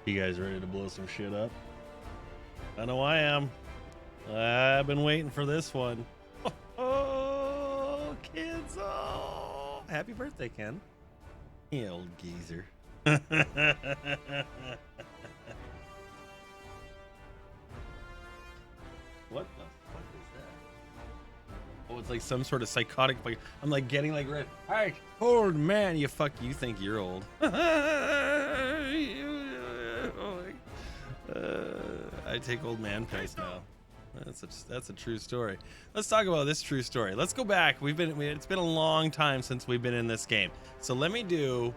You guys ready to blow some shit up? I know I am. I've been waiting for this one. Oh, kids. Oh, happy birthday, Ken. You old geezer. What the fuck is that? Oh, it's like some sort of psychotic. I'm like getting like red. Hey, old man, you think you're old. I take old man pills now. That's a true story. Let's talk about this true story. Let's go back. It's been a long time since we've been in this game. So let me do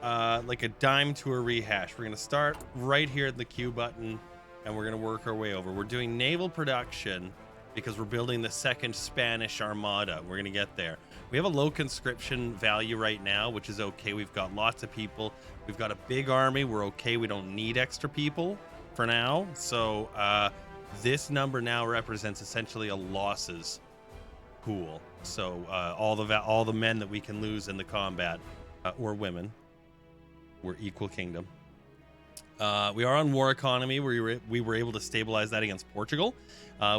like a dime tour rehash. We're gonna start right here at the Q button, and we're gonna work our way over. We're doing naval production because we're building the second Spanish armada. We're gonna get there. We have a low conscription value right now, which is okay. We've got lots of people. We've got a big army. We're okay. We don't need extra people for now. So this number now represents essentially a losses pool. So all the men that we can lose in the combat, or women, we're equal kingdom. We are on war economy. We were able to stabilize that against Portugal.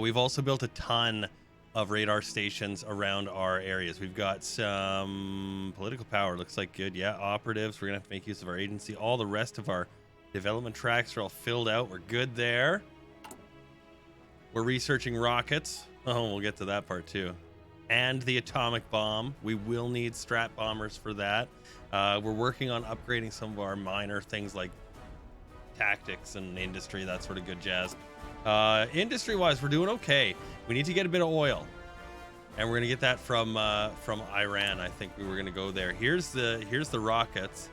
We've also built a ton of radar stations around our areas. We've got some political power. Looks like good. Yeah, operatives. We're gonna have to make use of our agency. All the rest of our development tracks are all filled out. We're good there. We're researching rockets. Oh, we'll get to that part too. And the atomic bomb. We will need strat bombers for that. We're working on upgrading some of our minor things like tactics and industry, that sort of good jazz. Industry wise, we're doing okay. We need to get a bit of oil, and we're gonna get that from Iran. I think we were gonna go there. Here's the rockets.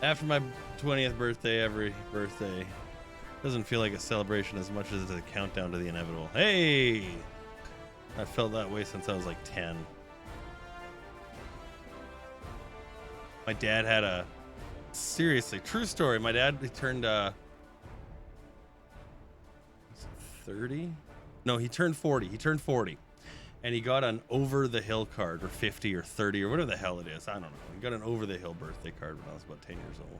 After my 20th birthday, every birthday doesn't feel like a celebration as much as it's a countdown to the inevitable. Hey, I felt that way since I was like 10. My dad had a seriously true story. My dad, he turned 30. No, he turned 40. He turned 40, and he got an over the hill card, or 50 or 30 or whatever the hell it is. I don't know. He got an over the hill birthday card when I was about 10 years old.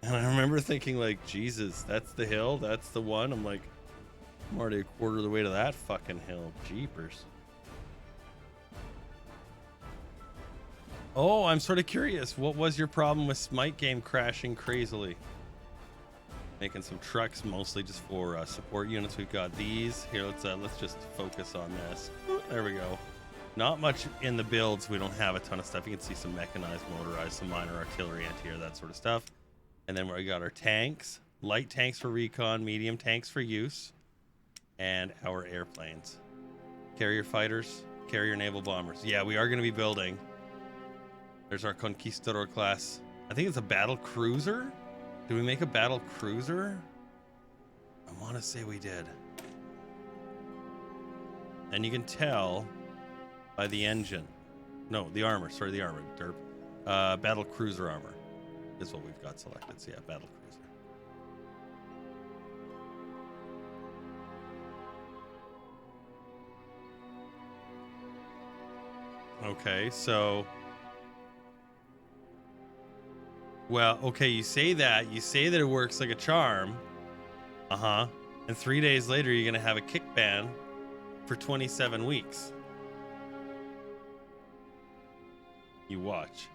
And I remember thinking, like, Jesus, that's the hill? That's the one? I'm like, I'm already a quarter of the way to that fucking hill. Jeepers. Oh, I'm sort of curious. What was your problem with Smite game crashing crazily? Making some trucks, mostly just for support units. We've got these. Here, let's just focus on this. There we go. Not much in the builds. We don't have a ton of stuff. You can see some mechanized, motorized, some minor artillery, anti-air, that sort of stuff. And then we got our tanks, light tanks for recon, medium tanks for use, and our airplanes. Carrier fighters, carrier naval bombers. Yeah, we are going to be building. There's our Conquistador class. I think it's a battle cruiser. Did we make a battle cruiser? I want to say we did. And you can tell by the engine. No, the armor. Sorry, the armor. Derp. Battle cruiser armor is what we've got selected. So yeah, battle cruiser. Okay, so... Well, okay, you say that it works like a charm. Uh-huh. And 3 days later, you're going to have a kick ban for 27 weeks. You watch.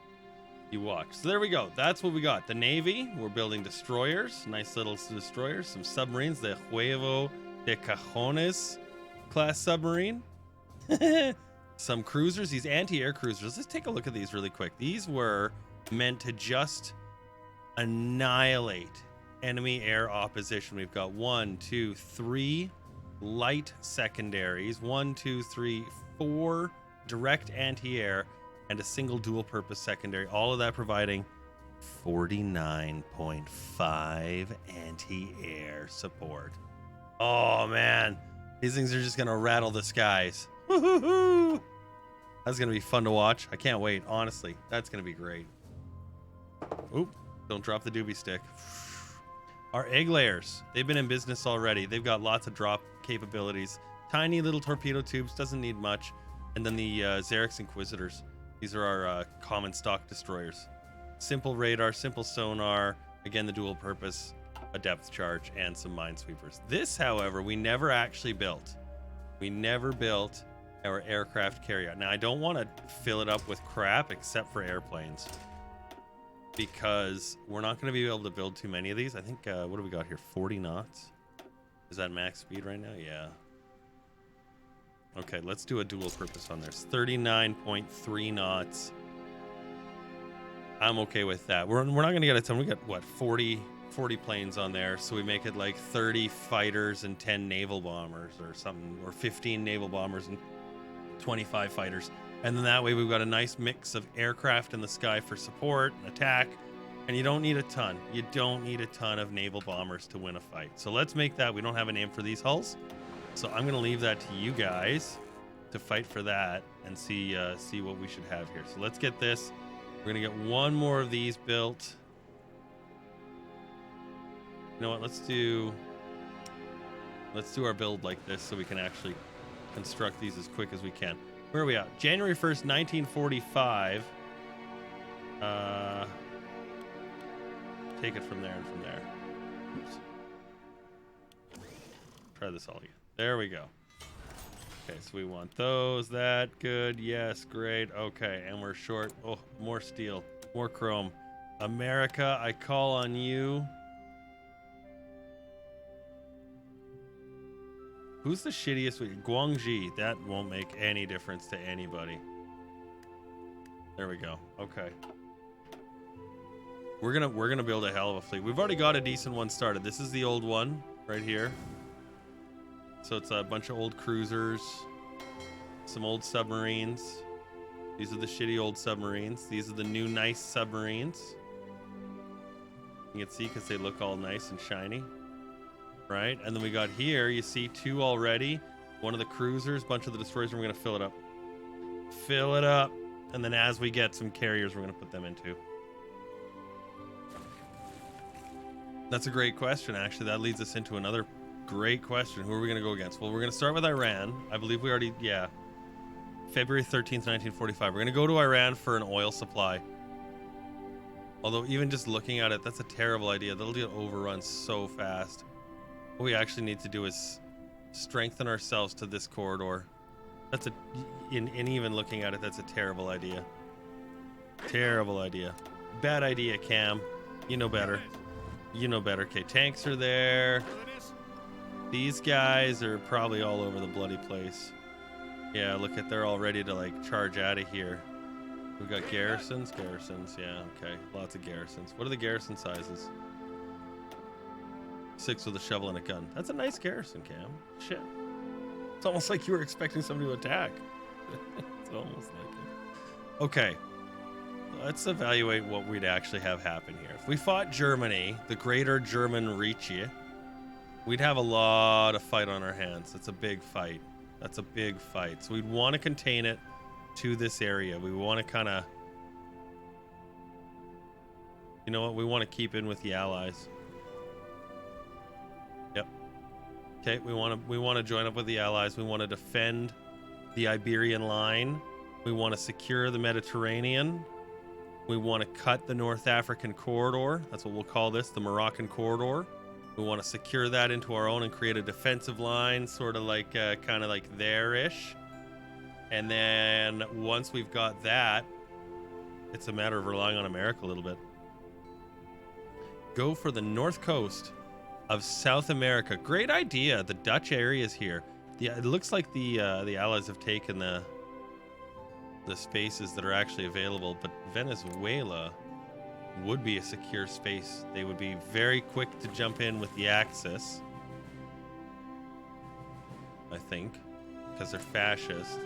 You watch. So there we go. That's what we got. The Navy, we're building destroyers. Nice little destroyers. Some submarines. The Huevo de Cajones class submarine. Some cruisers. These anti-air cruisers. Let's take a look at these really quick. These were meant to just annihilate enemy air opposition. We've got 1, 2, 3 light secondaries, 1, 2, 3, 4 direct anti-air, and a single dual purpose secondary. All of that providing 49.5 anti-air support. Oh man, these things are just gonna rattle the skies. Woo-hoo-hoo. That's gonna be fun to watch. I can't wait. Honestly, that's gonna be great. Oop, don't drop the doobie stick. Our egg layers, they've been in business already. They've got lots of drop capabilities. Tiny little torpedo tubes, doesn't need much. And then the Xerix Inquisitors. These are our common stock destroyers. Simple radar, simple sonar. Again, the dual purpose, a depth charge, and some minesweepers. This, however, we never actually built. We never built our aircraft carryout. Now, I don't want to fill it up with crap except for airplanes, because we're not going to be able to build too many of these. I think, what do we got here? 40 knots? Is that max speed right now? Yeah. Okay, let's do a dual purpose on there. It's 39.3 knots. I'm okay with that. We're not going to get a ton. We got, what, 40 planes on there. So we make it like 30 fighters and 10 naval bombers or something, or 15 naval bombers and 25 fighters. And then that way we've got a nice mix of aircraft in the sky for support and attack. And you don't need a ton. You don't need a ton of naval bombers to win a fight. So let's make that. We don't have a name for these hulls. So I'm going to leave that to you guys to fight for that and see what we should have here. So let's get this. We're going to get one more of these built. You know what? Let's do our build like this so we can actually construct these as quick as we can. Where are we at? January 1st, 1945. Take it from there and from there. Oops. Try this all again. There we go. Okay, so we want those. That good. Yes, great. Okay, and we're short. Oh, more steel, more chrome. America, I call on you. Who's the shittiest? Guangxi. That won't make any difference to anybody. There we go. Okay. We're gonna build a hell of a fleet. We've already got a decent one started. This is the old one right here. So it's a bunch of old cruisers, some old submarines. These are the shitty old submarines. These are the new nice submarines. You can see because they look all nice and shiny, right? And then we got here, you see two already. One of the cruisers, bunch of the destroyers, and we're gonna fill it up. Fill it up. And then as we get some carriers, we're gonna put them into. That's a great question, actually. That leads us into another great question. Who are we going to go against? Well, we're going to start with Iran. I believe we already, yeah. February 13th, 1945. We're going to go to Iran for an oil supply. Although, even just looking at it, that's a terrible idea. That'll get overrun so fast. What we actually need to do is strengthen ourselves to this corridor. That's in even looking at it, that's a terrible idea. Terrible idea. Bad idea, Cam. You know better. You know better. Okay, tanks are there. These guys are probably all over the bloody place. Yeah, look at, they're all ready to like charge out of here. We've got garrisons. Yeah, okay. Lots of garrisons. What are the garrison sizes? 6 with a shovel and a gun. That's a nice garrison, Cam. Shit. It's almost like you were expecting somebody to attack. It's almost like it. Okay. Let's evaluate what we'd actually have happen here. If we fought Germany, the Greater German Reich, we'd have a lot of fight on our hands. It's a big fight. That's a big fight. So we'd want to contain it to this area. We want to kind of, you know what? We want to keep in with the Allies. Yep. Okay, we want to join up with the Allies. We want to defend the Iberian line. We want to secure the Mediterranean. We want to cut the North African corridor. That's what we'll call this, the Moroccan corridor. We want to secure that into our own and create a defensive line, sort of like, kind of like there-ish. And then once we've got that, it's a matter of relying on America a little bit. Go for the north coast of South America. Great idea. The Dutch areas here. Yeah, it looks like the Allies have taken the spaces that are actually available, but Venezuela would be a secure space. They would be very quick to jump in with the Axis, I think, because they're fascist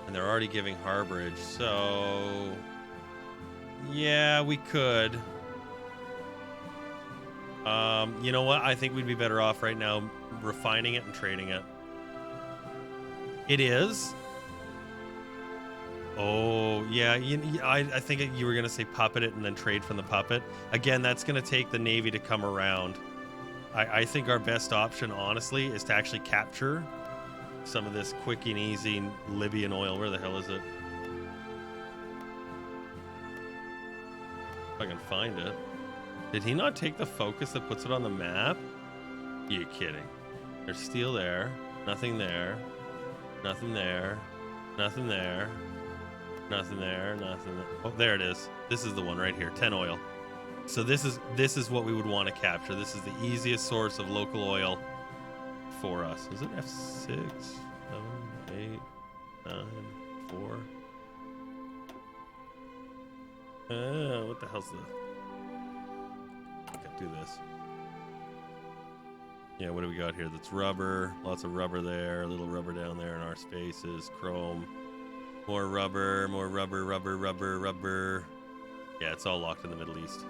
and they're already giving harborage. So yeah, we could. You know what? I think we'd be better off right now refining it and trading it. It is. Oh, yeah. I think you were going to say puppet it and then trade from the puppet. Again, that's going to take the Navy to come around. I think our best option, honestly, is to actually capture some of this quick and easy Libyan oil. Where the hell is it? If I can find it. Did he not take the focus that puts it on the map? You kidding? There's steel there. Nothing there. Nothing there. Nothing there. Nothing there. Nothing there. Oh, there it is. This is the one right here. 10 oil. So this is what we would want to capture. This is the easiest source of local oil for us. Is it F6, 7, 8, 9, 4? What the hell's the... Okay, do this. Yeah, what do we got here? That's rubber. Lots of rubber there. A little rubber down there in our spaces. Chrome. More rubber. More rubber, rubber, rubber, rubber. Yeah, it's all locked in the Middle East.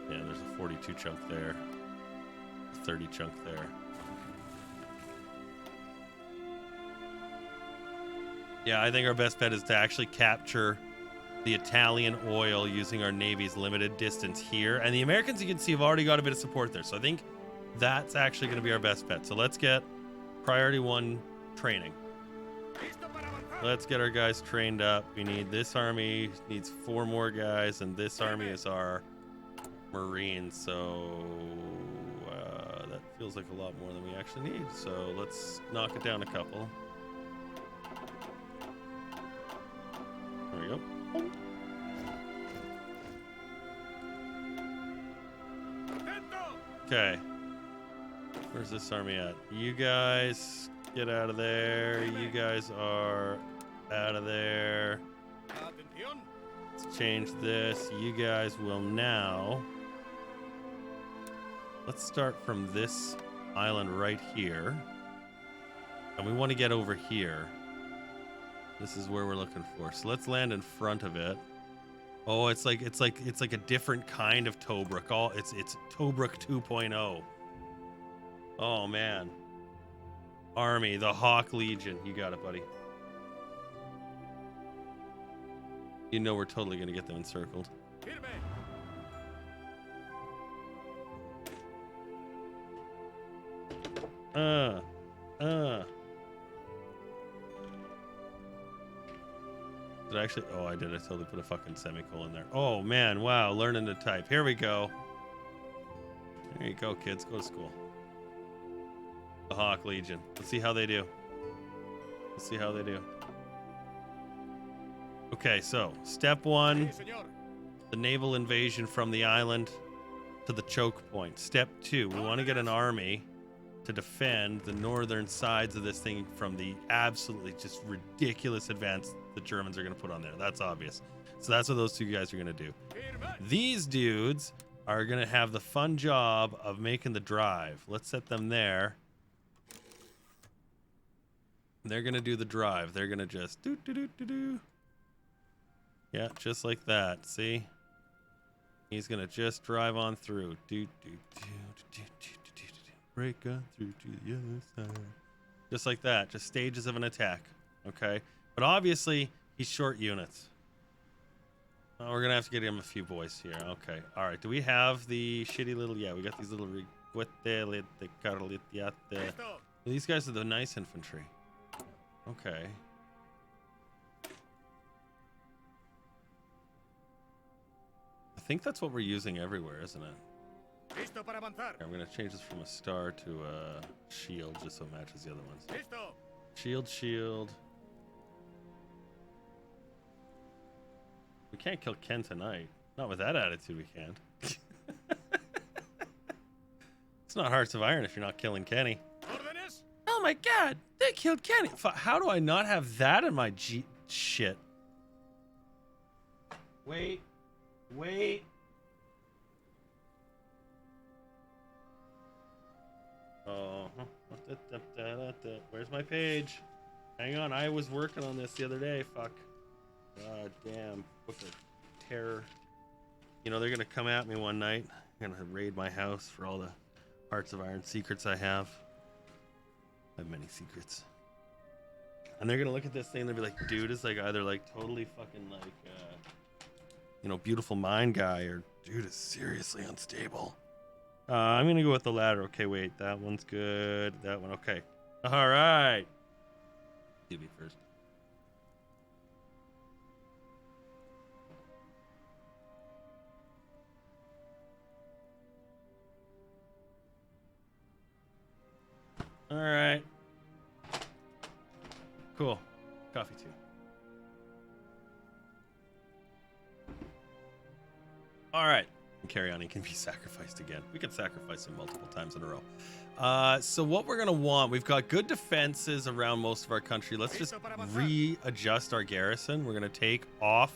Yeah, there's a 42 chunk there. A 30 chunk there. Yeah, I think our best bet is to actually capture the Italian oil using our Navy's limited distance here. And the Americans, you can see, have already got a bit of support there. So I think that's actually going to be our best bet. So let's get priority 1 training. Let's get our guys trained up. We need this army needs 4 more guys, and this army is our Marines. So that feels like a lot more than we actually need. So let's knock it down a couple. There we go. Okay. Where's this army at? You guys get out of there. You guys are out of there. Let's change this. You guys will now... Let's start from this island right here. And we want to get over here. This is where we're looking for. So let's land in front of it. Oh, it's like a different kind of Tobruk. It's Tobruk 2.0. Oh man. Army, the Hawk Legion. You got it, buddy. You know we're totally gonna get them encircled. Did I actually? Oh, I did. I totally put a fucking semicolon there. Oh man, wow, learning to type. Here we go. There you go, kids. Go to school. The Hawk Legion. Let's see how they do. Let's see how they do. Okay, so step 1, the naval invasion from the island to the choke point. Step 2, we want to get an army to defend the northern sides of this thing from the absolutely just ridiculous advance the Germans are going to put on there. That's obvious. So that's what those two guys are going to do. These dudes are going to have the fun job of making the drive. Let's set them there. They're going to do the drive. They're going to just do. Yeah, just like that. See? He's going to just drive on through. Break on through to the other side. Just like that. Just stages of an attack. Okay? But obviously, he's short units. Oh, we're going to have to get him a few boys here. Okay. All right. Do we have the shitty little... Yeah, we got these little... These guys are the nice infantry. Okay. I think that's what we're using everywhere, isn't it? Okay, I'm going to change this from a star to a shield just so it matches the other ones. Shield, shield. We can't kill Ken tonight. Not with that attitude, we can't. It's not Hearts of Iron if you're not killing Kenny. Oh my god, they killed Kenny. How do I not have that in my shit? Wait. Oh, where's my page? Hang on, I was working on this the other day. Fuck. God damn. Book of Terror. You know, they're gonna come at me one night. They're gonna raid my house for all the Hearts of Iron secrets I have. I have many secrets. And they're gonna look at this thing and they'll be like, dude is like either like totally fucking like you know, beautiful mind guy, or dude is seriously unstable. I'm going to go with the ladder. Okay, wait. That one's good. That one. Okay. All right. You be first. All right. Cool. Coffee too. All right. Carry on. He can be sacrificed again. We can sacrifice him multiple times in a row. So what we're going to want, we've got good defenses around most of our country. Let's just readjust our garrison. We're going to take off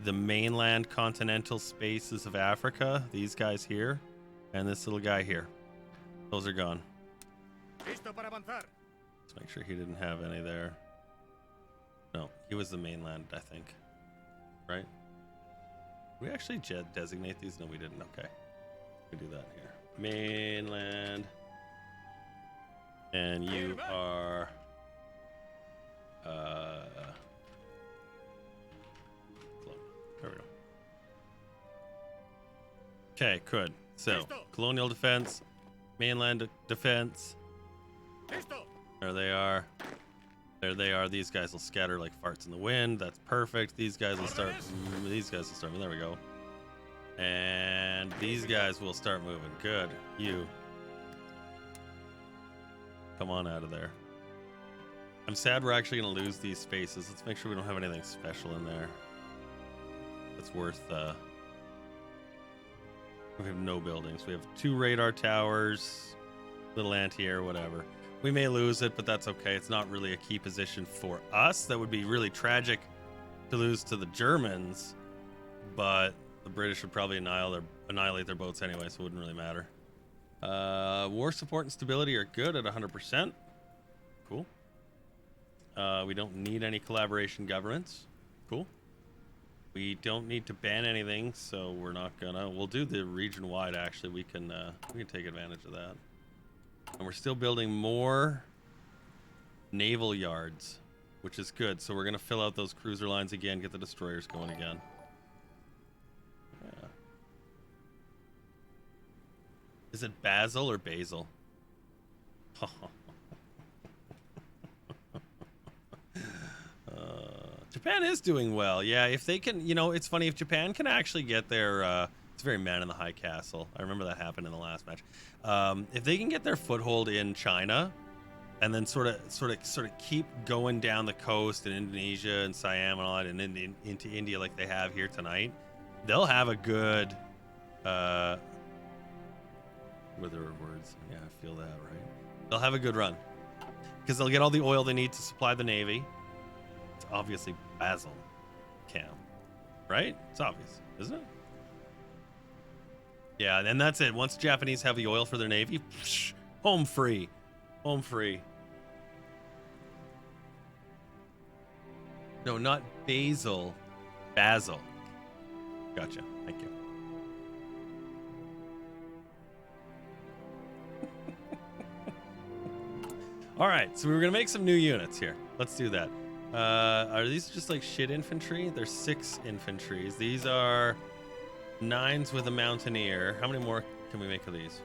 the mainland continental spaces of Africa. These guys here and this little guy here. Those are gone. Let's make sure he didn't have any there. No, he was the mainland, I think. Right? Did we actually designate these? No, we didn't. Okay. We do that here. Mainland. And you are... there we go. Okay, good. So, colonial defense, mainland defense. There they are. There they are. These guys will scatter like farts in the wind. That's perfect. These guys will start. These guys will start. There we go. And these guys will start moving. Good. You. Come on out of there. I'm sad we're actually going to lose these spaces. Let's make sure we don't have anything special in there. That's worth. We have no buildings. We have 2 radar towers, little anti-air, whatever. We may lose it, but that's okay. It's not really a key position for us. That would be really tragic to lose to the Germans, but the British would probably annihilate their boats anyway, so it wouldn't really matter. War support and stability are good at 100%. Cool. We don't need any collaboration governments. Cool. We don't need to ban anything, so we're not gonna. We'll do the region-wide. Actually, we can take advantage of that. And we're still building more naval yards, which is good. So we're going to fill out those cruiser lines again, get the destroyers going again. Yeah. Is it Basil or Basil? Japan is doing well. Yeah, if they can, it's funny. If Japan can actually get their... it's very man in the high castle. I remember that happened in the last match. If they can get their foothold in China, and then sort of keep going down the coast in Indonesia and Siam and all that, and into India like they have here tonight, they'll have a good. What are the words? Yeah, I feel that right. They'll have a good run because they'll get all the oil they need to supply the navy. It's obviously Basil, Cam, right? It's obvious, isn't it? Yeah, and that's it. Once the Japanese have the oil for their navy, psh, home free. Home free. No, not basil. Basil. Gotcha. Thank you. All right, so we're going to make some new units here. Let's do that. Are these just like shit infantry? There's 6 infantries. These are... 9s with a mountaineer. How many more can we make of these?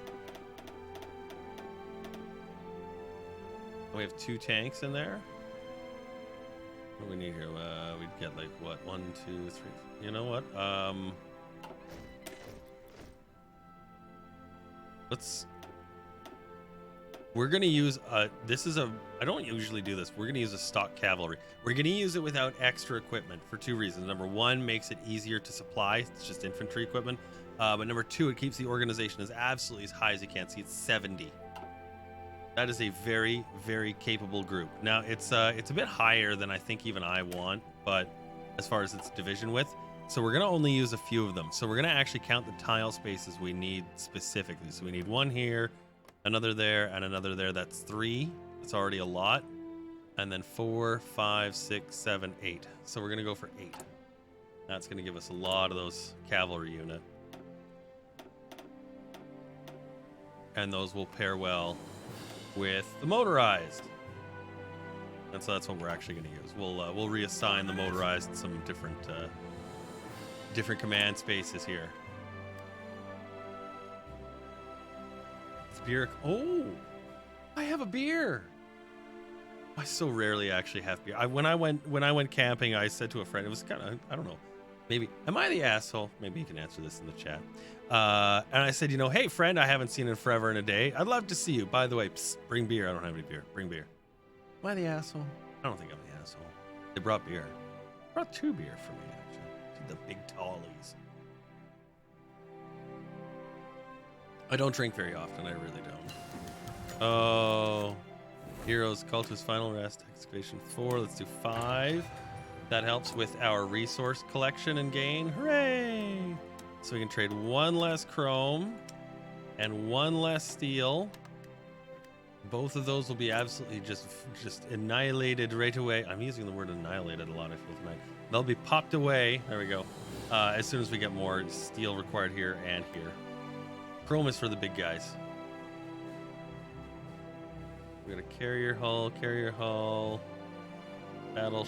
We have 2 tanks in there. What do we need here? We'd get like what? 1, 2, 3. You know what? We're gonna use I don't usually do this. We're gonna use a stock cavalry. We're gonna use it without extra equipment for 2 reasons. Number 1, makes it easier to supply. It's just infantry equipment. But number 2, it keeps the organization as absolutely as high as you can. See, it's 70. That is a very, very capable group. Now it's a bit higher than I think even I want, but as far as its division width. So we're gonna only use a few of them. So we're gonna actually count the tile spaces we need specifically. So we need 1 here, another there, and another there. That's 3. That's already a lot. And then 4, 5, 6, 7, 8. So we're gonna go for 8. That's gonna give us a lot of those cavalry unit. And those will pair well with the motorized. And so that's what we're actually gonna use. We'll reassign the motorized some different different command spaces here. beer. Oh, I have a beer. I so rarely actually have beer. When I went camping, I said to a friend, it was kind of, I don't know, maybe, am I the asshole? Maybe you can answer this in the chat. And I said, you know, hey friend, I haven't seen in forever and a day. I'd love to see you. By the way, psst, bring beer. I don't have any beer. Bring beer. Am I the asshole? I don't think I'm the asshole. They brought beer. Brought 2 beer for me, actually. The big tallies. I don't drink very often. I really don't. Oh, Heroes, Cultist, Final Rest, Excavation 4. Let's do 5. That helps with our resource collection and gain. Hooray! So we can trade 1 less chrome and 1 less steel. Both of those will be absolutely just annihilated right away. I'm using the word annihilated a lot, I feel, tonight. They'll be popped away. There we go. As soon as we get more steel required here and here. Chrome is for the big guys. We got a carrier hull, battle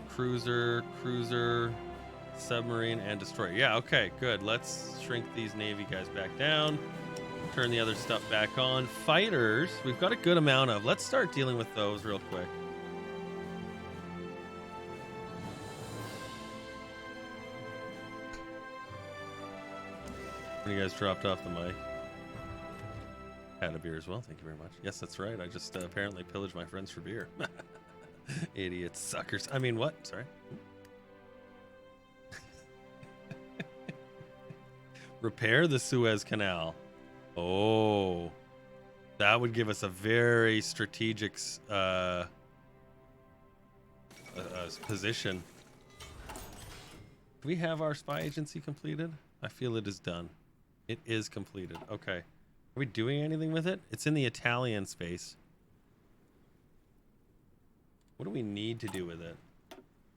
cruiser, submarine, and destroyer. Yeah, okay, good. Let's shrink these Navy guys back down. Turn the other stuff back on. Fighters, we've got a good amount of. Let's start dealing with those real quick. You guys dropped off the mic. Had a beer as well. Thank you very much. Yes, that's right. I just apparently pillaged my friends for beer. Idiots, suckers. I mean, what? Sorry. Repair the Suez Canal. Oh, that would give us a very strategic position. Do we have our spy agency completed? I feel it is done. It is completed. Okay. Are we doing anything with it? It's in the Italian space. What do we need to do with it?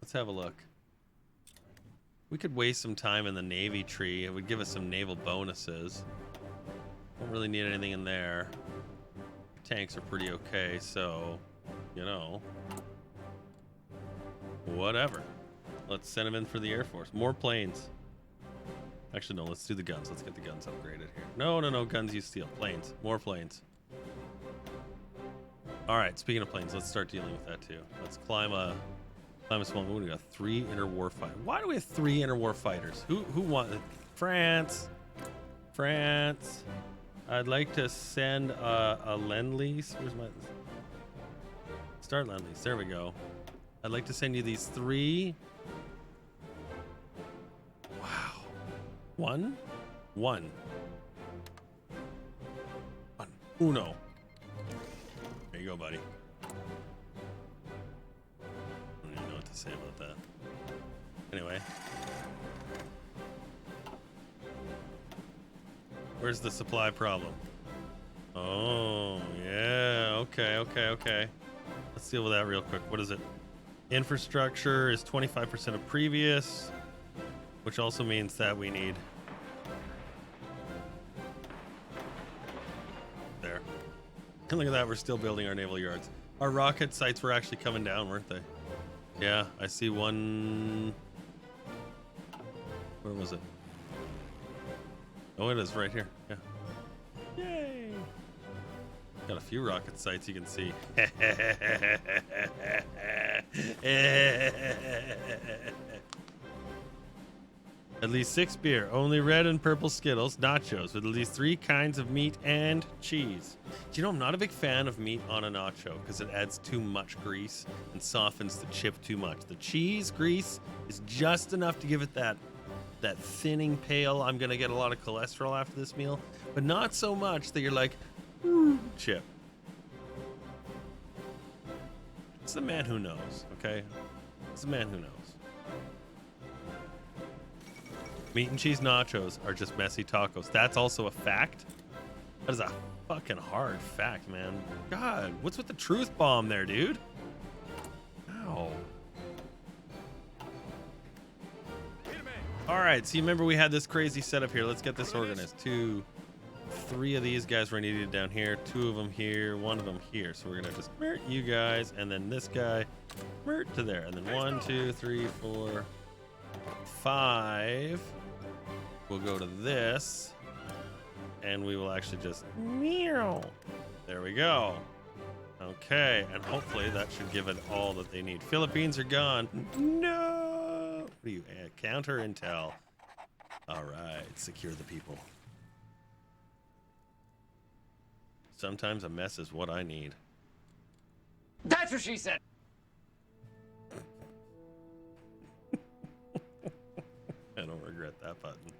Let's have a look. We could waste some time in the Navy tree. It would give us some naval bonuses. Don't really need anything in there. Tanks are pretty okay, so, you know. Whatever. Let's send them in for the Air Force. More planes. Actually, no, let's do the guns. Let's get the guns upgraded here. No, guns use steel. Planes. More planes. All right, speaking of planes, let's start dealing with that too. Let's climb a small. We got 3 interwar fighters. Why do we have 3 interwar fighters? Who want it? France. I'd like to send a Lend-Lease. Where's my start Lend-Lease? There we go. I'd like to send you these 3. Wow. One. Uno. There you go, buddy. I don't even know what to say about that. Anyway. Where's the supply problem? Oh, yeah. Okay. Let's deal with that real quick. What is it? Infrastructure is 25% of previous, which also means that we need... There. And look at that, we're still building our naval yards. Our rocket sites were actually coming down, weren't they? Yeah, I see one... Where was it? Oh, it is right here. Yeah. Yay! Got a few rocket sites you can see. At least 6 beer, only red and purple Skittles, nachos with at least 3 kinds of meat and cheese. Do you know I'm not a big fan of meat on a nacho because it adds too much grease and softens the chip too much. The cheese grease is just enough to give it that thinning pale. I'm gonna get a lot of cholesterol after this meal, but not so much that you're like, ooh, chip. It's the man who knows, okay? It's the man who knows. Meat and cheese nachos are just messy tacos. That's also a fact. That is a fucking hard fact, man. God, what's with the truth bomb there, dude? Ow. All right, so you remember we had this crazy setup here. Let's get this organized. 2, 3 of these guys were needed down here. 2 of them here. 1 of them here. So we're gonna just mert you guys, and then this guy mert to there, and then 1, 2, 3, 4, 5. We'll go to this, and we will actually just meow. There we go. Okay, and hopefully that should give it all that they need. Philippines are gone. No. What are you? Counter intel. All right, secure the people. Sometimes a mess is what I need. That's what she said. I don't regret that button.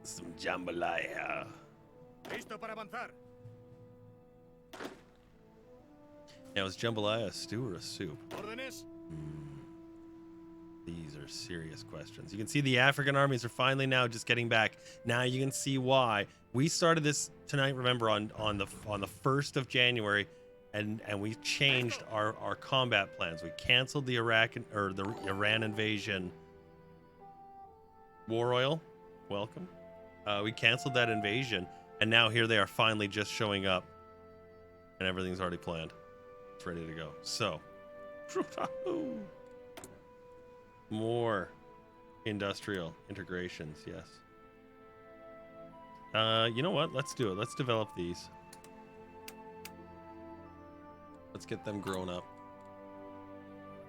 Some jambalaya. Listo para avanzar. Now, is jambalaya a stew or a soup? Órdenes. These are serious questions. You can see the African armies are finally now just getting back. Now you can see why. We started this tonight, remember, on the 1st of January, and we changed our combat plans. We canceled the Iran invasion. War oil, welcome. We canceled that invasion, and now here they are finally just showing up, and everything's already planned. It's ready to go. So, more industrial integrations, yes. You know what? Let's do it. Let's develop these. Let's get them grown up.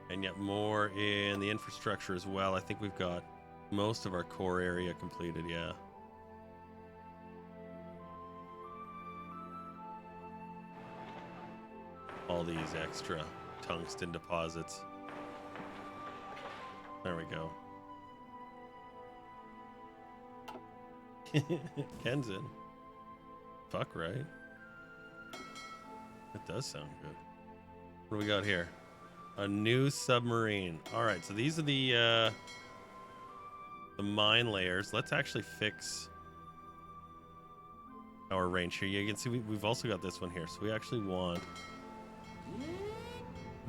And yet more in the infrastructure as well. I think we've got most of our core area completed, yeah. All these extra tungsten deposits. There we go. Kenzen. Fuck, right? That does sound good. What do we got here? A new submarine. All right, so these are the mine layers. Let's actually fix our range here. You can see we've also got this one here. So we actually want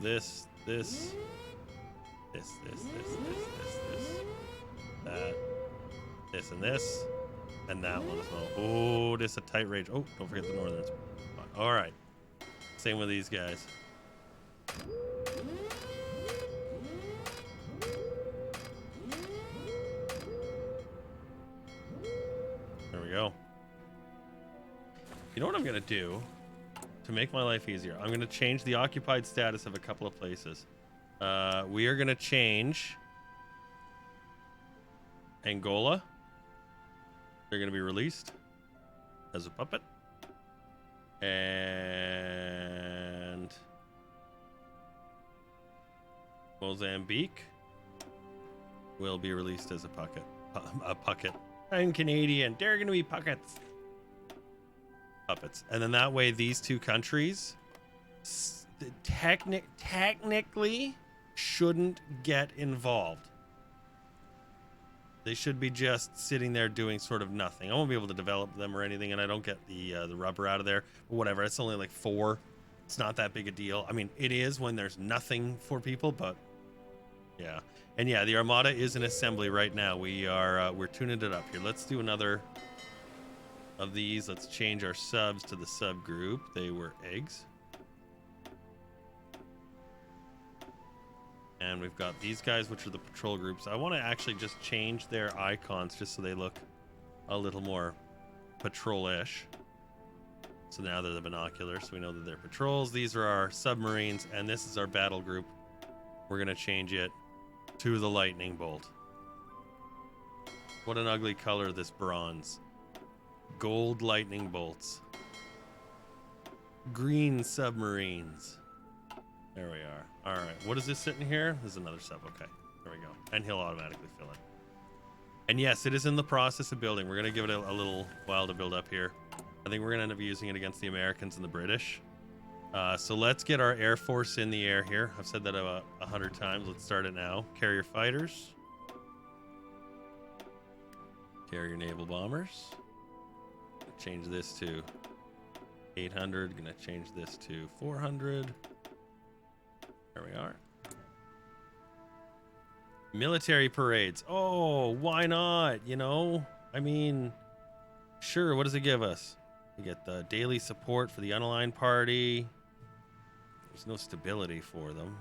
this, that, this, and that one as well. Oh, this is a tight range. Oh, don't forget the northerns. All right. Same with these guys. There we go. You know what I'm going to do to make my life easier? I'm going to change the occupied status of a couple of places. We are going to change Angola. They're going to be released as a puppet. And Mozambique will be released as a puppet. I'm Canadian. They're going to be puppets. And then that way these two countries technically shouldn't get involved. They should be just sitting there doing sort of nothing. I won't be able to develop them or anything, and I don't get the rubber out of there. But whatever, it's only like 4. It's not that big a deal. I mean, it is when there's nothing for people, but yeah. And yeah, the armada is in assembly right now. We're tuning it up here. Let's do another of these. Let's change our subs to the subgroup. They were eggs. And we've got these guys, which are the patrol groups. I want to actually just change their icons just so they look a little more patrol-ish. So now they're the binoculars, so we know that they're patrols. These are our submarines, and this is our battle group. We're going to change it to the lightning bolt. What an ugly color, this bronze. Gold lightning bolts. Green submarines. There we are. All right. What is this sitting here? This is another sub. Okay. There we go. And he'll automatically fill in. And yes, it is in the process of building. We're going to give it a little while to build up here. I think we're going to end up using it against the Americans and the British. So let's get our Air Force in the air here. I've said that about 100 times. Let's start it now. Carrier fighters. Carrier naval bombers. Change this to 800. Going to change this to 400. There we are. Military parades. Oh, why not? You know, I mean, sure. What does it give us? We get the daily support for the unaligned party. There's no stability for them.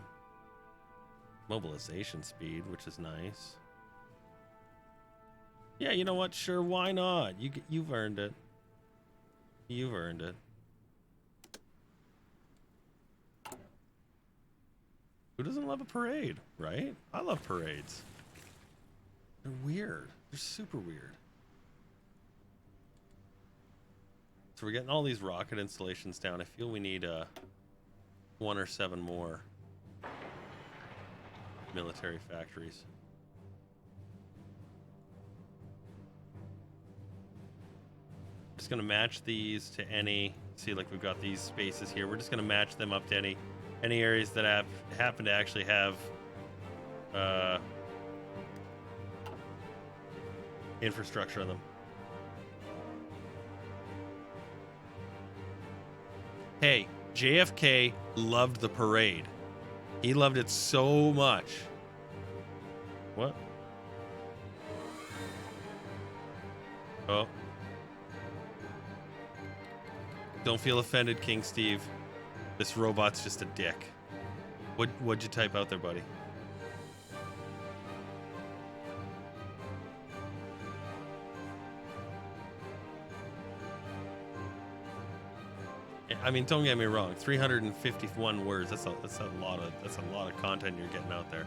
Mobilization speed, which is nice. Yeah, you know what? Sure, why not? You've earned it. You've earned it. Who doesn't love a parade, right? I love parades. They're weird. They're super weird. So we're getting all these rocket installations down. I feel we need 1 or 7 more military factories. Just gonna match these to any. See, like we've got these spaces here. We're just gonna match them up to any areas that happen to actually have infrastructure on them. Hey, JFK loved the parade. He loved it so much. What? Oh. Don't feel offended, King Steve. This robot's just a dick. What'd you type out there, buddy? I mean, don't get me wrong. 351 words. That's a lot of content you're getting out there.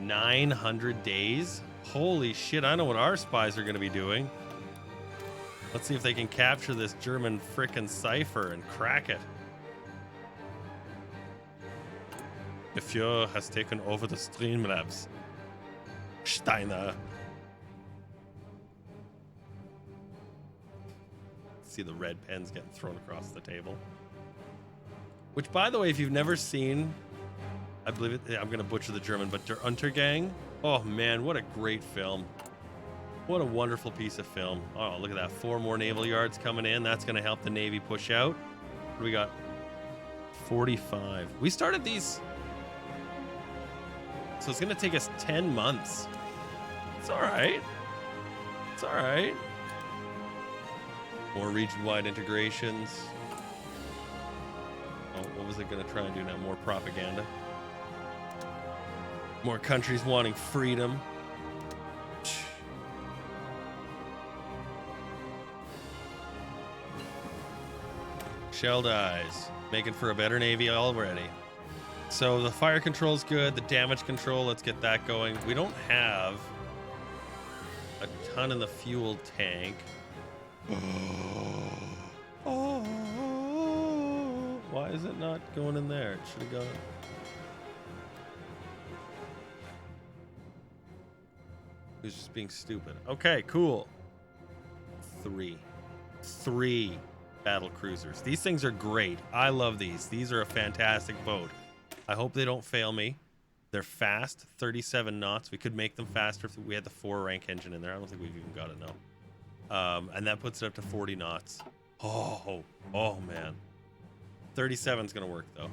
900 days? Holy shit! I know what our spies are going to be doing. Let's see if they can capture this German frickin' cipher and crack it. The Fuhrer has taken over the Streamlabs. Steiner. See the red pens getting thrown across the table. Which, by the way, if you've never seen, I believe it, I'm going to butcher the German, but Der Untergang. Oh man, what a great film. What a wonderful piece of film. Oh, look at that. 4 more naval yards coming in. That's going to help the Navy push out. What do we got? 45. We started these. So it's going to take us 10 months. It's all right. It's all right. More region-wide integrations. Oh, what was it going to try and do now? More propaganda. More countries wanting freedom. Shell dies. Making for a better Navy already. So the fire control's good. The damage control, let's get that going. We don't have a ton in the fuel tank. Oh, why is it not going in there? It should have gone. It was just being stupid. Okay, cool. 3 battle cruisers. These things are great. I love these. These are a fantastic boat. I hope they don't fail me. They're fast, 37 knots. We could make them faster if we had the 4-rank engine in there. I don't think we've even got it now. And that puts it up to 40 knots. Oh man. 37 is going to work though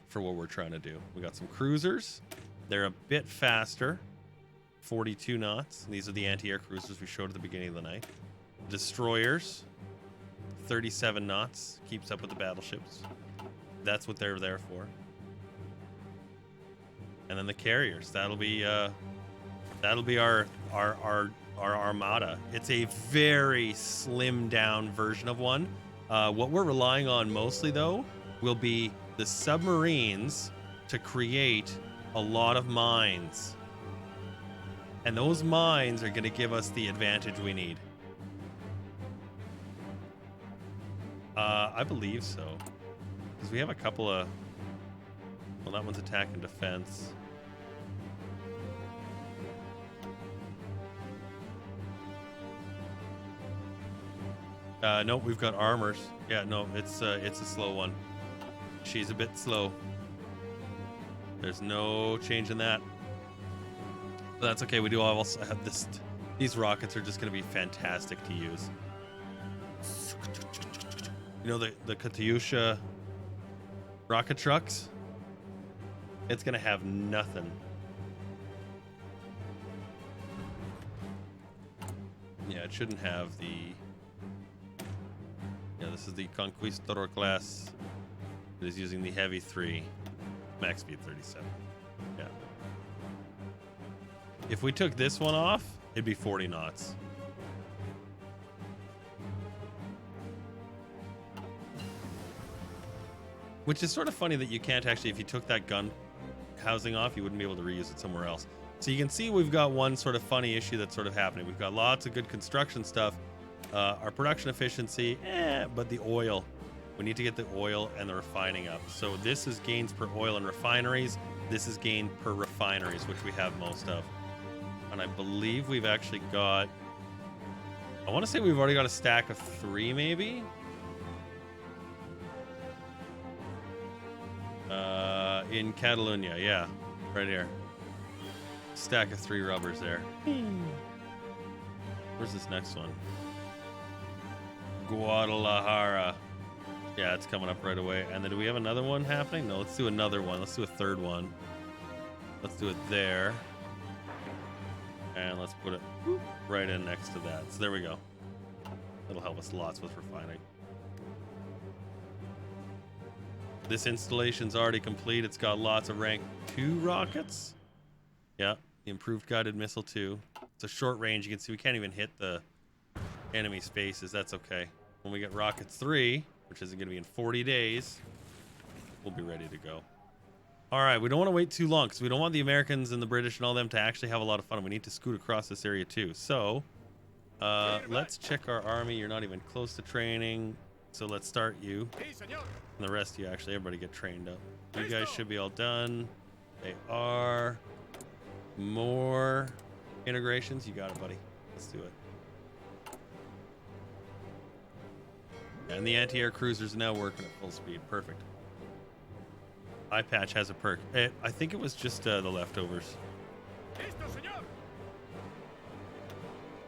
for what we're trying to do. We got some cruisers. They're a bit faster. 42 knots. These are the anti-air cruisers we showed at the beginning of the night. Destroyers. 37 knots. Keeps up with the battleships. That's what they're there for. And then the carriers. That'll be our armada. It's a very slimmed down version of one. What we're relying on mostly though will be the submarines to create a lot of mines. And those mines are going to give us the advantage we need. I believe so. Because we have a couple of... Well, that one's attack and defense. No, we've got armors. Yeah, no, it's a slow one. She's a bit slow. There's no change in that. But that's okay. We do also have this. These rockets are just going to be fantastic to use. You know the Katyusha rocket trucks? It's going to have nothing. Yeah, it shouldn't have the... Yeah, this is the Conquistador class. It is using the Heavy 3, max speed 37. Yeah. If we took this one off, it'd be 40 knots. Which is sort of funny that you can't actually, if you took that gun housing off, you wouldn't be able to reuse it somewhere else. So you can see we've got one sort of funny issue that's sort of happening. We've got lots of good construction stuff. Our production efficiency, but the oil. We need to get the oil and the refining up. So this is gains per oil and refineries. This is gain per refineries, which we have most of. And I believe we've actually got, I want to say we've already got a stack of 3 maybe. In Catalonia, yeah, right here. Stack of 3 rubbers there. Where's this next one? Guadalajara. Yeah, it's coming up right away. And then do we have another one happening? No, let's do another one. Let's do a third one. Let's do it there. And let's put it right in next to that. So there we go. That'll help us lots with refining. This installation's already complete. It's got lots of rank 2 rockets. Yeah, the improved guided missile 2. It's a short range. You can see we can't even hit the enemy's faces. That's okay. When we get rocket 3, which is going to be in 40 days, we'll be ready to go. All right, we don't want to wait too long because we don't want the Americans and the British and all them to actually have a lot of fun. We need to scoot across this area too. So let's check our army. You're not even close to training. So let's start you. And the rest of you, actually, everybody get trained up. You guys should be all done. They are. More integrations. You got it, buddy. Let's do it. And the anti-air cruisers are now working at full speed. Perfect. Eye patch has a perk. I think it was just the leftovers.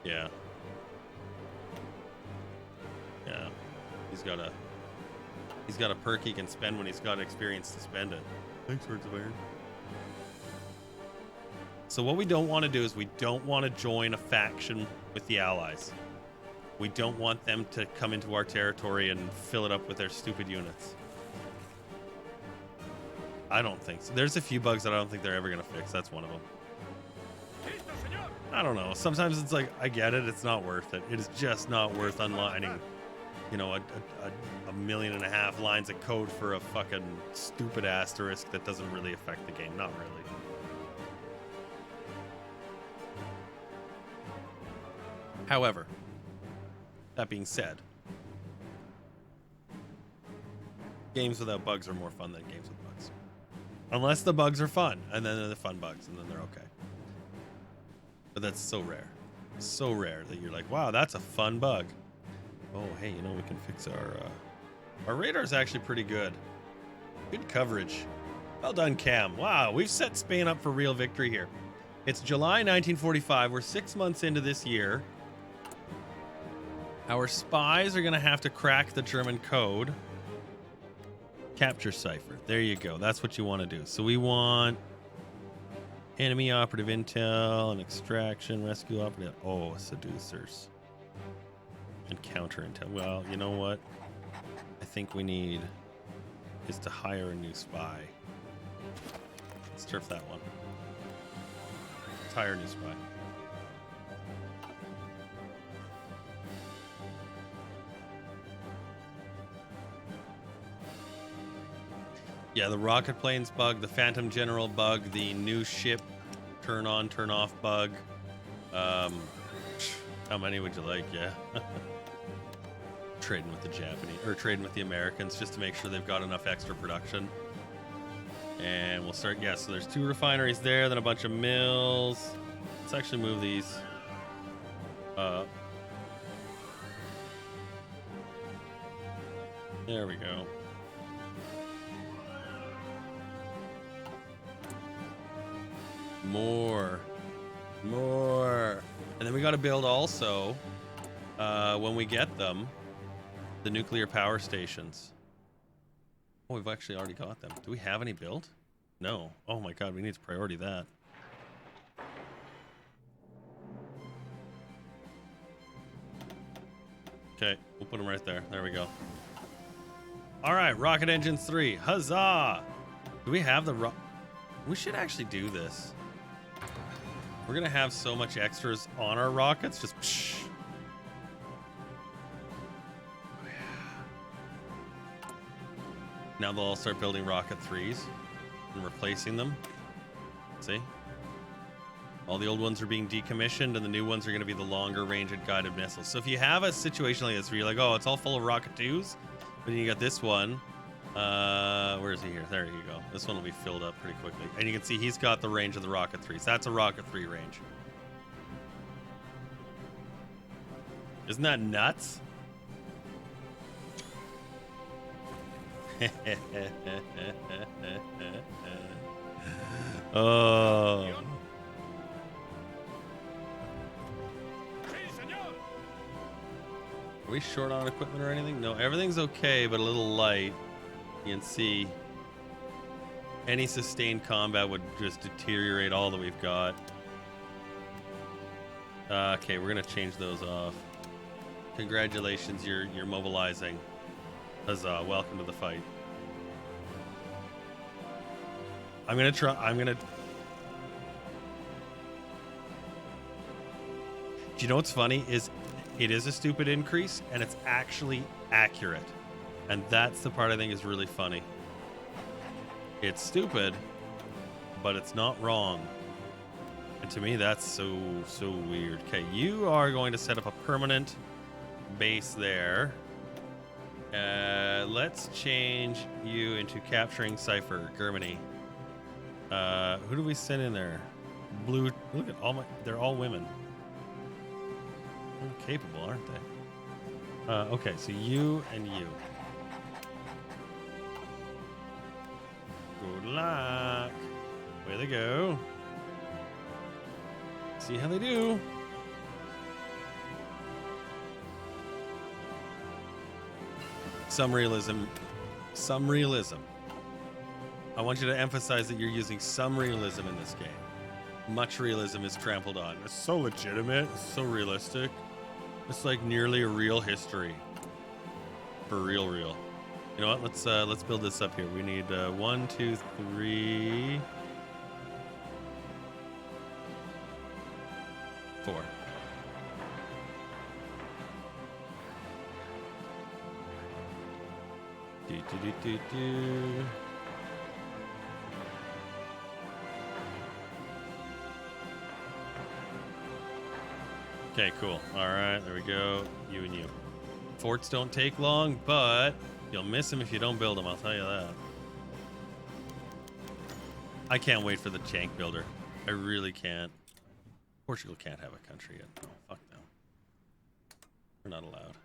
Yeah. Yeah. He's got a perk he can spend when he's got experience to spend it. Thanks, Words of Iron. So what we don't want to do is we don't want to join a faction with the Allies. We don't want them to come into our territory and fill it up with their stupid units. I don't think so. There's a few bugs that I don't think they're ever going to fix. That's one of them. I don't know. Sometimes it's like, I get it. It's not worth it. It is just not worth unlining, you know, a 1.5 million lines of code for a fucking stupid asterisk that doesn't really affect the game. Not really. However, that being said, games without bugs are more fun than games with bugs. Unless the bugs are fun, and then they're the fun bugs, and then they're okay. But that's so rare. So rare that you're like, wow, that's a fun bug. Oh, hey, you know, we can fix our radar's actually pretty good. Good coverage. Well done, Cam. Wow, we've set Spain up for real victory here. It's July 1945. We're 6 months into this year. Our spies are going to have to crack the German code. Capture cipher. There you go. That's what you want to do. So we want enemy operative intel and extraction, rescue operative. Oh, seducers. And counter intel. Well, you know what? I think we need is to hire a new spy. Let's turf that one. Let's hire a new spy. Yeah, the rocket planes bug, the Phantom General bug, the new ship turn on, turn off bug. How many would you like? Yeah. Trading with the Japanese, or trading with the Americans just to make sure they've got enough extra production. And we'll start, yeah, so there's 2 refineries there, then a bunch of mills. Let's actually move these up. There we go. More. And then we got to build also, when we get them, the nuclear power stations. Oh, we've actually already got them. Do we have any built? No. Oh my god, we need to priority that. Okay, we'll put them right there. There we go. All right, rocket engines 3. Huzzah! Do we have the We should actually do this. We're gonna have so much extras on our rockets. Just psh. Oh, yeah. Now they'll all start building rocket 3s and replacing them. See? All the old ones are being decommissioned, and the new ones are going to be the longer range and guided missiles. So if you have a situation like this where you're like, oh, it's all full of rocket 2s, but then you got this one. Where is he here? There you go. This one will be filled up pretty quickly. And you can see he's got the range of the rocket 3s. That's a rocket 3 range. Isn't that nuts? Oh. Are we short on equipment or anything? No, everything's okay, but a little light. You can see any sustained combat would just deteriorate all that we've got. Okay, we're gonna change those off. Congratulations, you're mobilizing. Huzzah, welcome to the fight. I'm gonna do you know what's funny is it is a stupid increase and it's actually accurate. And that's the part I think is really funny. It's stupid, but it's not wrong. And to me, that's so weird. Okay, you are going to set up a permanent base there. Let's change you into capturing Cypher, Germany. Who do we send in there? Blue. Look at they're all women. They're capable, aren't they? Okay, so you and you. Good luck. Way they go. See how they do. Some realism. Some realism. I want you to emphasize that you're using some realism in this game. Much realism is trampled on. It's so legitimate. It's so realistic. It's like nearly a real history. For real. You know what? Let's build this up here. We need 1, 2, 3, 4. Do. Okay, cool. All right, there we go. You and you. Forts don't take long, but you'll miss them if you don't build them, I'll tell you that. I can't wait for the tank builder. I really can't. Portugal can't have a country yet. No, fuck them. We're not allowed.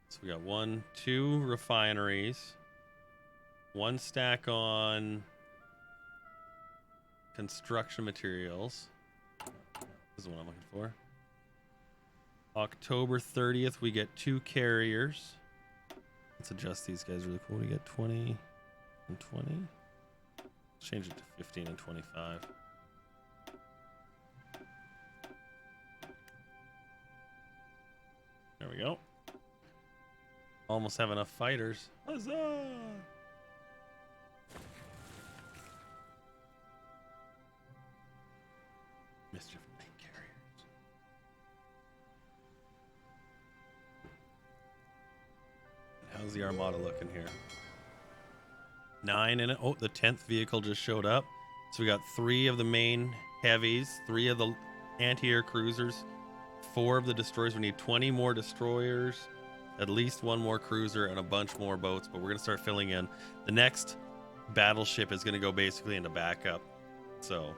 So we got 1, 2 refineries. 1 stack on construction materials. This is what I'm looking for. October 30th, we get 2 carriers. Let's adjust these guys really cool. We get 20 and 20. Let's change it to 15 and 25. There we go. Almost have enough fighters. Huzzah! Mischief Night Carriers. How's the armada looking here? 9 in it. Oh, the 10th vehicle just showed up. So we got 3 of the main heavies, 3 of the anti-air cruisers, 4 of the destroyers. We need 20 more destroyers, at least 1 more cruiser, and a bunch more boats. But we're going to start filling in. The next battleship is going to go basically into backup. So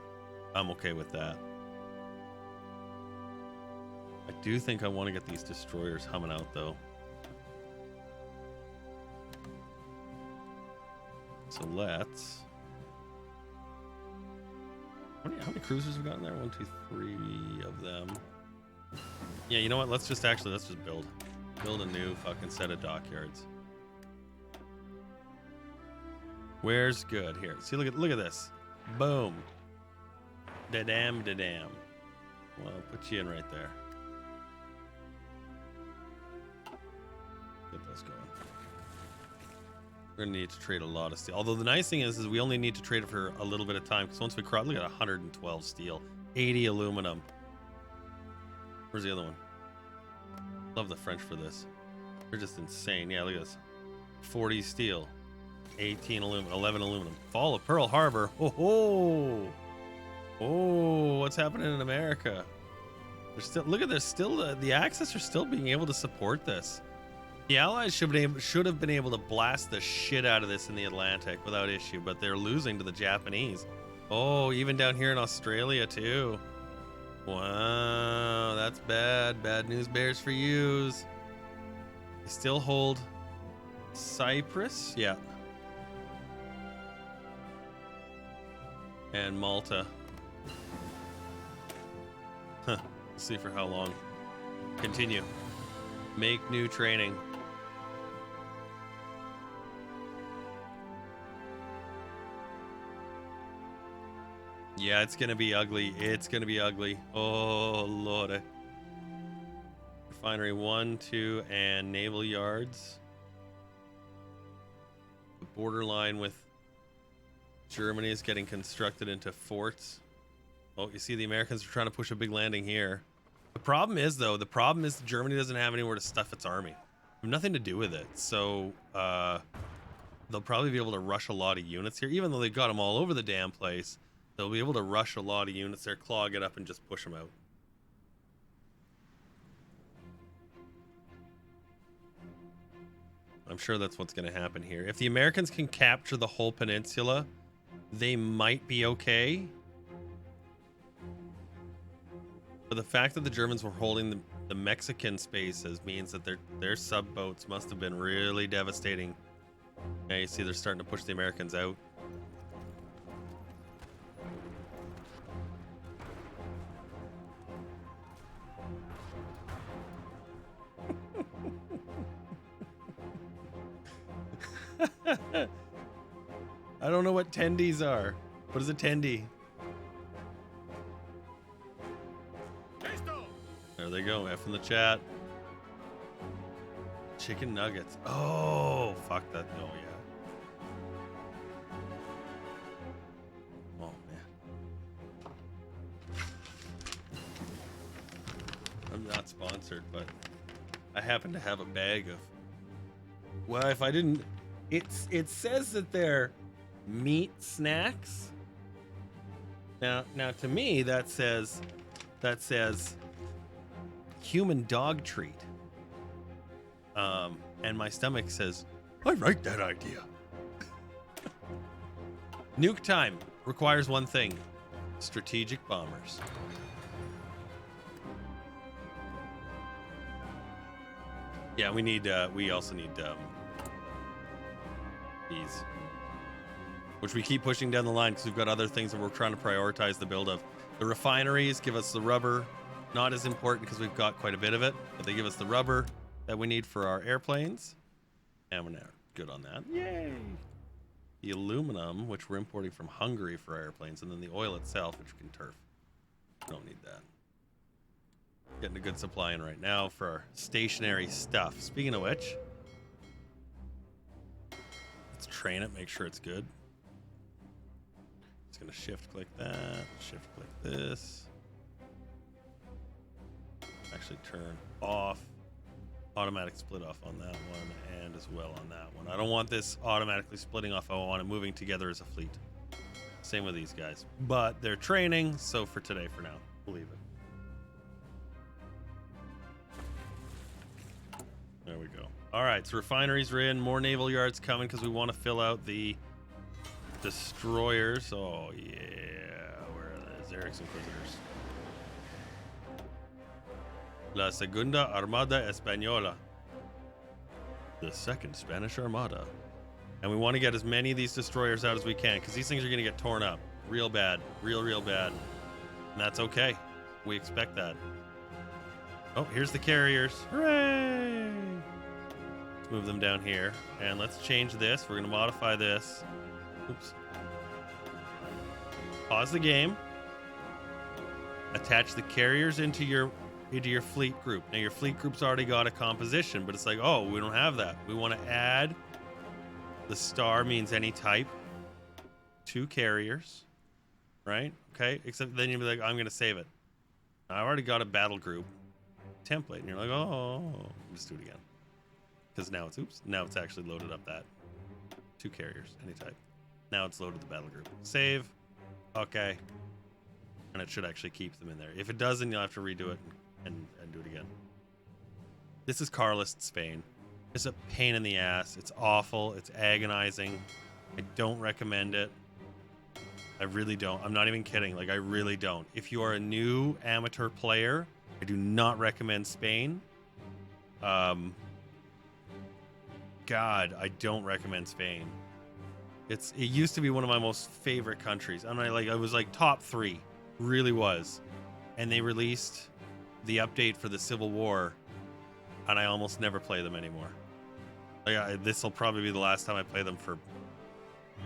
I'm okay with that. I do think I want to get these destroyers humming out, though. So let's... How many cruisers we got in there? 1, 2, 3 of them. Yeah, you know what? Let's just build. Build a new fucking set of dockyards. Where's good? Here. See, look at this. Boom. Da-dam. Well, I'll put you in right there. this going. We're gonna need to trade a lot of steel. Although the nice thing is we only need to trade it for a little bit of time, because once we cross, look at 112 steel, 80 aluminum. Where's the other one? Love the French for this. They're just insane. Yeah, look at this. 40 steel, 18 aluminum, 11 aluminum. Fall of Pearl Harbor. Oh, oh, oh! What's happening in America? There's still, look at this. Still, the Axis are still being able to support this. The Allies should have been able to blast the shit out of this in the Atlantic without issue, but they're losing to the Japanese. Oh, even down here in Australia too. Wow, that's bad. Bad news bears for yous. They still hold Cyprus, yeah, and Malta. Huh. Let's see for how long. Continue. Make new training. Yeah, it's gonna be ugly. It's gonna be ugly. Oh, Lord. Refinery 1, 2, and naval yards. The borderline with Germany is getting constructed into forts. Oh, you see the Americans are trying to push a big landing here. The problem is, though, Germany doesn't have anywhere to stuff its army. They have nothing to do with it. So, they'll probably be able to rush a lot of units here. Even though they got them all over the damn place, they'll be able to rush a lot of units there, clog it up, and just push them out. I'm sure that's what's going to happen here. If the Americans can capture the whole peninsula, they might be okay. But the fact that the Germans were holding the Mexican spaces means that their sub-boats must have been really devastating. Now you see they're starting to push the Americans out. I don't know what tendies are. What is a tendy? There they go. F in the chat. Chicken nuggets. Oh, fuck that. Oh, yeah. Oh, man. I'm not sponsored, but I happen to have a bag of... Well, if I didn't... It says that they're meat snacks. Now to me, that says human dog treat. And my stomach says, I like that idea. Nuke time requires one thing: strategic bombers. Yeah, we also need these, which we keep pushing down the line because we've got other things that we're trying to prioritize the build of. The refineries give us the rubber. Not as important because we've got quite a bit of it, but they give us the rubber that we need for our airplanes, and we're now good on that. Yay! The aluminum, which we're importing from Hungary for our airplanes, and then the oil itself, which we can turf. Don't need that. Getting a good supply in right now for our stationary stuff. Speaking of which, let's train it, make sure it's good. It's gonna shift click that, shift click this. Actually turn off automatic split off on that one, and as well on that one. I don't want this automatically splitting off. I want it moving together as a fleet. Same with these guys, but they're training, so for today, for now, we'll leave it. There we go. All right, so refineries are in, more naval yards coming because we want to fill out the destroyers. Oh yeah, where are the Eric's Inquisitors? La Segunda Armada Española. The second Spanish Armada. And we want to get as many of these destroyers out as we can, because these things are going to get torn up real bad. Real bad. And that's okay. We expect that. Oh, here's the carriers. Hooray! Let's move them down here. And let's change this. We're going to modify this. Oops. Pause the game. Attach the carriers into your into your fleet group. Now your fleet group's already got a composition, but it's like, oh, we don't have that. We want to add the star means any type, 2 carriers, right? Okay, except then you'd be like, I'm gonna save it. I already got a battle group template, and you're like, oh, just do it again. Because now it's, oops, now it's actually loaded up that 2 carriers, any type. Now it's loaded the battle group. Save, okay. And it should actually keep them in there. If it doesn't, you'll have to redo it and do it again. This is Carlist Spain. It's a pain in the ass. It's awful. It's agonizing. I don't recommend it. I really don't. I'm not even kidding. Like, I really don't. If you are a new amateur player, I do not recommend Spain. God, I don't recommend Spain. It used to be one of my most favorite countries. I was like top 3. Really was. And they released the update for the Civil War, and I almost never play them anymore. Like, this will probably be the last time I play them for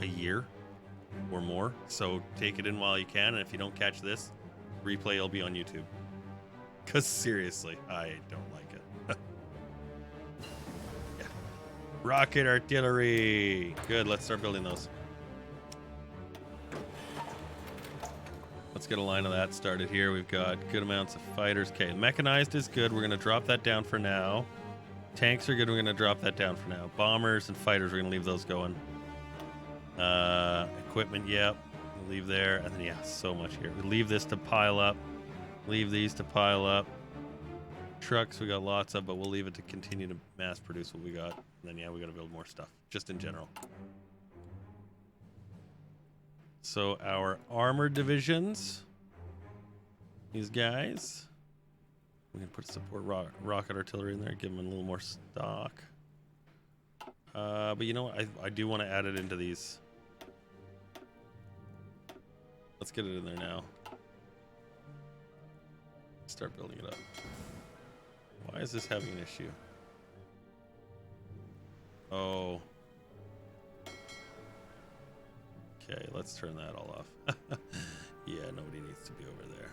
a year or more. So take it in while you can, and if you don't catch this, replay will be on YouTube. Because seriously, I don't like it. Yeah. Rocket artillery. Good, let's start building those. Let's get a line of that started here. We've got good amounts of fighters. Okay, mechanized is good. We're going to drop that down for now. Tanks are good. We're going to drop that down for now. Bombers and fighters, we're going to leave those going. Equipment, yep. We'll leave there. And then, yeah, so much here. We leave this to pile up. Leave these to pile up. Trucks, we got lots of, but we'll leave it to continue to mass produce what we got. And then, yeah, we got to build more stuff, just in general. So our armored divisions, these guys, we can put support rocket artillery in there, give them a little more stock. But you know what? I do want to add it into these. Let's get it in there now. Start building it up. Why is this having an issue? Oh. Okay, let's turn that all off. Yeah, nobody needs to be over there.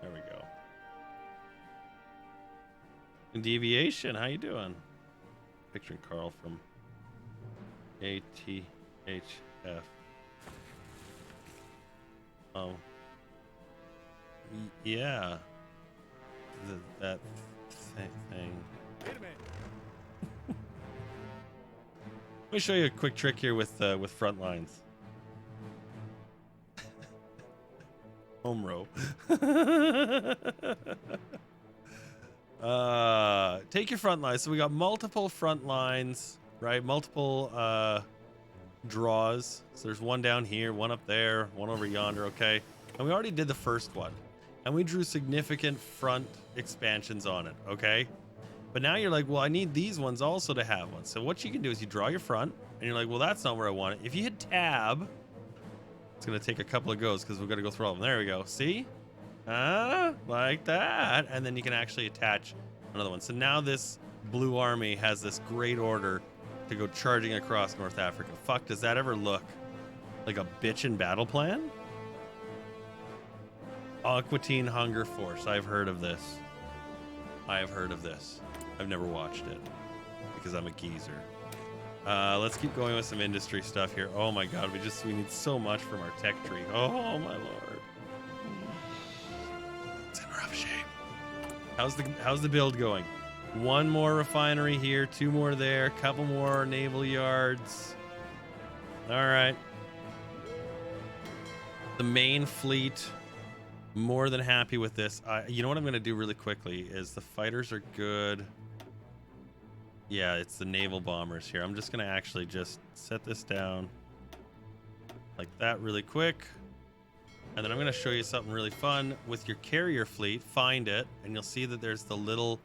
There we go. And Deviation, how you doing? Picturing Carl from ATHF. Oh. Yeah. That thing. Let me show you a quick trick here with front lines. Home row. Take your front lines. So we got multiple front lines, right? Multiple draws. So there's one down here, one up there, one over yonder, okay? And we already did the first one. And we drew significant front expansions on it, okay? But now you're like, well, I need these ones also to have one. So what you can do is you draw your front, and you're like, well, that's not where I want it. If you hit tab, it's going to take a couple of goes because we've got to go through all of them. There we go. See? Like that. And then you can actually attach another one. So now this blue army has this great order to go charging across North Africa. Fuck, does that ever look like a bitchin' battle plan? Aquitaine Hunger Force. I've heard of this. I've never watched it because I'm a geezer. Let's keep going with some industry stuff here. Oh my god, we need so much from our tech tree. Oh my lord. It's in rough shape. How's the build going? One more refinery here, 2 more there, couple more naval yards. All right. The main fleet, more than happy with this. You know what I'm going to do really quickly is the fighters are good. Yeah, it's the naval bombers here. I'm just going to actually just set this down like that really quick. And then I'm going to show you something really fun with your carrier fleet. Find it, and you'll see that there's the little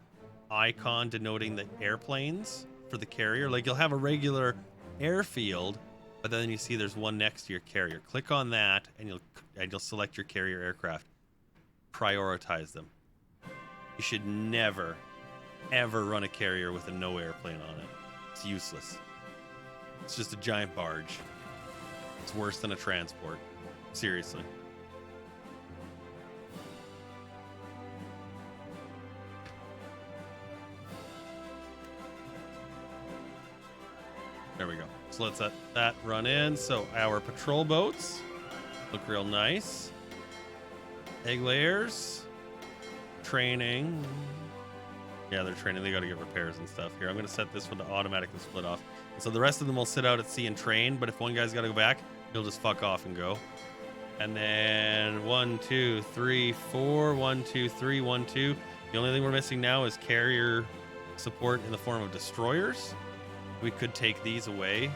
icon denoting the airplanes for the carrier. Like, you'll have a regular airfield, but then you see there's one next to your carrier. Click on that, and you'll select your carrier aircraft. Prioritize them. You should never, ever run a carrier with a no airplane on it. It's useless. It's just a giant barge. It's worse than a transport. Seriously. There we go. So let's let that run in. So our patrol boats look real nice. Egg layers. Training. Yeah, they're training. They got to get repairs and stuff. Here, I'm going to set this one to automatically split off. So the rest of them will sit out at sea and train, but if one guy's got to go back, he'll just fuck off and go. And then 1, 2, 3, 4. 1, 2, 3, 1, 2. The only thing we're missing now is carrier support in the form of destroyers. We could take these away.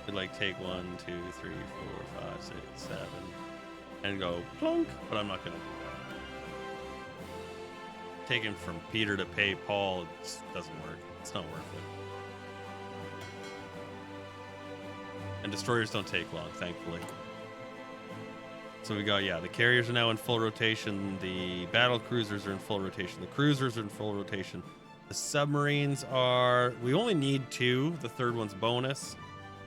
We'd like take 1, 2, 3, 4, 5, 6, 7, and go plunk. But I'm not gonna do that. Taking from Peter to pay Paul doesn't work. It's not worth it. And destroyers don't take long, thankfully. So we got, yeah, the carriers are now in full rotation. The battle cruisers are in full rotation. The cruisers are in full rotation. The submarines are, we only need 2. The third one's bonus.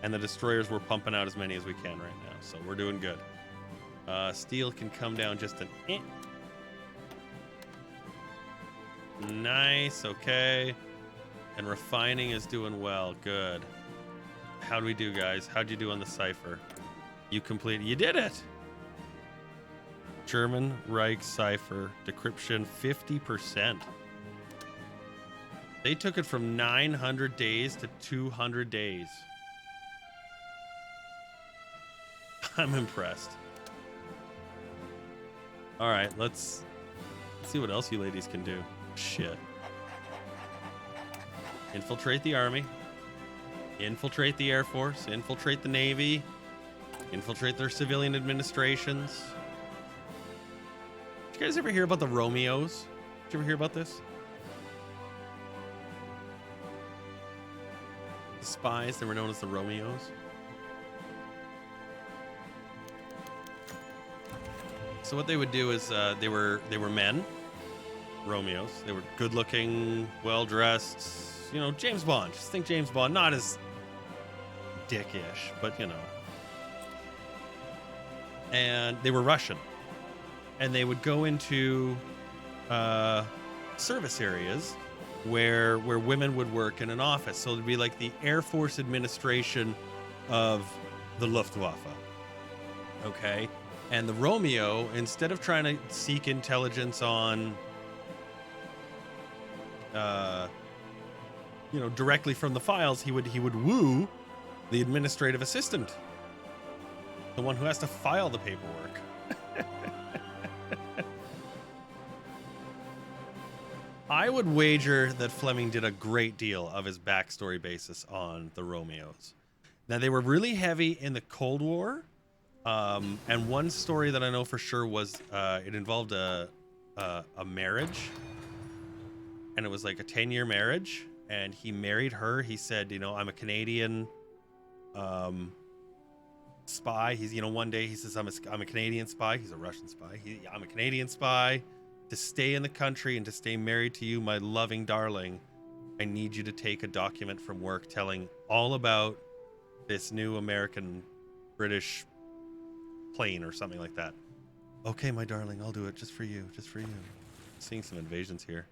And the destroyers, we're pumping out as many as we can right now. So we're doing good. Steel can come down just an inch. Nice, okay. And refining is doing well, good. How'd we do, guys? How'd you do on the cipher? You completed, you did it! German Reich cipher, decryption 50%. They took it from 900 days to 200 days. I'm impressed. All right, let's see what else you ladies can do. Shit. Infiltrate the army. Infiltrate the Air Force. Infiltrate the Navy. Infiltrate their civilian administrations. Did you guys ever hear about the Romeos? Did you ever hear about this? The spies, they were known as the Romeos. So what they would do is they were men, Romeos. They were good-looking, well-dressed, you know, James Bond. Just think James Bond, not as dickish, but you know. And they were Russian, and they would go into service areas where women would work in an office. So it'd be like the Air Force administration of the Luftwaffe. Okay. And the Romeo, instead of trying to seek intelligence on, you know, directly from the files, he would woo the administrative assistant, the one who has to file the paperwork. I would wager that Fleming did a great deal of his backstory basis on the Romeos. Now, they were really heavy in the Cold War. And one story that I know for sure was it involved a marriage, and it was like a 10-year marriage, and he married her. He said, you know, I'm a Canadian spy. He's, you know, one day he says, I'm a Canadian spy. He's a Russian spy. I'm a Canadian spy to stay in the country and to stay married to you, my loving darling. I need you to take a document from work telling all about this new American British plane or something like that. Okay, my darling, I'll do it just for you, just for you. Seeing some invasions here.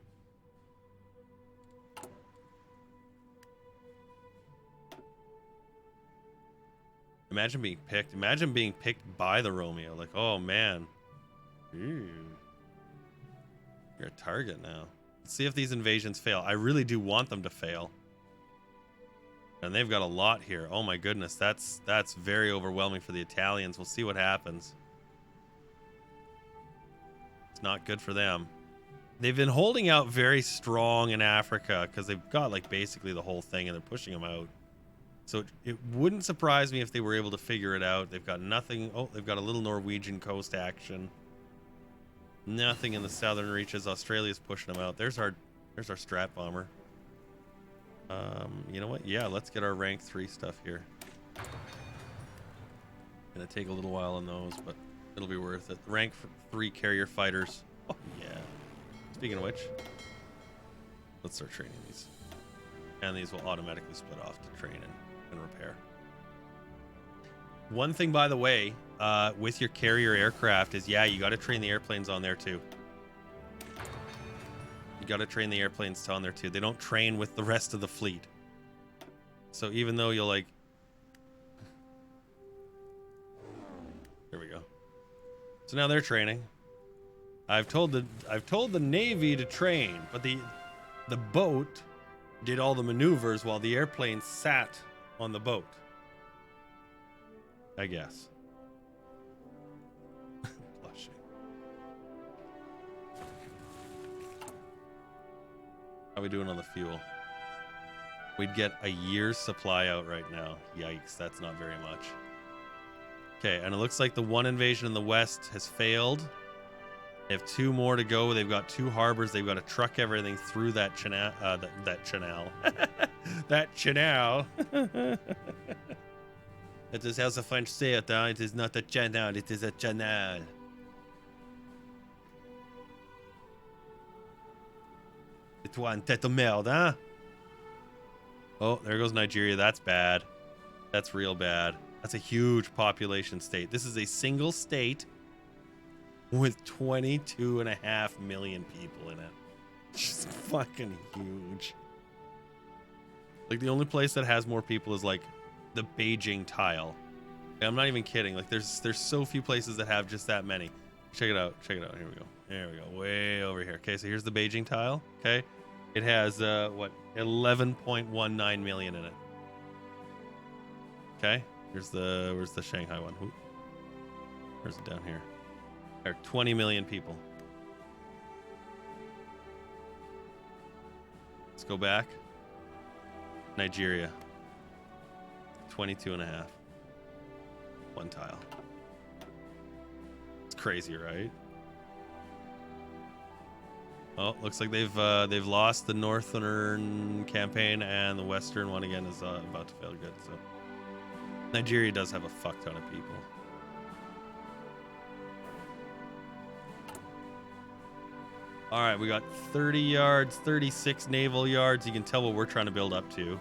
Imagine being picked. Imagine being picked by the Romeo. Like, oh man. Ooh. You're a target now. Let's see if these invasions fail. I really do want them to fail. And they've got a lot here. Oh my goodness, that's very overwhelming for the Italians. We'll see what happens. It's not good for them. They've been holding out very strong in Africa because they've got like basically the whole thing and they're pushing them out. So it wouldn't surprise me if they were able to figure it out. They've got nothing. Oh, they've got a little Norwegian coast action. Nothing in the southern reaches. Australia's pushing them out. There's our strat bomber. You know what? Yeah, let's get our rank 3 stuff here. Gonna take a little while on those, but it'll be worth it. Rank 3 carrier fighters. Oh yeah. Speaking of which, let's start training these. And these will automatically split off to train and repair. One thing, by the way, with your carrier aircraft is, yeah, you got to train the airplanes on there too. You got to train the airplanes on there too. They don't train with the rest of the fleet. So even though you'll like... There we go. So now they're training. I've told the Navy to train, but the boat did all the maneuvers while the airplane sat on the boat. I guess. Blushing. How are we doing on the fuel? We'd get a year's supply out right now. Yikes, that's not very much. Okay, and it looks like the one invasion in the west has failed. They have 2 more to go. They've got 2 harbors. They've got to truck everything through that channel. That channel. That channel. It is how the French say it. It is not a channel. It is a channel. It's one tête de merde, huh? Oh, there goes Nigeria. That's bad. That's real bad. That's a huge population state. This is a single state with 22.5 million people in it. Just fucking huge. Like, the only place that has more people is like the Beijing tile. And I'm not even kidding. Like, there's so few places that have just that many. Check it out. Check it out. Here we go. There we go. Way over here. Okay, so here's the Beijing tile. Okay. It has what, 11.19 million in it. Okay. Where's the Shanghai one? Where's it down here? There are 20 million people. Let's go back. Nigeria. 22.5. One tile. It's crazy, right? Oh, looks like they've lost the northern campaign, and the western one again is about to fail good. So Nigeria does have a fuck ton of people. All right, we got 30 yards, 36 naval yards. You can tell what we're trying to build up to.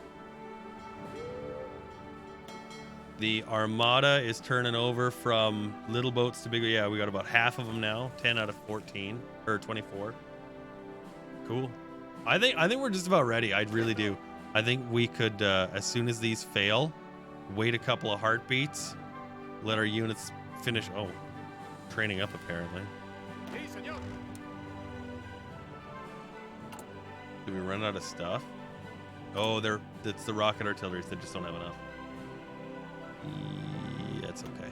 The armada is turning over from little boats to bigger. Yeah, we got about half of them now. 10 out of 14 or 24. Cool. I think we're just about ready. I really do. I think we could, as soon as these fail, wait a couple of heartbeats, let our units finish. Oh, training up apparently. Did we run out of stuff? Oh, it's the rocket artillery. They just don't have enough. Yeah, it's okay.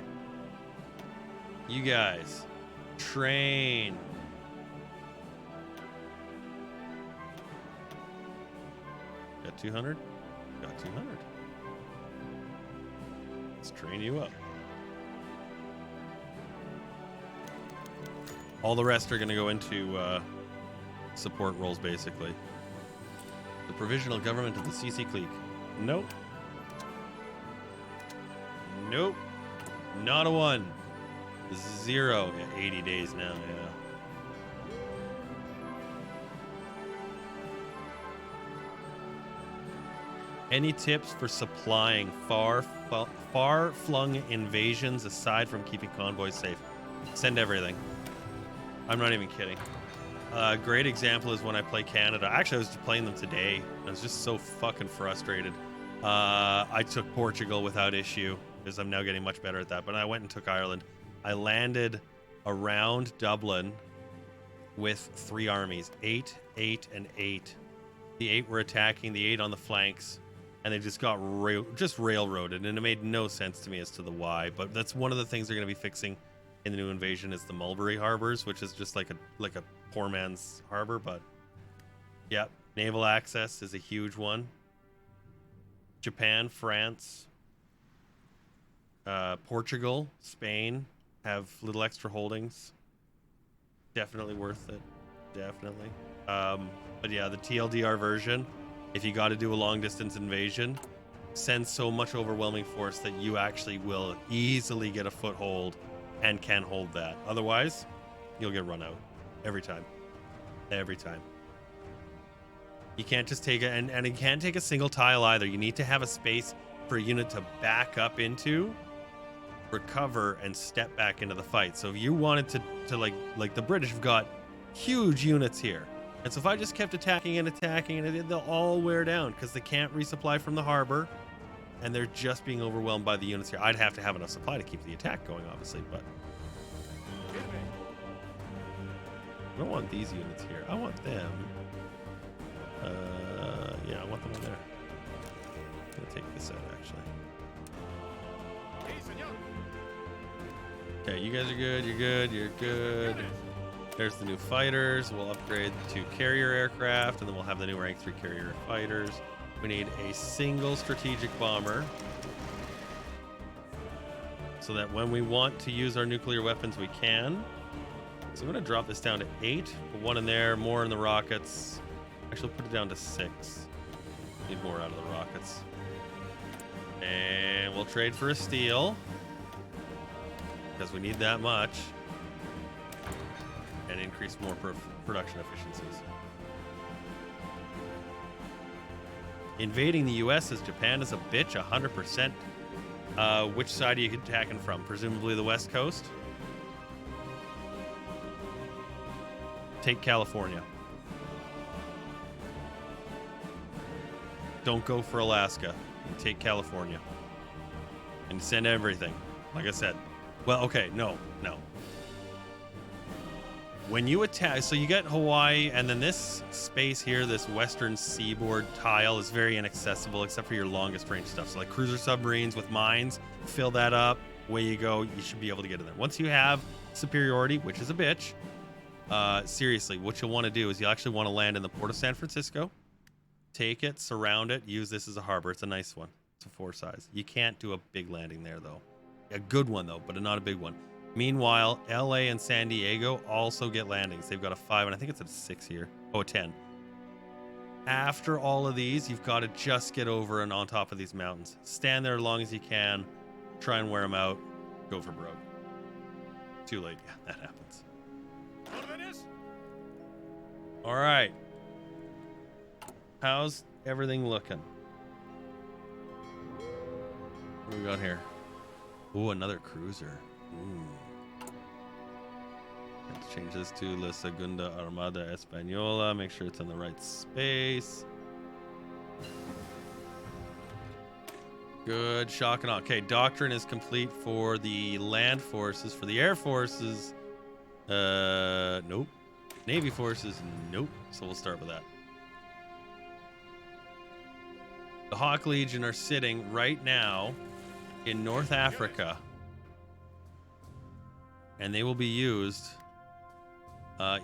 You guys, train. Got 200? Got 200. Let's train you up. All the rest are going to go into support roles, basically. The provisional government of the CC clique. Nope. Nope. Not a 1. 0. Yeah, 80 days now, yeah. Any tips for supplying far-flung invasions aside from keeping convoys safe? Send everything. I'm not even kidding. A great example is when I play Canada. Actually, I was just playing them today. I was just so fucking frustrated. I took Portugal without issue because I'm now getting much better at that. But I went and took Ireland. I landed around Dublin with 3 armies. 8, 8, and 8. The 8 were attacking, the 8 on the flanks. And they just got railroaded, and it made no sense to me as to the why. But that's one of the things they're going to be fixing in the new invasion is the Mulberry harbors, which is just like a poor man's harbor. But yeah, naval access is a huge one. Japan, France, Portugal, Spain have little extra holdings. Definitely worth it. Definitely. But yeah, the TLDR version. If you got to do a long-distance invasion, send so much overwhelming force that you actually will easily get a foothold and can hold that. Otherwise, you'll get run out every time. Every time. You can't just take it, and you can't take a single tile either. You need to have a space for a unit to back up into recover and step back into the fight. So if you wanted to like the British have got huge units here. And so if I just kept attacking and they'll all wear down because they can't resupply from the harbor and they're just being overwhelmed by the units here. I'd have to have enough supply to keep the attack going, obviously, but I don't want these units here. I want them. Yeah, I want them over there. I'm gonna take this out, actually. Okay, you guys are good. You're good. You're good. There's the new fighters. We'll upgrade to carrier aircraft, and then we'll have the new rank 3 carrier fighters. We need a single strategic bomber so that when we want to use our nuclear weapons, we can. So I'm going to drop this down to 8. Put 1 in there, more in the rockets. Actually, put it down to 6. Need more out of the rockets. And we'll trade for a steel because we need that much. And increase more production efficiencies. Invading the U.S. as Japan is a bitch, 100%. Which side are you attacking from? Presumably the West Coast? Take California. Don't go for Alaska. And take California. And send everything. Like I said. Well, okay, no. When you attack, so you get Hawaii, and then this space here, this western seaboard tile is very inaccessible except for your longest range stuff. So like cruiser submarines with mines, fill that up, away you go. You should be able to get in there. Once you have superiority, which is a bitch, seriously, what you'll want to do is you actually want to land in the port of San Francisco, take it, surround it, use this as a harbor. It's a nice one. It's a 4 size. You can't do a big landing there, though. A good one, though, but not a big one. Meanwhile, LA and San Diego also get landings. They've got a 5, and I think it's a 6 here. Oh, a 10. After all of these, you've got to just get over and on top of these mountains. Stand there as long as you can. Try and wear them out. Go for broke. Too late. Yeah, that happens. All right. How's everything looking? What do we got here? Ooh, another cruiser. Ooh. Let's change this to La Segunda Armada Española. Make sure it's in the right space. Good. Shock and awe. Okay, doctrine is complete for the land forces. For the air forces, nope. Navy forces, nope. So we'll start with that. The Hawk Legion are sitting right now in North Africa. And they will be used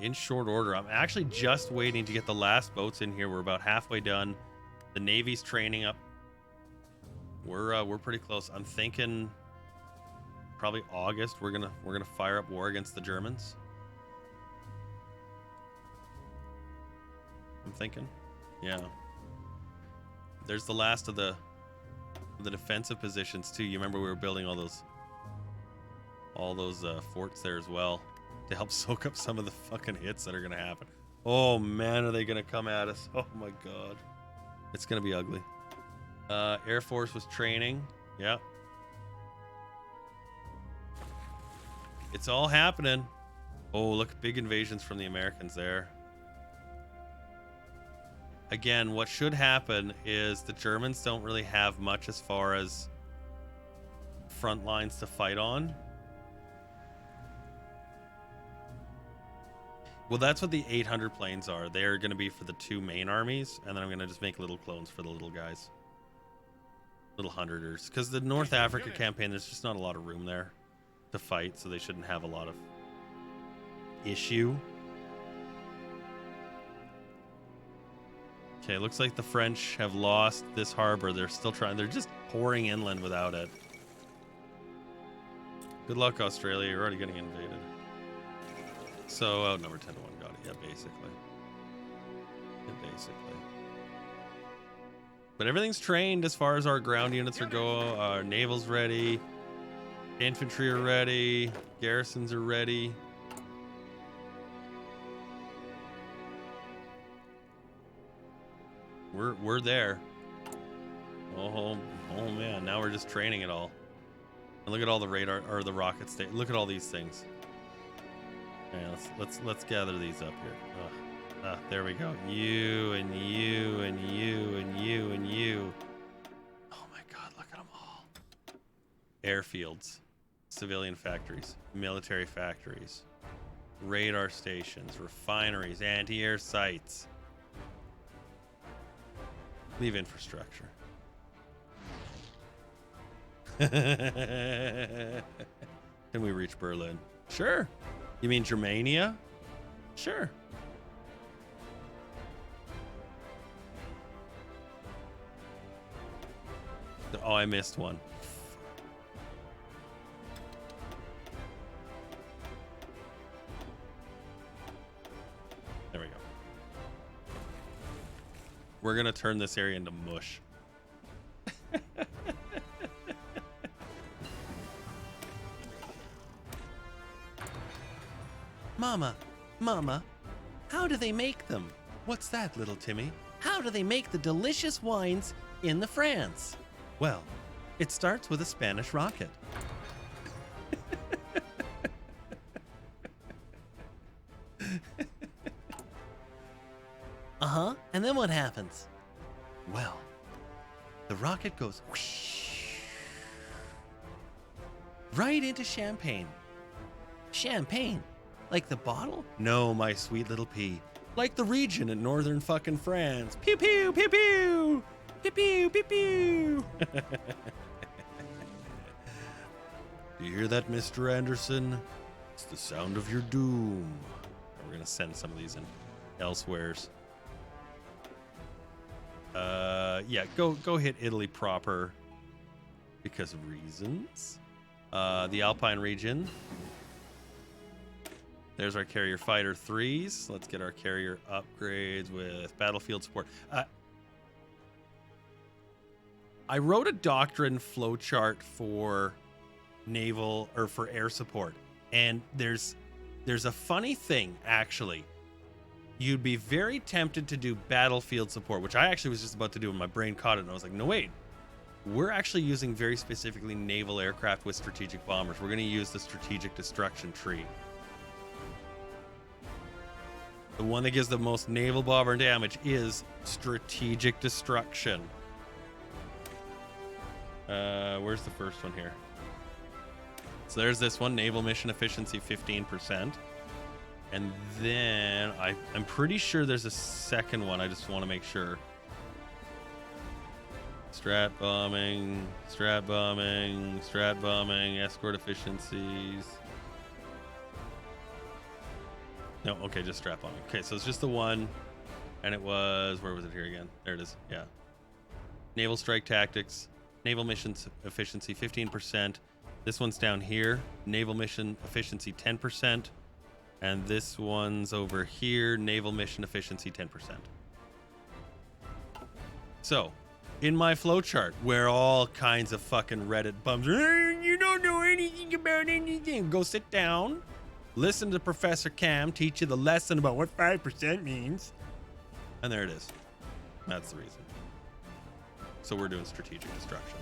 in short order. I'm actually just waiting to get the last boats in here. We're about halfway done. The Navy's training up. We're pretty close. I'm thinking probably August. We're gonna fire up war against the Germans. I'm thinking, yeah. There's the last of the defensive positions too. You remember we were building all those forts there as well to help soak up some of the fucking hits that are gonna happen. Oh man, are they gonna come at us? Oh my god, it's gonna be ugly. Air Force was training. Yep. It's all happening. Oh, look, big invasions from the Americans there. Again, what should happen is the Germans don't really have much as far as front lines to fight on. Well, that's what the 800 planes are. They're going to be for the 2 main armies, and then I'm going to just make little clones for the little guys. Little hundreders. Because the North Africa campaign, there's just not a lot of room there to fight, so they shouldn't have a lot of issue. Okay, looks like the French have lost this harbor. They're still trying. They're just pouring inland without it. Good luck, Australia. You're already getting invaded. So, outnumbered 10 to 1. Got it. Yeah, basically. But everything's trained as far as our ground units are going. Our naval's ready. Infantry are ready. Garrisons are ready. We're there. Oh man, now we're just training it all. And look at all the radar or the rocket state. Look at all these things. Yeah, let's gather these up here. There we go. You and you and you and you and you. Oh my God, look at them all. Airfields, civilian factories, military factories, radar stations, refineries, anti-air sites. Leave infrastructure. Can we reach Berlin? Sure. You mean Germania? Sure. Oh, I missed one. There we go. We're gonna turn this area into mush. Mama, how do they make them? What's that, little Timmy? How do they make the delicious wines in the France? Well, it starts with a Spanish rocket. And then what happens? Well, the rocket goes whoosh, right into Champagne. Champagne? Like the bottle? No, my sweet little pea. Like the region in northern fucking France. Pew pew pew pew. Pew pew pew pew. Do you hear that, Mr. Anderson? It's the sound of your doom. We're gonna send some of these in elsewheres. Yeah, go hit Italy proper because of reasons. The Alpine region. There's our carrier fighter 3s. Let's get our carrier upgrades with battlefield support. I wrote a doctrine flowchart for naval or for air support, and there's a funny thing actually. You'd be very tempted to do battlefield support, which I actually was just about to do, and my brain caught it, and I was like, no, wait. We're actually using very specifically naval aircraft with strategic bombers. We're going to use the strategic destruction tree. The one that gives the most naval bomber damage is strategic destruction. Where's the first one here? So there's this one, naval mission efficiency 15%. And then I'm pretty sure there's a second one. I just want to make sure. Strat bombing, escort efficiencies. No, okay, just strat bombing. Okay, so it's just the one. And it was, where was it here again? There it is, yeah. Naval strike tactics, naval missions efficiency 15%. This one's down here, naval mission efficiency 10%. And this one's over here, naval mission efficiency 10%. So, in my flowchart, where all kinds of fucking Reddit bums, you don't know anything about anything. Go sit down, listen to Professor Cam teach you the lesson about what 5% means. And there it is. That's the reason. So we're doing strategic destruction.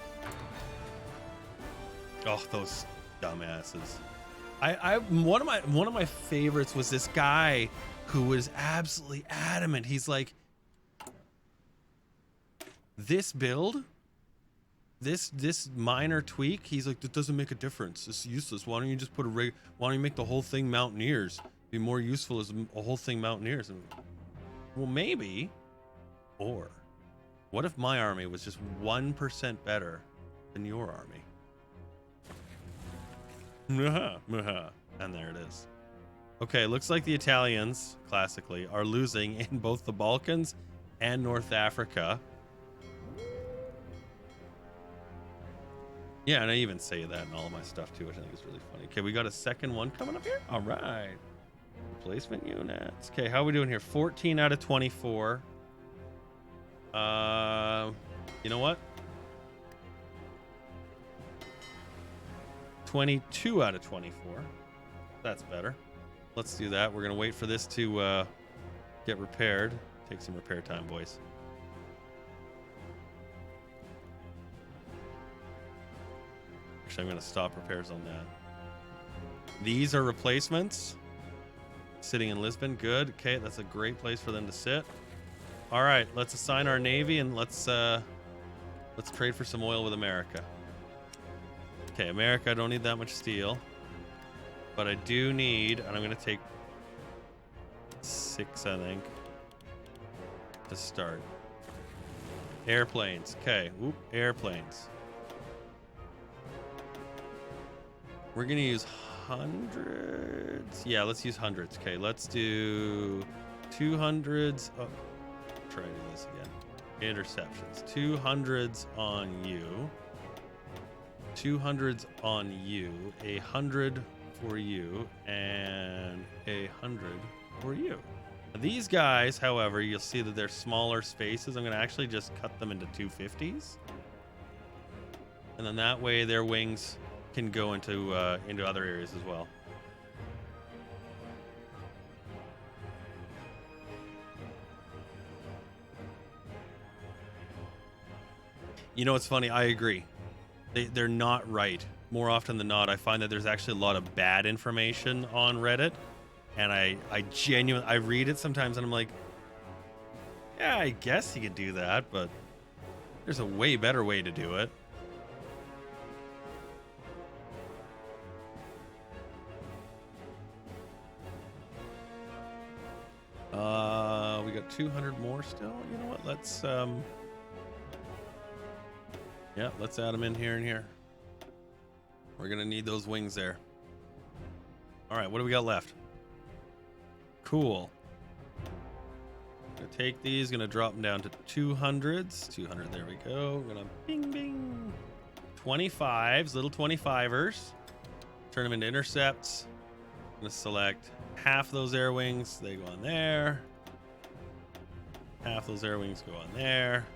Oh, those dumbasses. One of my favorites was this guy who was absolutely adamant. He's like, this build, this minor tweak, he's like, that doesn't make a difference. It's useless. Why don't you just put why don't you make the whole thing Mountaineers? Be more useful as a whole thing Mountaineers. And, well, maybe. Or what if my army was just 1% better than your army? And there it is. Okay, looks like the Italians, classically, are losing in both the Balkans and North Africa. Yeah, and I even say that in all of my stuff too, which I think is really funny. Okay, we got a second one coming up here. All right. Replacement units. Okay, how are we doing here? 14 out of 24. You know what? 22 out of 24. That's better. Let's do that. We're going to wait for this to get repaired. Take some repair time, boys. Actually, I'm going to stop repairs on that. These are replacements. Sitting in Lisbon. Good. Okay, that's a great place for them to sit. All right, let's assign our navy and let's trade for some oil with America. Okay, America, I don't need that much steel. But I do need, and I'm going to take 6, I think, to start. Airplanes. Okay, oop, airplanes. We're going to use hundreds. Yeah, let's use hundreds. Okay, let's do 200s. Oh, try to do this again. Interceptions. 200s on you. 200s on you. 100 for you. And 100 for you. These guys, however, you'll see that they're smaller spaces. I'm going to actually just cut them into 250s. And then that way their wings can go into other areas as well. You know, it's funny. I agree. They're not right. More often than not, I find that there's actually a lot of bad information on Reddit. And I genuinely, I read it sometimes and I'm like, yeah, I guess you could do that, but there's a way better way to do it. We got 200 more still. You know what? Let's yeah, let's add them in here and here. We're gonna need those wings there. All right, what do we got left? Cool. Gonna take these, gonna drop them down to 200s. 200, there we go. Gonna bing bing. 25s, little 25ers. Turn them into intercepts. Gonna select half those air wings, they go on there. Half those air wings go on there.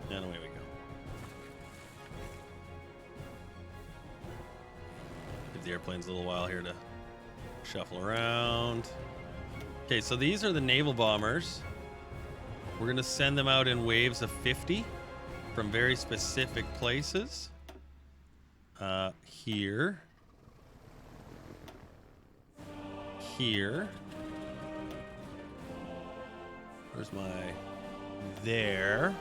And away we go. Give the airplanes a little while here to shuffle around. Okay, so these are the naval bombers. We're gonna send them out in waves of 50 from very specific places. Here. Here. Where's my... There.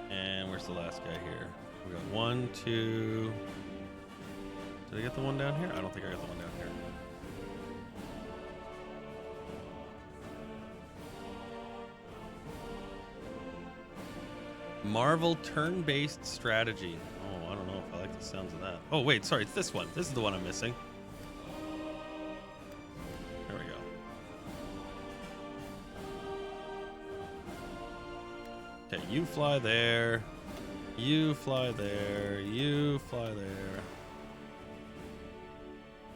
And where's the last guy here? We got 1, 2... Did I get the one down here? I don't think I got the one down here. Marvel turn-based strategy. Oh, I don't know if I like the sounds of that. Oh, wait, sorry, it's this one. This is the one I'm missing. There we go. Okay, you fly there. You fly there. You fly there.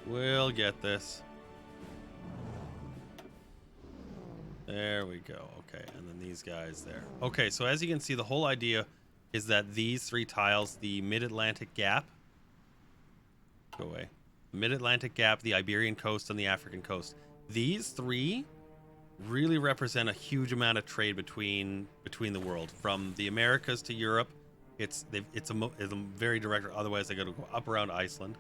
We'll get this. There we go. Okay, and then these guys there. Okay, so as you can see, the whole idea is that these 3 tiles, the Mid-Atlantic Gap, go away, Mid-Atlantic Gap, the Iberian coast, and the African coast, these 3 really represent a huge amount of trade between the world, from the Americas to Europe. It's a very direct. Otherwise, they got to go up around Iceland.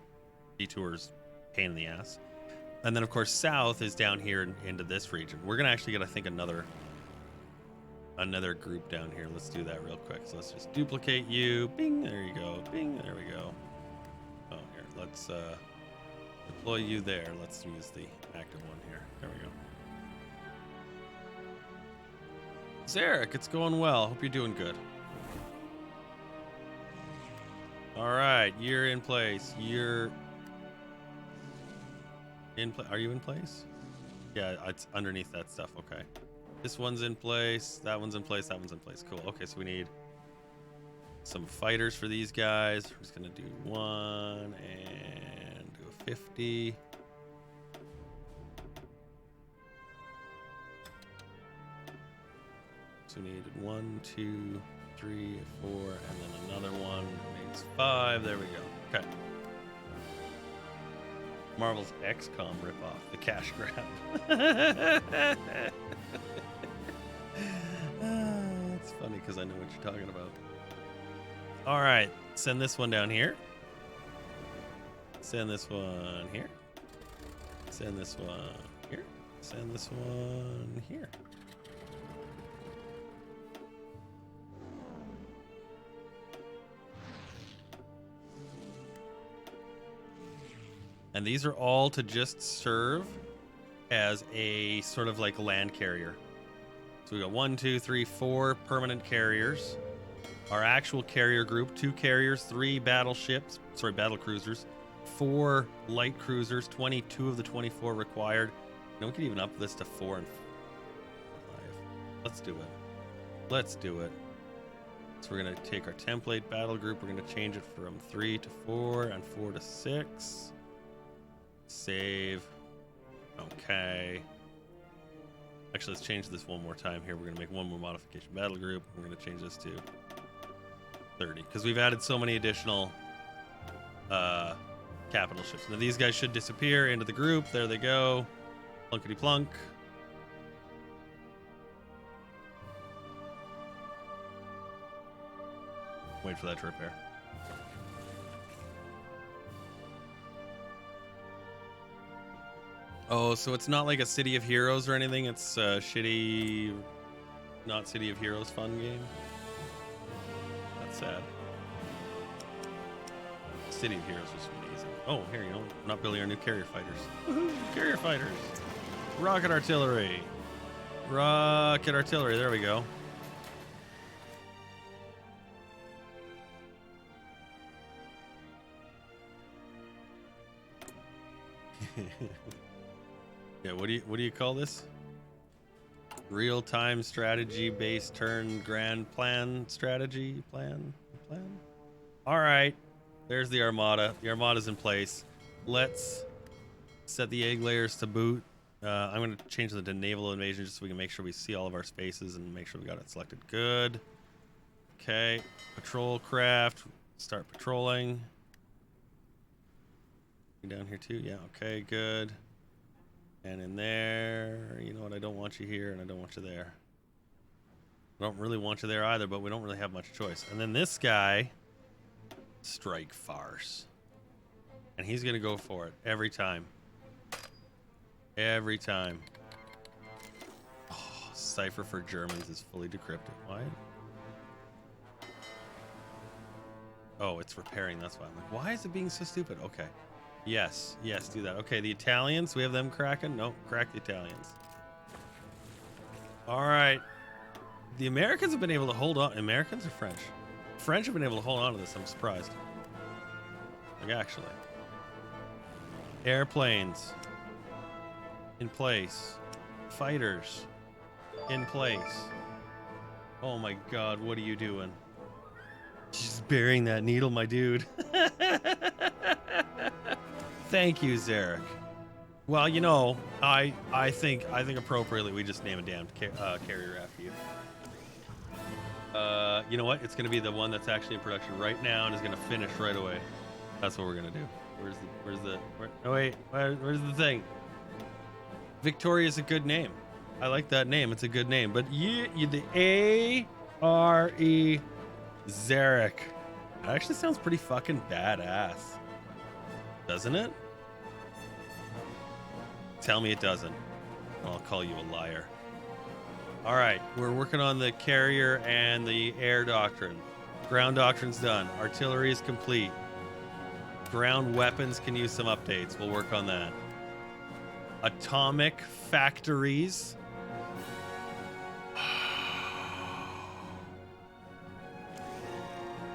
Detours, pain in the ass. And then, of course, south is down here into this region. We're gonna actually get, I think, another group down here. Let's do that real quick. So let's just duplicate you. Bing, there you go. Bing, there we go. Oh, here, let's deploy you there. Let's use the active one here. There we go. Zarek, it's going well. Hope you're doing good. All right, you're in place. You're in place. Are you in place? Yeah, it's underneath that stuff. Okay. This one's in place. That one's in place. That one's in place. Cool. Okay, so we need some fighters for these guys. We're just gonna do 1 and do a 50. So we needed 1, 2, 3, 4, and then another one. Needs 5. There we go. Okay. Marvel's XCOM ripoff, the cash grab. It's funny because I know what you're talking about. All right, send this one down here. Send this one here. Send this one here. Send this one here. And these are all to just serve as a sort of like land carrier. So we got 1, 2, 3, 4 permanent carriers. Our actual carrier group, 2 carriers, 3 battle cruisers, 4 light cruisers, 22 of the 24 required. And we could even up this to 4 and 5. Let's do it. Let's do it. So we're gonna take our template battle group. We're gonna change it from 3 to 4 and 4 to 6. Save. Okay. Actually, let's change this one more time here. We're going to make one more modification battle group. We're going to change this to 30 because we've added so many additional capital ships. Now these guys should disappear into the group. There they go. Plunkety plunk. Wait for that to repair. Oh, so it's not like a City of Heroes or anything. It's a shitty, not City of Heroes fun game. That's sad. City of Heroes was amazing. Oh, here you go. Not building our new carrier fighters. Woohoo! Carrier fighters. Rocket artillery. Rocket artillery. There we go. Yeah, what do you call this? Real-time strategy-based turn grand plan strategy plan. All right, there's the armada. The armada's in place. Let's set the egg layers to boot. I'm going to change them to naval invasion just so we can make sure we see all of our spaces and make sure we got it selected good. Okay, patrol craft. Start patrolling. Down here too. Yeah. Okay. Good. And in there, you know what? I don't want you here, and I don't want you there. I don't really want you there either, but we don't really have much choice. And then this guy, strike farce, and he's gonna go for it every time. Every time. Oh, cipher for Germans is fully decrypted. Why? Oh, it's repairing. That's why I'm like, why is it being so stupid? Okay. Yes, do that. Okay, the Italians, we have them cracking? Nope, crack the Italians. All right. The Americans have been able to hold on. Americans or French? French have been able to hold on to this. I'm surprised. Like, actually. Airplanes. In place. Fighters. In place. Oh my God, what are you doing? Just burying that needle, my dude. Thank you, Zarek. Well, you know, I think appropriately we just name a damn carrier after you. You know what? It's gonna be the one that's actually in production right now and is gonna finish right away. That's what we're gonna do. Where's the thing? Victoria is a good name. I like that name. It's a good name. But the A-R-E Zarek. That actually sounds pretty fucking badass. Doesn't it? Tell me it doesn't. I'll call you a liar. All right, we're working on the carrier and the air doctrine. Ground doctrine's done. Artillery is complete. Ground weapons can use some updates. We'll work on that. Atomic factories.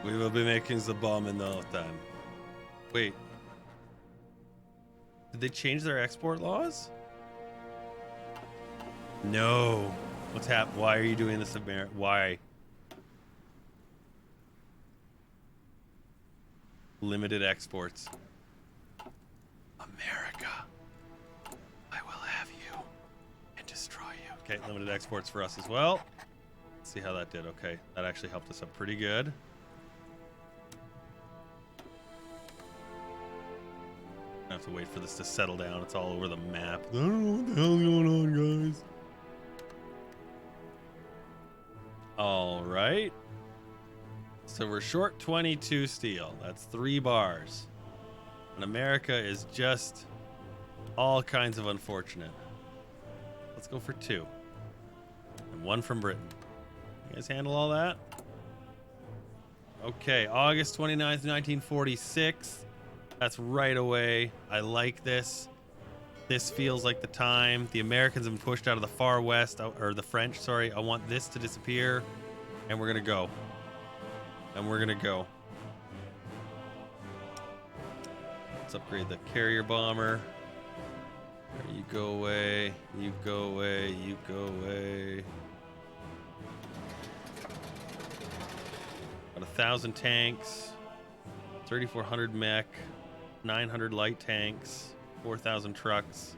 We will be making the bomb in no time. Wait. Did they change their export laws? No. What's happening? Why are you doing this, America? Why? Limited exports. America. I will have you and destroy you. Okay, limited exports for us as well. Let's see how that did. Okay, that actually helped us up pretty good. I have to wait for this to settle down. It's all over the map. I don't know what the hell's going on, guys. All right. So we're short 22 steel. That's 3 bars. And America is just all kinds of unfortunate. Let's go for 2. And 1 from Britain. You guys handle all that? Okay, August 29th, 1946. That's right away. I like this. This feels like the time. The Americans have been pushed out of the far west, or the French, sorry. I want this to disappear, and we're going to go. And we're going to go. Let's upgrade the carrier bomber. You go away. You go away. You go away. Got 1,000 tanks. 3,400 mech. 900 light tanks. 4,000 trucks.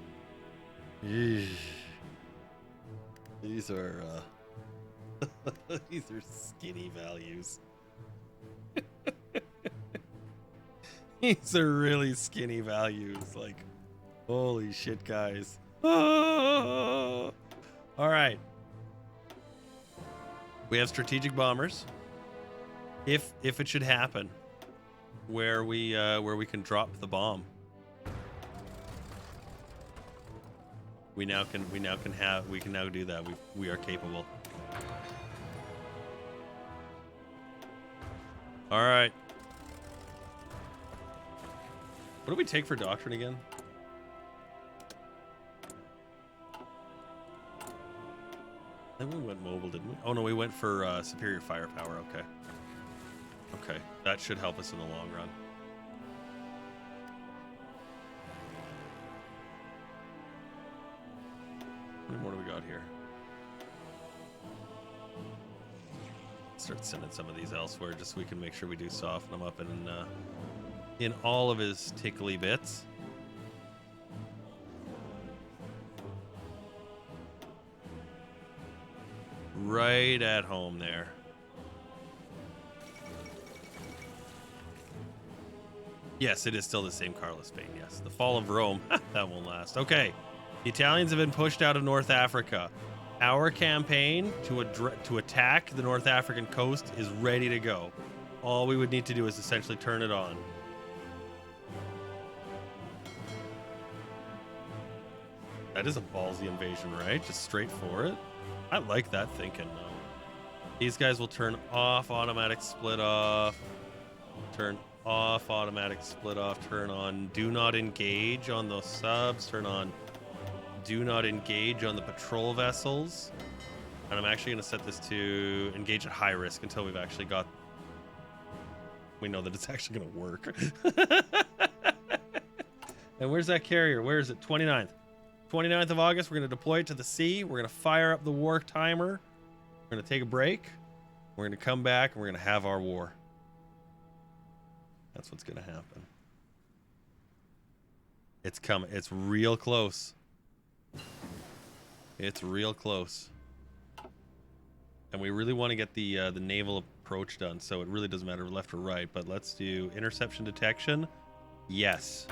Eesh. These are these are skinny values. These are really skinny values. Like, holy shit, guys. All right. We have strategic bombers. If it should happen, where we can drop the bomb. We can now do that. We are capable. All right. What do we take for doctrine again? I think we went mobile, didn't we? Oh no, we went for superior firepower. Okay. Okay, that should help us in the long run. How many more do we got here? Start sending some of these elsewhere just so we can make sure we do soften them up in all of his tickly bits. Right at home there. Yes, it is still the same Carlist Spain, yes. The fall of Rome, that won't last. Okay, the Italians have been pushed out of North Africa. Our campaign to attack the North African coast is ready to go. All we would need to do is essentially turn it on. That is a ballsy invasion, right? Just straight for it. I like that thinking, though. These guys will turn off automatic split off. Turn off automatic split off. Turn on do not engage on those subs. Turn on do not engage on the patrol vessels. And I'm actually going to set this to engage at high risk until we've actually got... We know that it's actually going to work. And where's that carrier? Where is it? 29th. 29th of August, we're going to deploy it to the sea. We're going to fire up the war timer. We're going to take a break. We're going to come back and we're going to have our war. That's what's going to happen. It's coming. It's real close. It's real close. And we really want to get the naval approach done, so it really doesn't matter left or right, but let's do interception detection. Yes.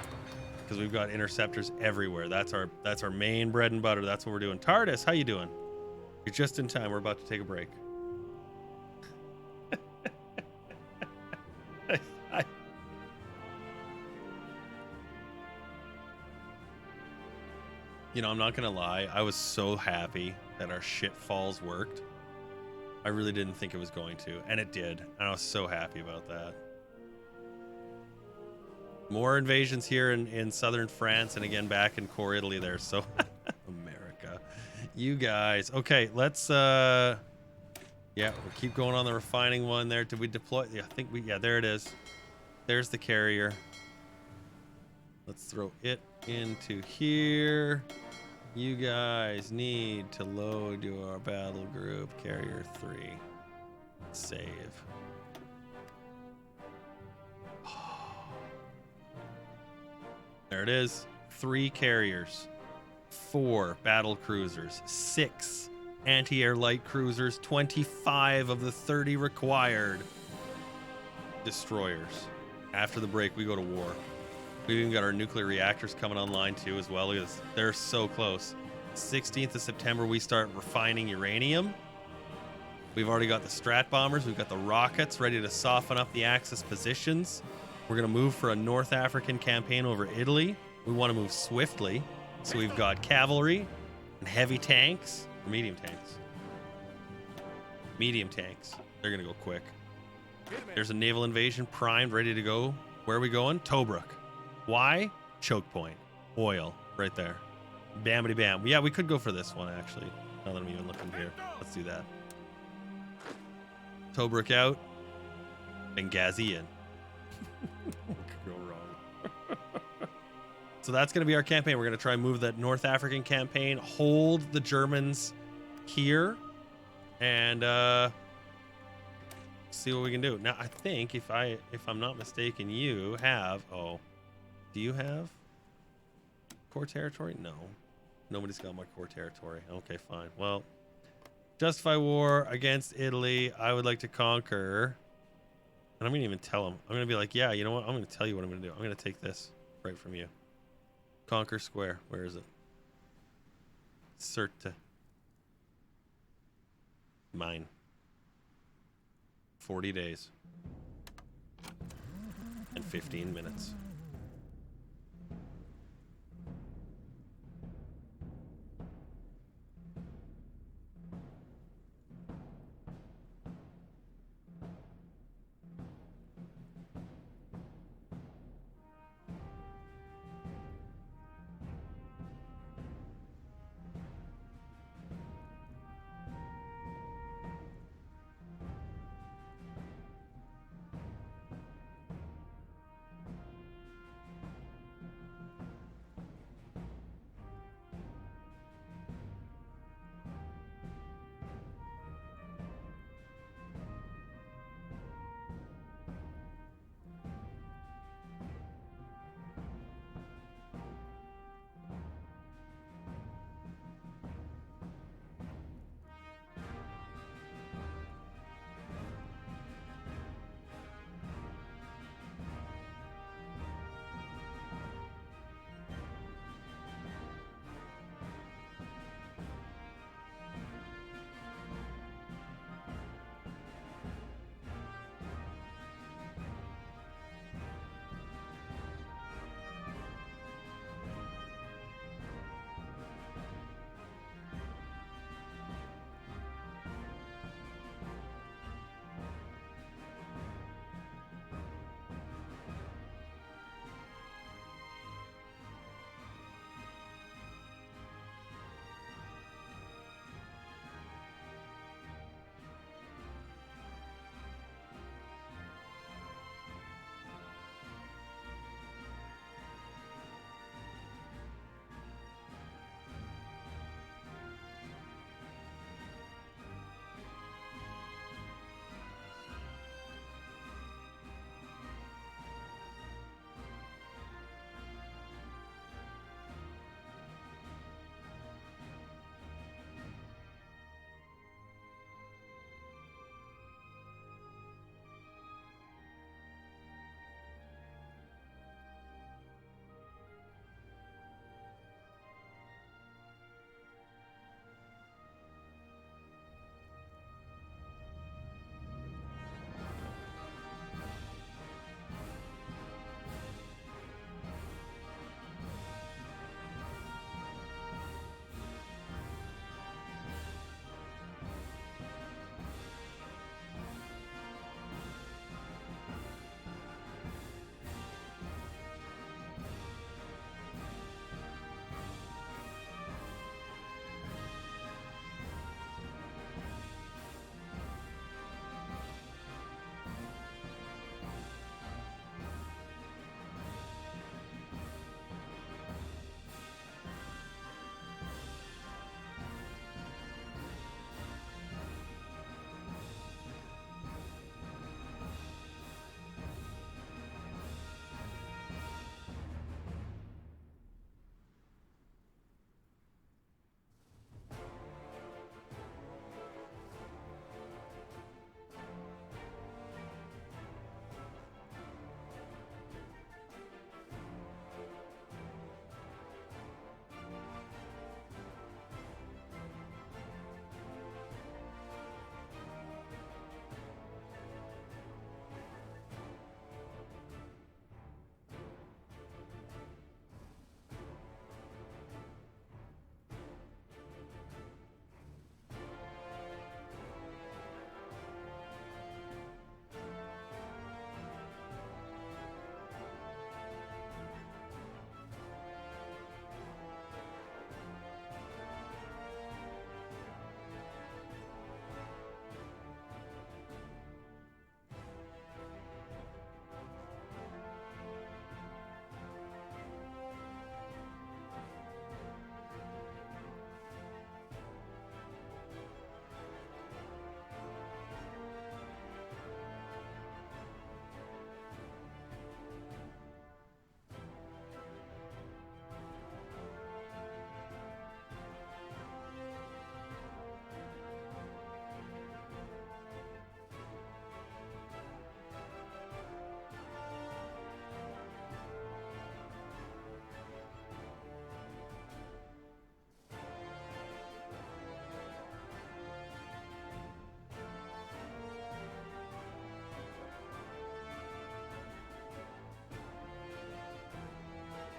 Because we've got interceptors everywhere. That's our main bread and butter. That's what we're doing. TARDIS, how you doing? You're just in time. We're about to take a break. You know, I'm not gonna lie. I was so happy that our shit falls worked. I really didn't think it was going to, and it did. And I was so happy about that. More invasions here in southern France and again back in core Italy there. So America, you guys. Okay, let's yeah, we'll keep going on the refining one there. Did we deploy? Yeah, I think yeah, there it is. There's the carrier. Let's throw it into here. You guys need to load your battle group carrier 3. Save. There it is. 3 carriers, 4 battle cruisers, 6 anti-air light cruisers, 25 of the 30 required destroyers. After the break, we go to war. We've even got our nuclear reactors coming online too as well. They're so close. 16th of September, we start refining uranium. We've already got the Strat bombers. We've got the rockets ready to soften up the Axis positions. We're going to move for a North African campaign over Italy. We want to move swiftly. So we've got cavalry and heavy tanks, or medium tanks. Medium tanks. They're going to go quick. There's a naval invasion primed, ready to go. Where are we going? Tobruk. Why? Choke point. Oil. Right there. Bamity bam. Yeah, we could go for this one, actually. Now that I'm even looking here. Let's do that. Tobruk out. Benghazi in. What could go wrong? So that's going to be our campaign. We're going to try and move that North African campaign. Hold the Germans here. And see what we can do. Now, I think if I'm not mistaken, you have... Oh. Do you have core territory? No. Nobody's got my core territory. Okay, fine. Well, justify war against Italy. I would like to conquer. And I'm going to even tell them. I'm going to be like, yeah, you know what? I'm going to tell you what I'm going to do. I'm going to take this right from you. Conquer square. Where is it? Certe. Mine. 40 days. And 15 minutes.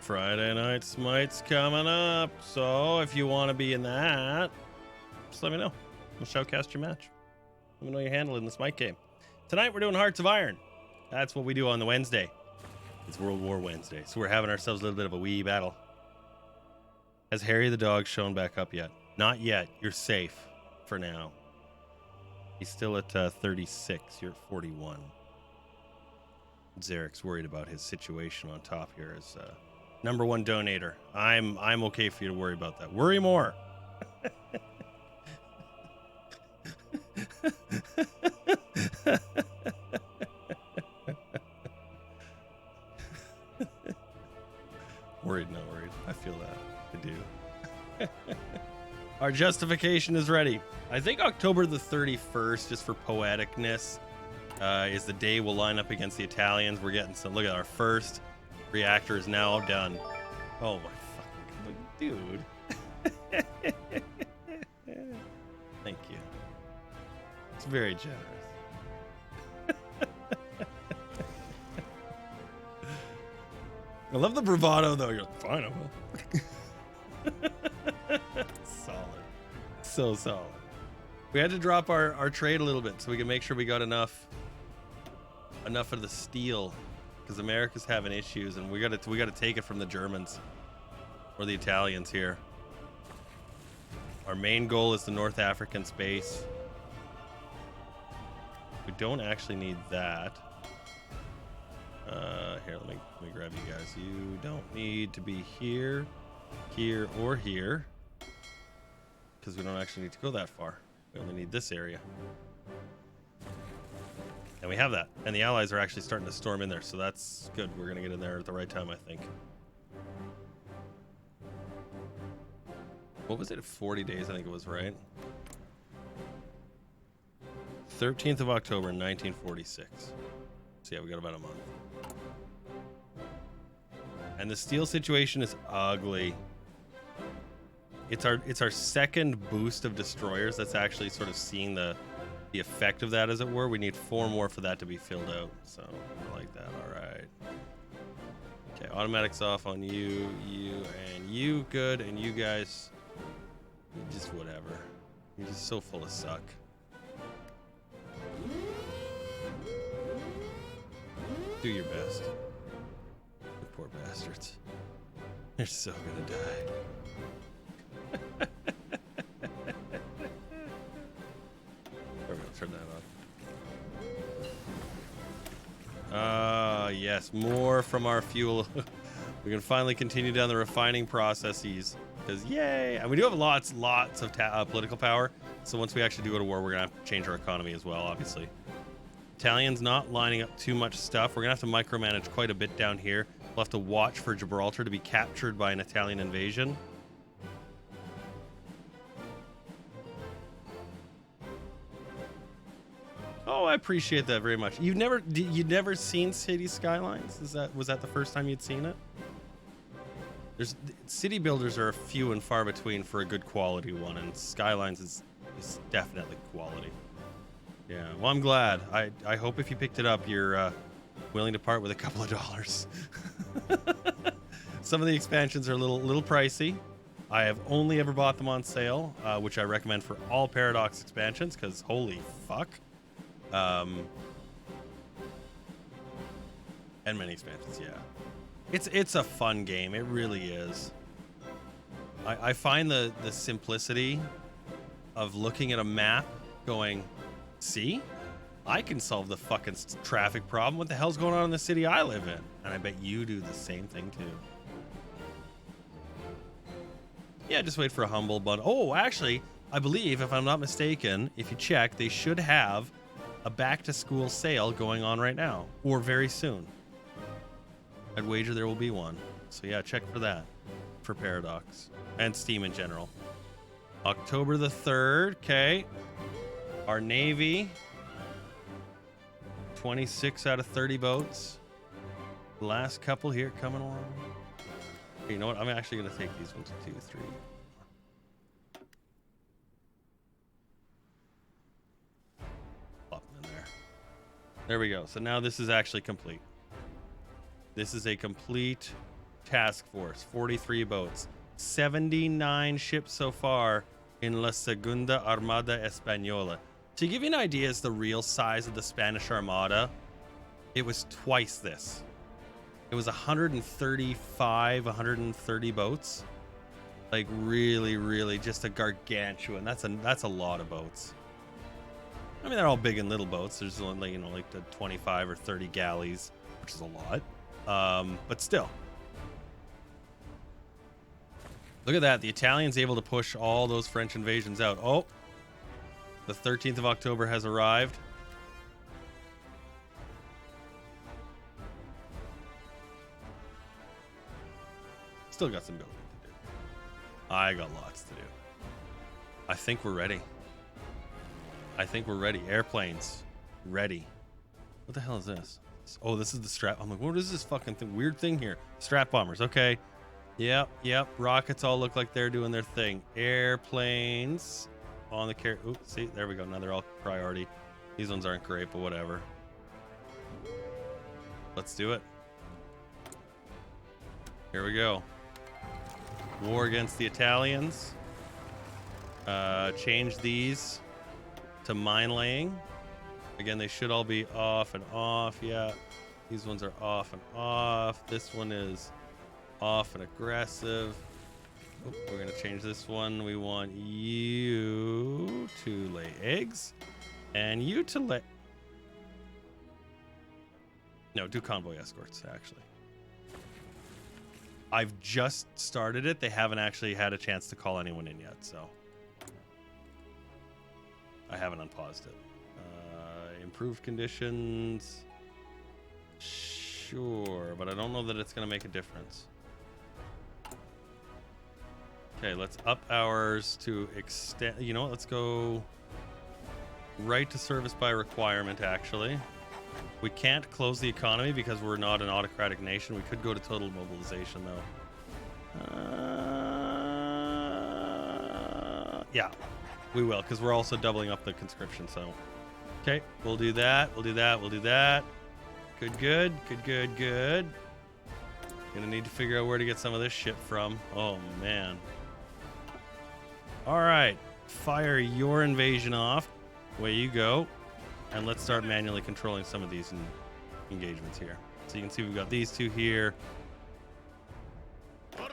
Friday Night Smite's coming up. So if you want to be in that, just let me know. We'll shoutcast your match. Let me know your handle in the Smite game. Tonight we're doing Hearts of Iron. That's what we do on the Wednesday. It's World War Wednesday. So we're having ourselves a little bit of a wee battle. Has Harry the dog shown back up yet? Not yet. You're safe for now. He's still at 36. You're at 41. Zarek's worried about his situation on top here as number one donator. I'm okay for you to worry about that. Worry more. Worried, not worried. I feel that. I do. Our justification is ready. I think October the 31st, just for poeticness, is the day we'll line up against the Italians. We're getting some. Look at our first reactor is now done. Oh my fucking dude. Thank you. It's very generous. I love the bravado though. You're like, fine, I will. Solid. So solid. We had to drop our trade a little bit so we can make sure we got enough of the steel, because America's having issues and we got to take it from the Germans or the Italians here. Our main goal is the North African space. We don't actually need that. Here, let me grab you guys. You don't need to be here, here, or here, because we don't actually need to go that far. We only need this area. And we have that. And the Allies are actually starting to storm in there, so that's good. We're going to get in there at the right time, I think. What was it? 40 days, I think it was, right? 13th of October, 1946. So yeah, we got about a month. And the steel situation is ugly. It's our second boost of destroyers that's actually sort of seeing the effect of that, as it were. We need 4 more for that to be filled out. So I like that. All right. Okay, automatics off on you, and you. Good. And you guys, just whatever. You're just so full of suck. Do your best. The poor bastards. They're so gonna die. We're gonna turn that off. Yes, more from our fuel. We can finally continue down the refining processes, because yay! And we do have lots of political power. So once we actually do go to war, we're gonna have to change our economy as well, obviously. Italians not lining up too much stuff. We're gonna have to micromanage quite a bit down here. We'll have to watch for Gibraltar to be captured by an Italian invasion. Oh, I appreciate that very much. You'd never seen City Skylines? Was that the first time you'd seen it? City builders are few and far between for a good quality one, and Skylines is definitely quality. Yeah, well, I'm glad. I hope if you picked it up, you're willing to part with a couple of dollars. Some of the expansions are a little pricey. I have only ever bought them on sale, which I recommend for all Paradox expansions, because holy fuck. And many expansions, yeah. It's a fun game. It really is. I find the simplicity of looking at a map going, see, I can solve the fucking traffic problem. What the hell's going on in the city I live in? And I bet you do the same thing too. Yeah, just wait for a humble bundle. Oh, actually, I believe, if I'm not mistaken, if you check, they should have a back-to-school sale going on right now, or very soon. I'd wager there will be one. So yeah, check for that, for Paradox, and Steam in general. October the 3rd, okay. Our Navy, 26 out of 30 boats. The last couple here coming along. Okay, you know what? I'm actually going to take these ones, 2, 3. Plop them in there. There we go. So now this is actually complete. This is a complete task force, 43 boats, 79 ships so far in La Segunda Armada Española. To give you an idea as the real size of the Spanish Armada, it was twice this. It was 135, 130 boats. Like really, really just a gargantuan. That's a lot of boats. I mean, they're all big and little boats. There's like, you know, like the 25 or 30 galleys, which is a lot. But still. Look at that. The Italians able to push all those French invasions out. Oh, the 13th of October has arrived. Still got some building to do. I got lots to do. I think we're ready. I think we're ready. Airplanes. Ready. What the hell is this? Oh, this is the strap. I'm like, what is this fucking thing? Weird thing here. Strap bombers. Okay. Yep. Rockets all look like they're doing their thing. Airplanes on the carrier. Ooh, see, there we go. Now they're all priority. These ones aren't great, but whatever. Let's do it. Here we go. War against the Italians. Change these to mine laying. Again, they should all be off and off. Yeah, these ones are off and off. This one is off and aggressive. Oh, we're gonna change this one. We want you to lay eggs and you to lay... No, do convoy escorts, actually. I've just started it. They haven't actually had a chance to call anyone in yet, so I haven't unpaused it. Improved conditions, sure, but I don't know that it's going to make a difference. Okay, let's up ours to extend. You know what? Let's go right to service by requirement, actually. We can't close the economy because we're not an autocratic nation. We could go to total mobilization, though. Yeah, we will, because we're also doubling up the conscription, so... Okay, we'll do that. We'll do that. We'll do that. Good. Gonna need to figure out where to get some of this shit from. Oh, man. All right. Fire your invasion off. Away you go. And let's start manually controlling some of these engagements here. So you can see we've got these two here.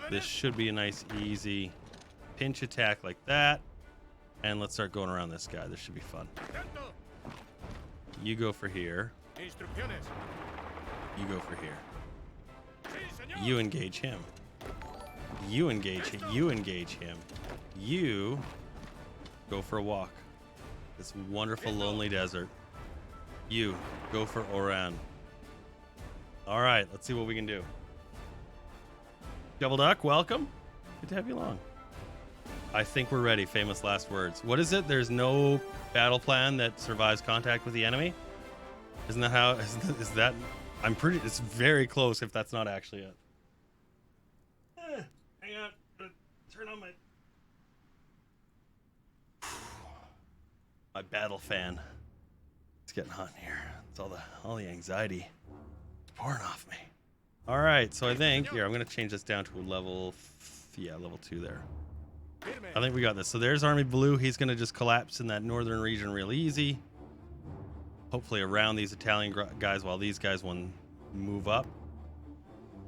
This should be a nice, easy pinch attack like that. And let's start going around this guy. This should be fun. You go for here. You go for here. You engage him. You engage him. You engage him. You go for a walk. This wonderful lonely desert. You go for Oran. All right, let's see what we can do. Double Duck, welcome. Good to have you along. I think we're ready. Famous last words. What is it? There's no battle plan that survives contact with the enemy? Isn't that how? Is that? I'm pretty. It's very close. If that's not actually it. Hang on. Turn on my battle fan. It's getting hot in here. It's all the anxiety pouring off me. All right. So I think here I'm gonna change this down to a level. Level 2 there. I think we got this. So there's Army Blue. He's going to just collapse in that northern region real easy. Hopefully around these Italian guys while these guys move up.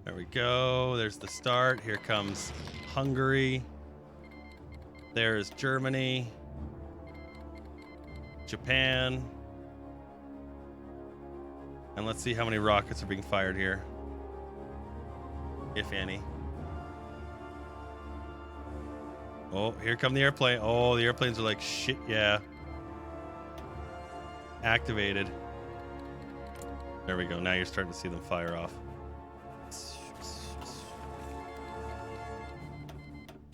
There we go. There's the start. Here comes Hungary. There's Germany. Japan. And let's see how many rockets are being fired here. If any. Oh, here come the airplane. Oh, the airplanes are like, shit, yeah. Activated. There we go. Now you're starting to see them fire off.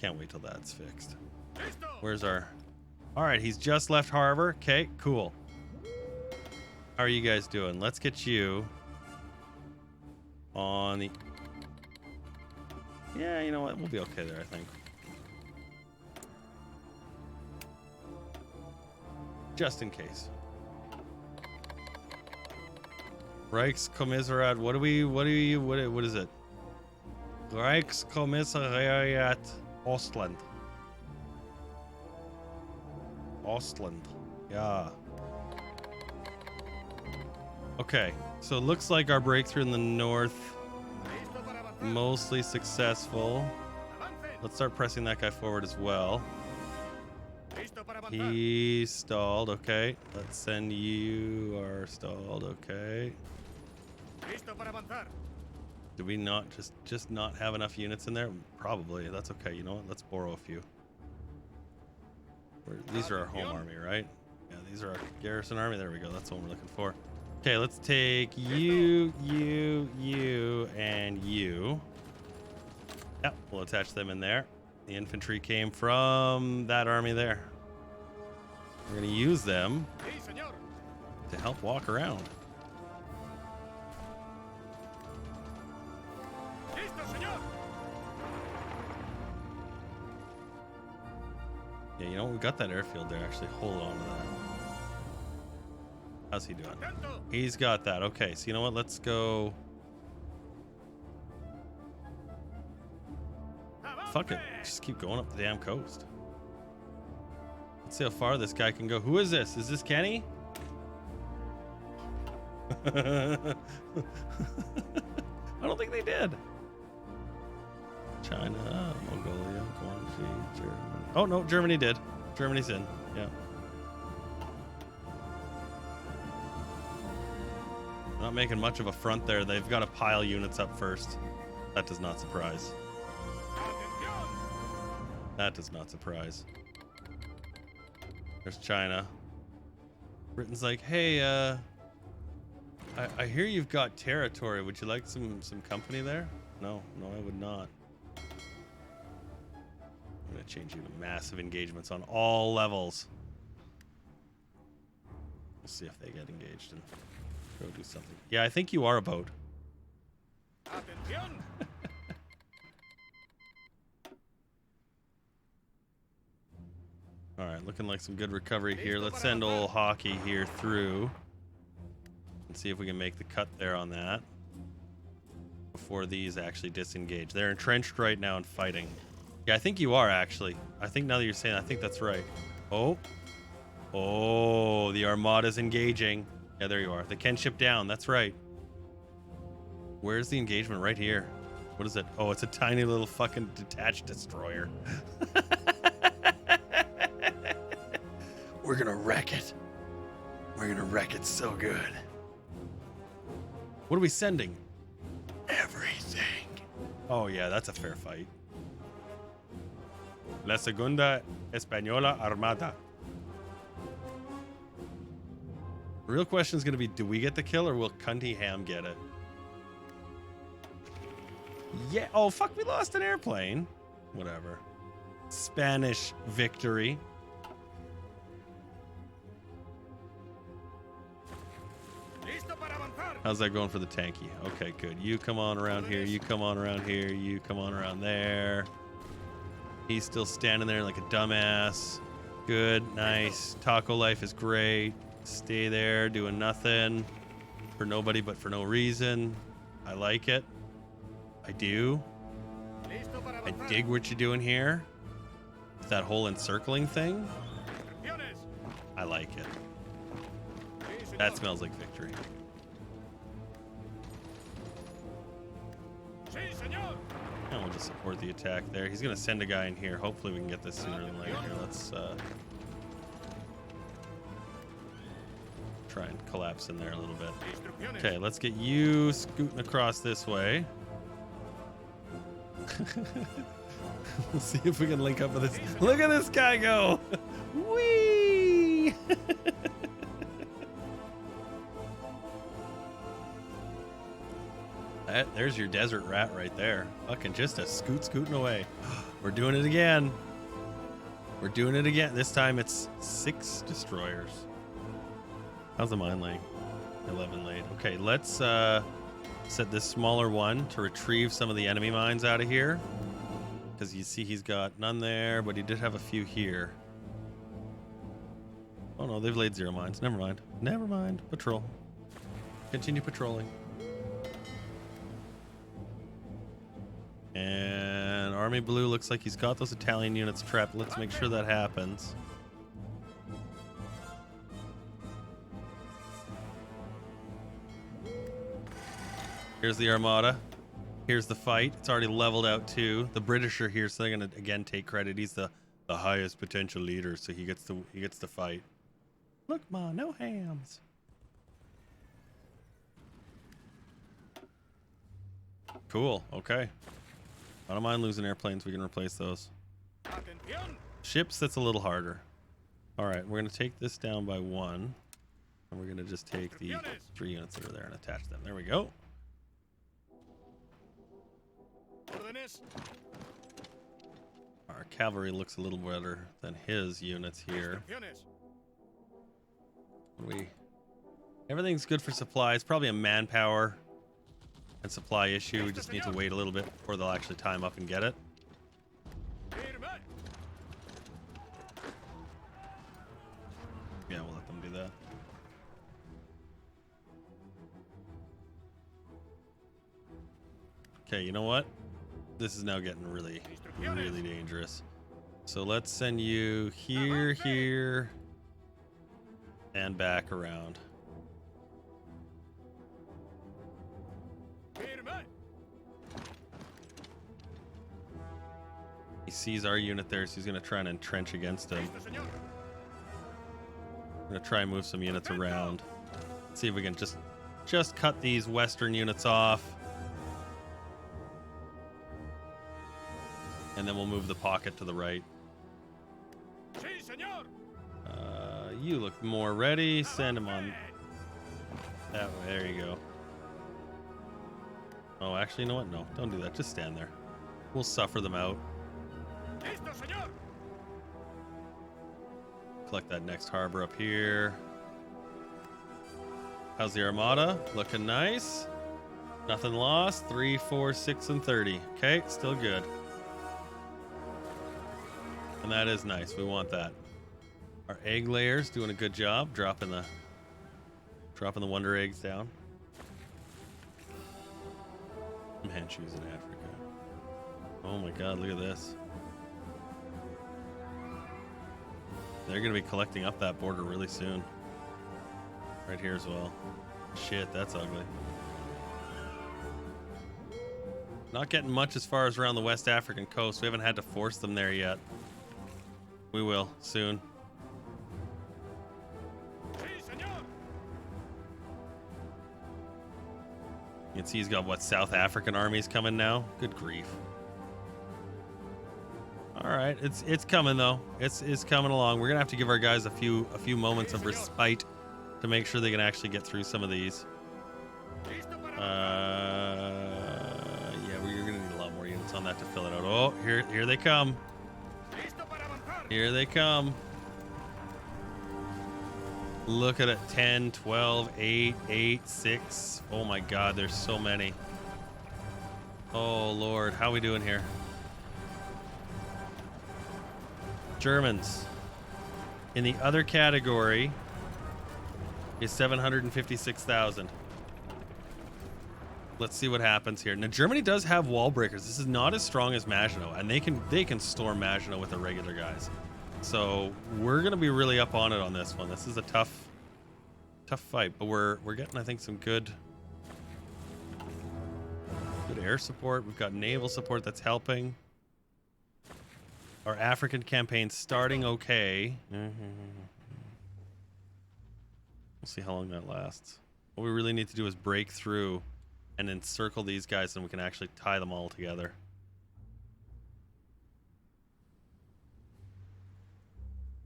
Can't wait till that's fixed. Where's our... All right, he's just left harbor. Okay, cool. How are you guys doing? Let's get you on the... Yeah, you know what? We'll be okay there, I think. Just in case. Reichskommissarat, what is it? Reichskommissariat Ostland. Ostland. Yeah. Okay, so it looks like our breakthrough in the north mostly successful. Let's start pressing that guy forward as well. He stalled. Okay, let's send you. Are stalled. Okay. Do we not just not have enough units in there? Probably. That's okay. You know what? Let's borrow a few. These are our home army, right? Yeah, these are our garrison army. There we go. That's what we're looking for. Okay, let's take you, and you. Yep, we'll attach them in there. The infantry came from that army there. We're going to use them to help walk around. Yeah, you know what? We got that airfield there. Actually, hold on to that. How's he doing? He's got that. Okay, so you know what? Let's go. Fuck it. Just keep going up the damn coast. Let's see how far this guy can go. Who is this? Is this Kenny? I don't think they did. China, Mongolia, Guangxi, Germany. Oh, no, Germany did. Germany's in. Yeah. Not making much of a front there. They've got to pile units up first. That does not surprise. That does not surprise. There's China. Britain's like, hey, I hear you've got territory. Would you like some company there? No, I would not. I'm gonna change you to massive engagements on all levels. We'll see if they get engaged and go do something. Yeah, I think you are a boat. All right, looking like some good recovery here. Let's send old Hockey here through and see if we can make the cut there on that before these actually disengage. They're entrenched right now and fighting. Yeah, I think you are actually. I think now that you're saying, I think that's right. Oh, the armada's engaging. Yeah, there you are. The Ken ship down. That's right. Where's the engagement? Right here. What is it? Oh, it's a tiny little fucking detached destroyer. We're gonna wreck it. We're gonna wreck it so good. What are we sending? Everything. Oh yeah, that's a fair fight. La Segunda Española Armada. The real question is gonna be, do we get the kill or will Cunningham get it? Yeah. Oh fuck, we lost an airplane. Whatever. Spanish victory. How's that going for the tanky? Okay, good. You come on around here. You come on around here. You come on around there. He's still standing there like a dumbass. Good. Nice. Taco life is great. Stay there doing nothing for nobody but for no reason. I like it. I do. I dig what you're doing here. With that whole encircling thing. I like it. That smells like victory. And we'll just support the attack there. He's going to send a guy in here. Hopefully we can get this sooner than later. Here, let's try and collapse in there a little bit. Okay, let's get you scooting across this way. We'll see if we can link up with this. Look at this guy go. Whee! There's your desert rat right there. Fucking just a scooting away. We're doing it again. We're doing it again. This time it's 6 destroyers. How's the mine laying? 11 laid. Okay, let's set this smaller one to retrieve some of the enemy mines out of here. Because you see he's got none there, but he did have a few here. Oh no, they've laid 0 mines. Never mind. Never mind. Patrol. Continue patrolling. And Army Blue looks like he's got those Italian units trapped. Let's make sure that happens. Here's the Armada. Here's the fight. It's already leveled out too. The British are here, so they're gonna again take credit. He's the highest potential leader, so he gets to fight. Look, ma, no hams. Cool. Okay. I don't mind losing airplanes. We can replace those. Atención. Ships, that's a little harder. All right, we're gonna take this down by 1, and we're gonna just take the 3 units that are there and attach them. There we go. Órdenes. Our cavalry looks a little better than his units here. Instrucciones. Everything's good for supplies. Probably a manpower and supply issue. We just need to wait a little bit before they'll actually time up and get it. Firme. Yeah, we'll let them do that. Okay, you know what? This is now getting really, really dangerous. So let's send you here, here, and back around. Firme. He sees our unit there, so he's going to try and entrench against him. Listo, señor. I'm going to try and move some units around. See if we can just cut these western units off. And then we'll move the pocket to the right. Sí, señor. You look more ready. Send him on that way. There you go. Oh, actually, you know what? No, don't do that. Just stand there. We'll suffer them out. Listo, señor. Collect that next harbor up here. How's the Armada? Looking nice. Nothing lost. 3, 4, 6, and 30. Okay, still good. And that is nice. We want that. Our egg layers doing a good job dropping the wonder eggs down. Manchus in Africa. Oh my god, look at this. They're gonna be collecting up that border really soon. Right here as well. Shit, that's ugly. Not getting much as far as around the West African coast. We haven't had to force them there yet. We will soon. Sí, señor. You can see he's got what, South African armies coming now? Good grief. All right, it's coming though. It's coming along. We're gonna have to give our guys a few moments of respite to make sure they can actually get through some of these. Listo para Yeah, we're gonna need a lot more units on that to fill it out. Oh, here they come. Listo para avanzar. Here they come. Look at it. 10, 12, 8, 8, 6. Oh my god, there's so many. Oh lord, how we doing here? Germans. In the other category is 756,000. Let's see what happens here. Now Germany does have wall breakers. This is not as strong as Maginot, and they can storm Maginot with the regular guys. So we're gonna be really up on it on this one. This is a tough fight, but we're getting, I think, some good air support. We've got naval support that's helping. Our African campaign's starting okay. We'll see how long that lasts. What we really need to do is break through and encircle these guys, and we can actually tie them all together.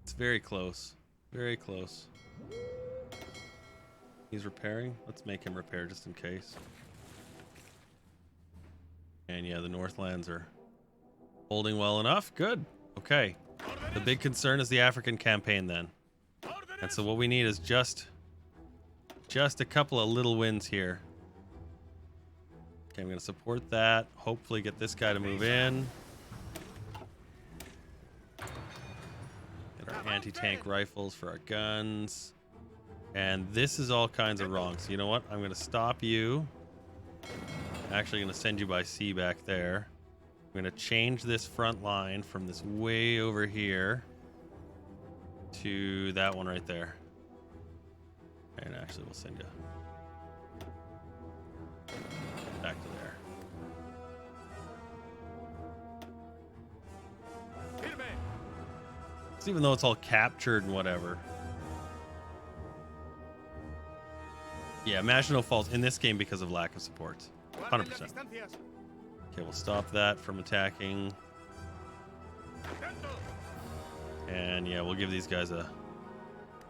It's very close. Very close. He's repairing. Let's make him repair just in case. And yeah, the Northlands are holding well enough. Good. Okay. The big concern is the African campaign then. And so what we need is just a couple of little wins here. Okay, I'm going to support that. Hopefully get this guy to move in. Get our anti-tank rifles for our guns. And this is all kinds of wrong. So you know what? I'm going to stop you. I'm actually going to send you by sea back there. I'm going to change this front line from this way over here to that one right there. And actually, we'll send you back to there. So even though it's all captured and whatever. Yeah, Maginot Falls in this game because of lack of support. 100%. Okay, we'll stop that from attacking. And yeah, we'll give these guys a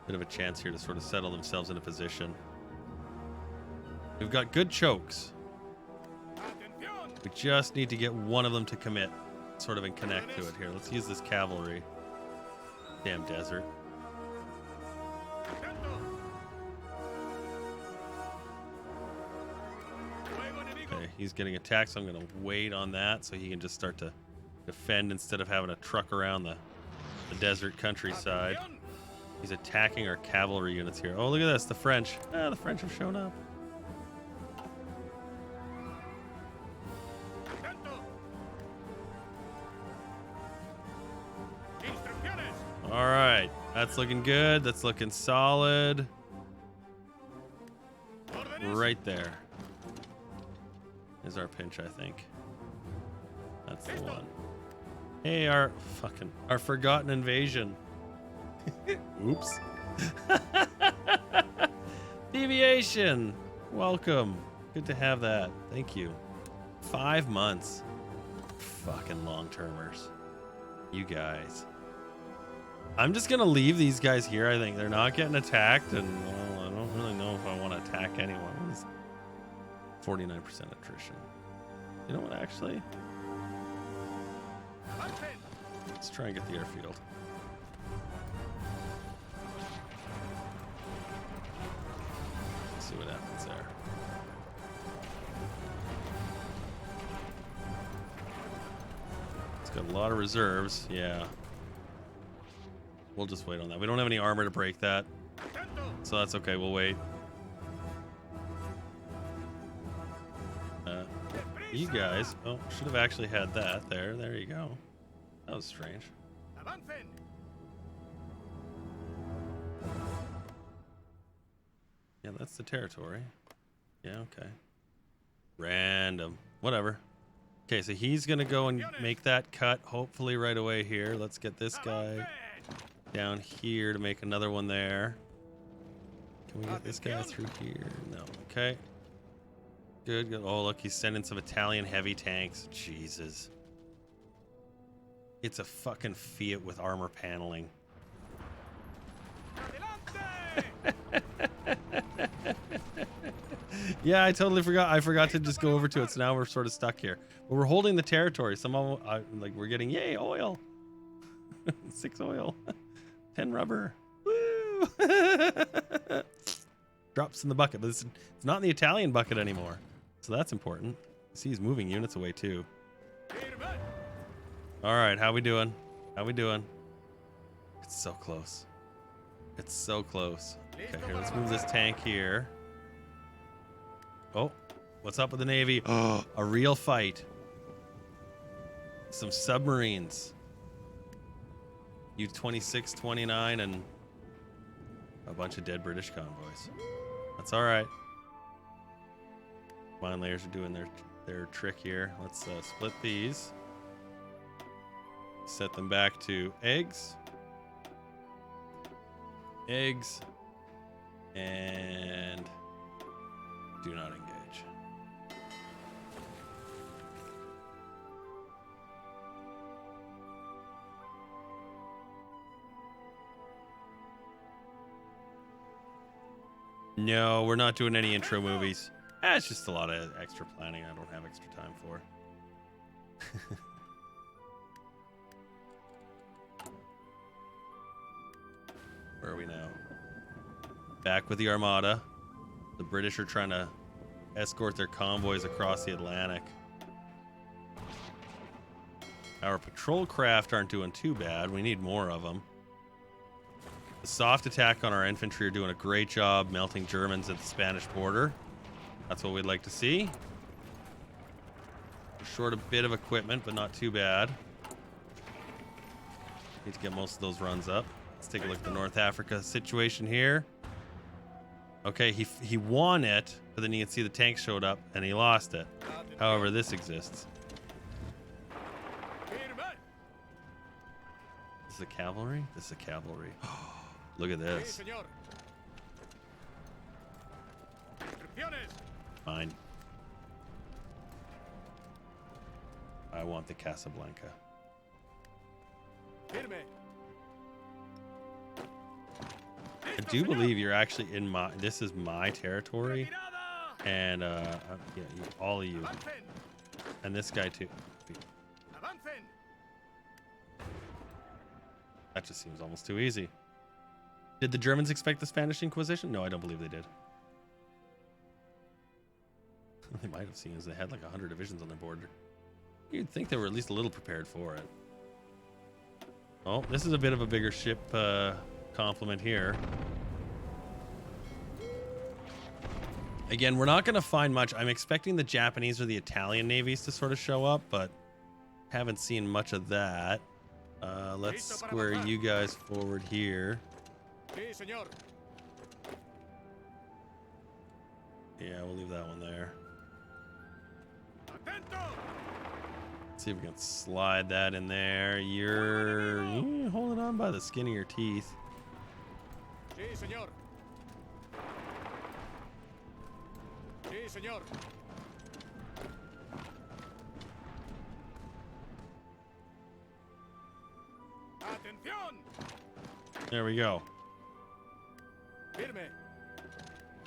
bit of a chance here to sort of settle themselves into position. We've got good chokes. We just need to get one of them to commit, sort of, and connect to it here. Let's use this cavalry. Damn desert. Okay, he's getting attacked, so I'm going to wait on that so he can just start to defend instead of having to truck around the desert countryside. He's attacking our cavalry units here. Oh, look at this, the French. Ah, the French have shown up. All right, that's looking good. That's looking solid. Right there is our pinch, I think. That's the one. Hey, our forgotten invasion. Oops. Deviation. Welcome. Good to have that. Thank you. 5 months. Fucking long-termers. You guys. I'm just gonna leave these guys here. I think they're not getting attacked, and well, I don't really know if I want to attack anyone. 49% attrition. You know what, actually? Let's try and get the airfield. Let's see what happens there. It's got a lot of reserves. Yeah. We'll just wait on that. We don't have any armor to break that, so that's okay. We'll wait. You guys... Oh, should have actually had that there. There you go. That was strange. Yeah, that's the territory. Yeah, okay. Random. Whatever. Okay, so he's going to go and make that cut, hopefully right away here. Let's get this guy down here to make another one there. Can we get this guy through here? No. Okay. Good, good. Oh, look, he's sending some Italian heavy tanks. Jesus. It's a fucking Fiat with armor paneling. Yeah, I totally forgot. I forgot to just go over to it, so now we're sort of stuck here. But we're holding the territory. Somehow, like, we're getting, yay, oil. 6 oil. 10 rubber. Woo! Drops in the bucket, but it's not in the Italian bucket anymore. So that's important. See, he's moving units away too. All right, how we doing? How we doing? It's so close. It's so close. Okay, here, let's move this tank here. Oh, what's up with the Navy? Oh, a real fight. Some submarines. U-26, 29, and a bunch of dead British convoys. That's all right. Mine layers are doing their trick here. Let's split these. Set them back to eggs. Eggs. And do not engage. No, we're not doing any intro movies. It's just a lot of extra planning I don't have extra time for. Where are we now? Back with the armada. The British are trying to escort their convoys across the Atlantic. Our patrol craft aren't doing too bad. We need more of them. The soft attack on our infantry are doing a great job melting Germans at the Spanish border. That's what we'd like to see. We're short a bit of equipment, but not too bad. Need to get most of those runs up. Let's take a look at the North Africa situation here. Okay, he won it, but then you can see the tank showed up and he lost it. However, this exists. This is a cavalry? This is a cavalry. Look at this. Fine. I want the Casablanca. I do believe you're actually in my. This is my territory, and yeah, all of you, and this guy too. That just seems almost too easy. Did the Germans expect the Spanish Inquisition? No, I don't believe they did. They might have seen as they had like 100 divisions on their border. You'd think they were at least a little prepared for it. Oh, this is a bit of a bigger ship complement here. Again, we're not going to find much. I'm expecting the Japanese or the Italian navies to sort of show up, but haven't seen much of that. Let's square you guys forward here. Yeah, we'll leave that one there. Let's see if we can slide that in there. You're holding on by the skin of your teeth. There we go.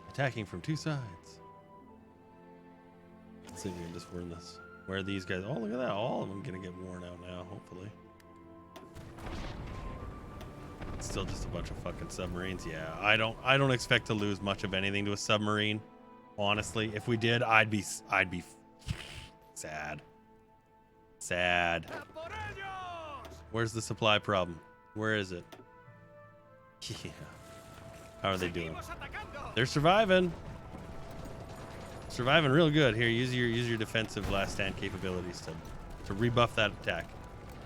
Attacking from two sides. Let's see if we can just win this. Where are these guys? Oh, look at that. All of them gonna get worn out now, hopefully. It's still just a bunch of fucking submarines. Yeah, I don't expect to lose much of anything to a submarine. Honestly, if we did, I'd be sad. Sad. Where's the supply problem? Where is it? Yeah. How are they doing? They're surviving. Surviving real good. Here, use your defensive last stand capabilities to rebuff that attack.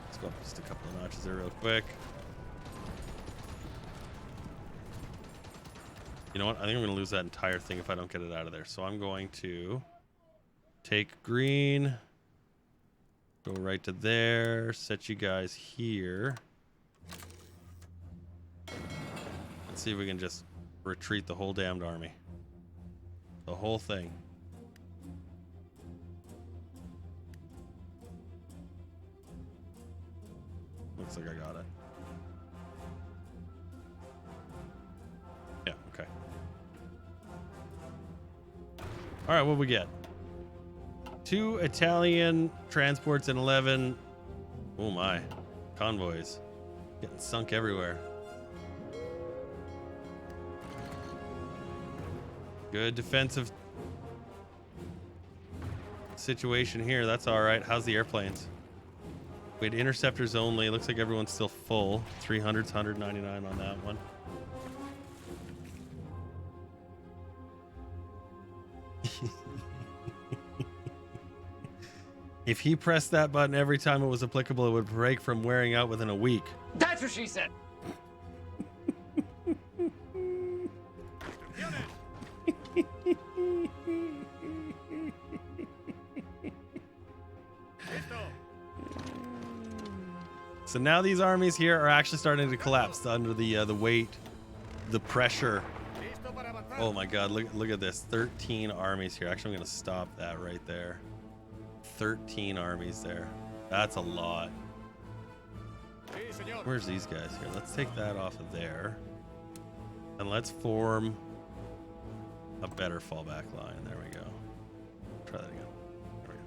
Let's go up just a couple of notches there real quick. You know what? I think I'm going to lose that entire thing if I don't get it out of there. So I'm going to take green, go right to there, set you guys here. Let's see if we can just retreat the whole damned army. The whole thing. Looks like I got it. Yeah, okay. All right, what we get? 2 Italian transports and 11, oh my, convoys. Getting sunk everywhere. Good defensive situation here. That's all right. How's the airplanes? We had interceptors only. Looks like everyone's still full. 300s, 199 on that one. If he pressed that button every time it was applicable, it would break from wearing out within a week. That's what she said. So now these armies here are actually starting to collapse under the weight, the pressure. Oh my God! Look at this. 13 armies here. Actually, I'm going to stop that right there. 13 armies there. That's a lot. Where's these guys here? Let's take that off of there, and let's form a better fallback line. There we go. Try that again. There we go.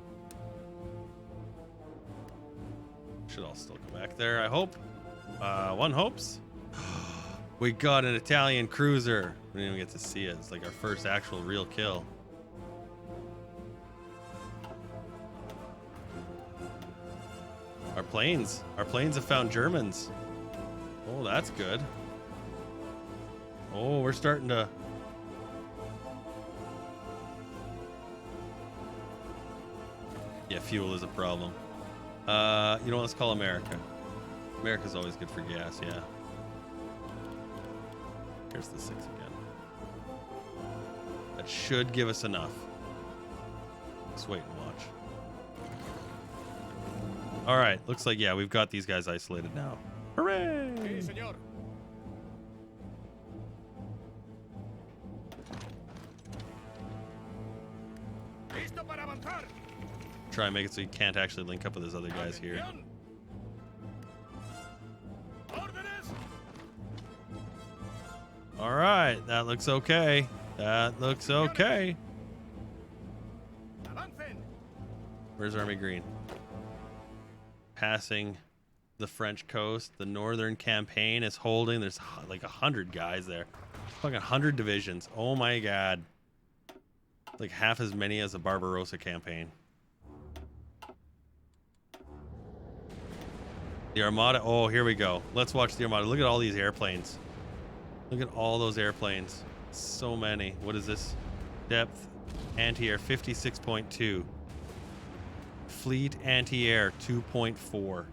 Should all still go back there, I hope. One hopes. We got an Italian cruiser. We didn't even get to see it. It's like our first actual real kill. Our planes have found Germans. Oh, that's good. Oh, we're starting to. Yeah, fuel is a problem. You know what? Let's call America. America's always good for gas, yeah. Here's the 6 again. That should give us enough. Let's wait and watch. All right, looks like, yeah, we've got these guys isolated now. Hooray! Sí, señor. Listo para avanzar. Try and make it so you can't actually link up with those other guys here. Atención. Órdenes. All right, that looks okay. That looks okay. Avancen. Where's Army Green? Passing the French coast. The northern campaign is holding. There's like 100 guys there. Fucking 100 divisions. Oh my god. Like half as many as the Barbarossa campaign. The Armada. Oh, here we go. Let's watch the Armada. Look at all these airplanes. Look at all those airplanes. So many. What is this? Depth. Anti-air 56.2. Fleet anti-air 2.4.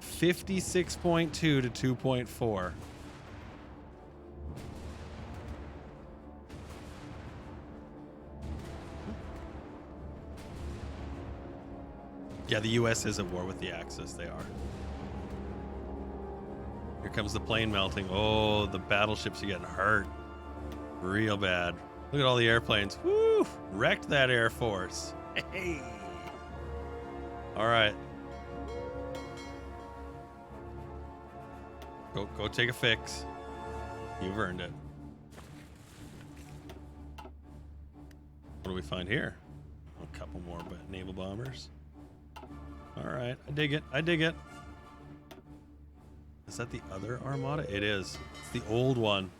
56.2 to 2.4. Yeah, the US is at war with the Axis. They are. Here comes the plane melting. Oh, the battleships are getting hurt. Real bad. Look at all the airplanes. Woo! Wrecked that Air Force. Hey! All right. Go take a fix. You've earned it. What do we find here? A couple more naval bombers. All right, I dig it. I dig it. Is that the other Armada? It is. It's the old one.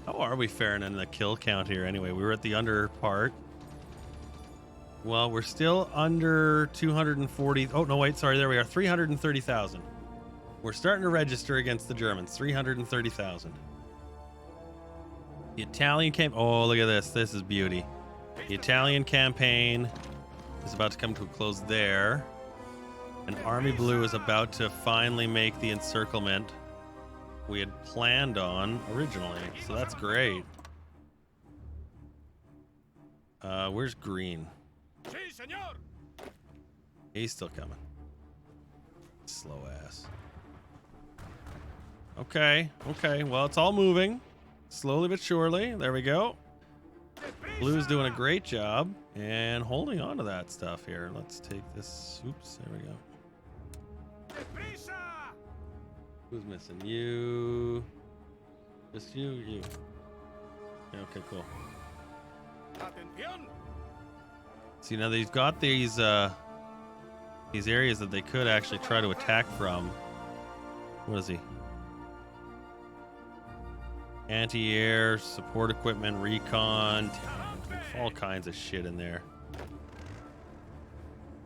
How are we faring in the kill count here anyway? We were at the under part. Well, we're still under 240. Oh, no, wait. Sorry. There we are. 330,000. We're starting to register against the Germans. 330,000. The Italian camp. Oh, look at this. This is beauty. The Italian campaign is about to come to a close there. And Army Blue is about to finally make the encirclement we had planned on originally. So that's great. Where's Green? Sí, señor. He's still coming. Slow ass. Okay, okay. Well, it's all moving. Slowly but surely. There we go. Blue's doing a great job and holding on to that stuff here. Let's take this. Oops, there we go. Who's missing? You. Just you. Yeah, okay, cool. Atención. See, now they've got these areas that they could actually try to attack from. What is he? Anti-air, support equipment, recon, all kinds of shit in there.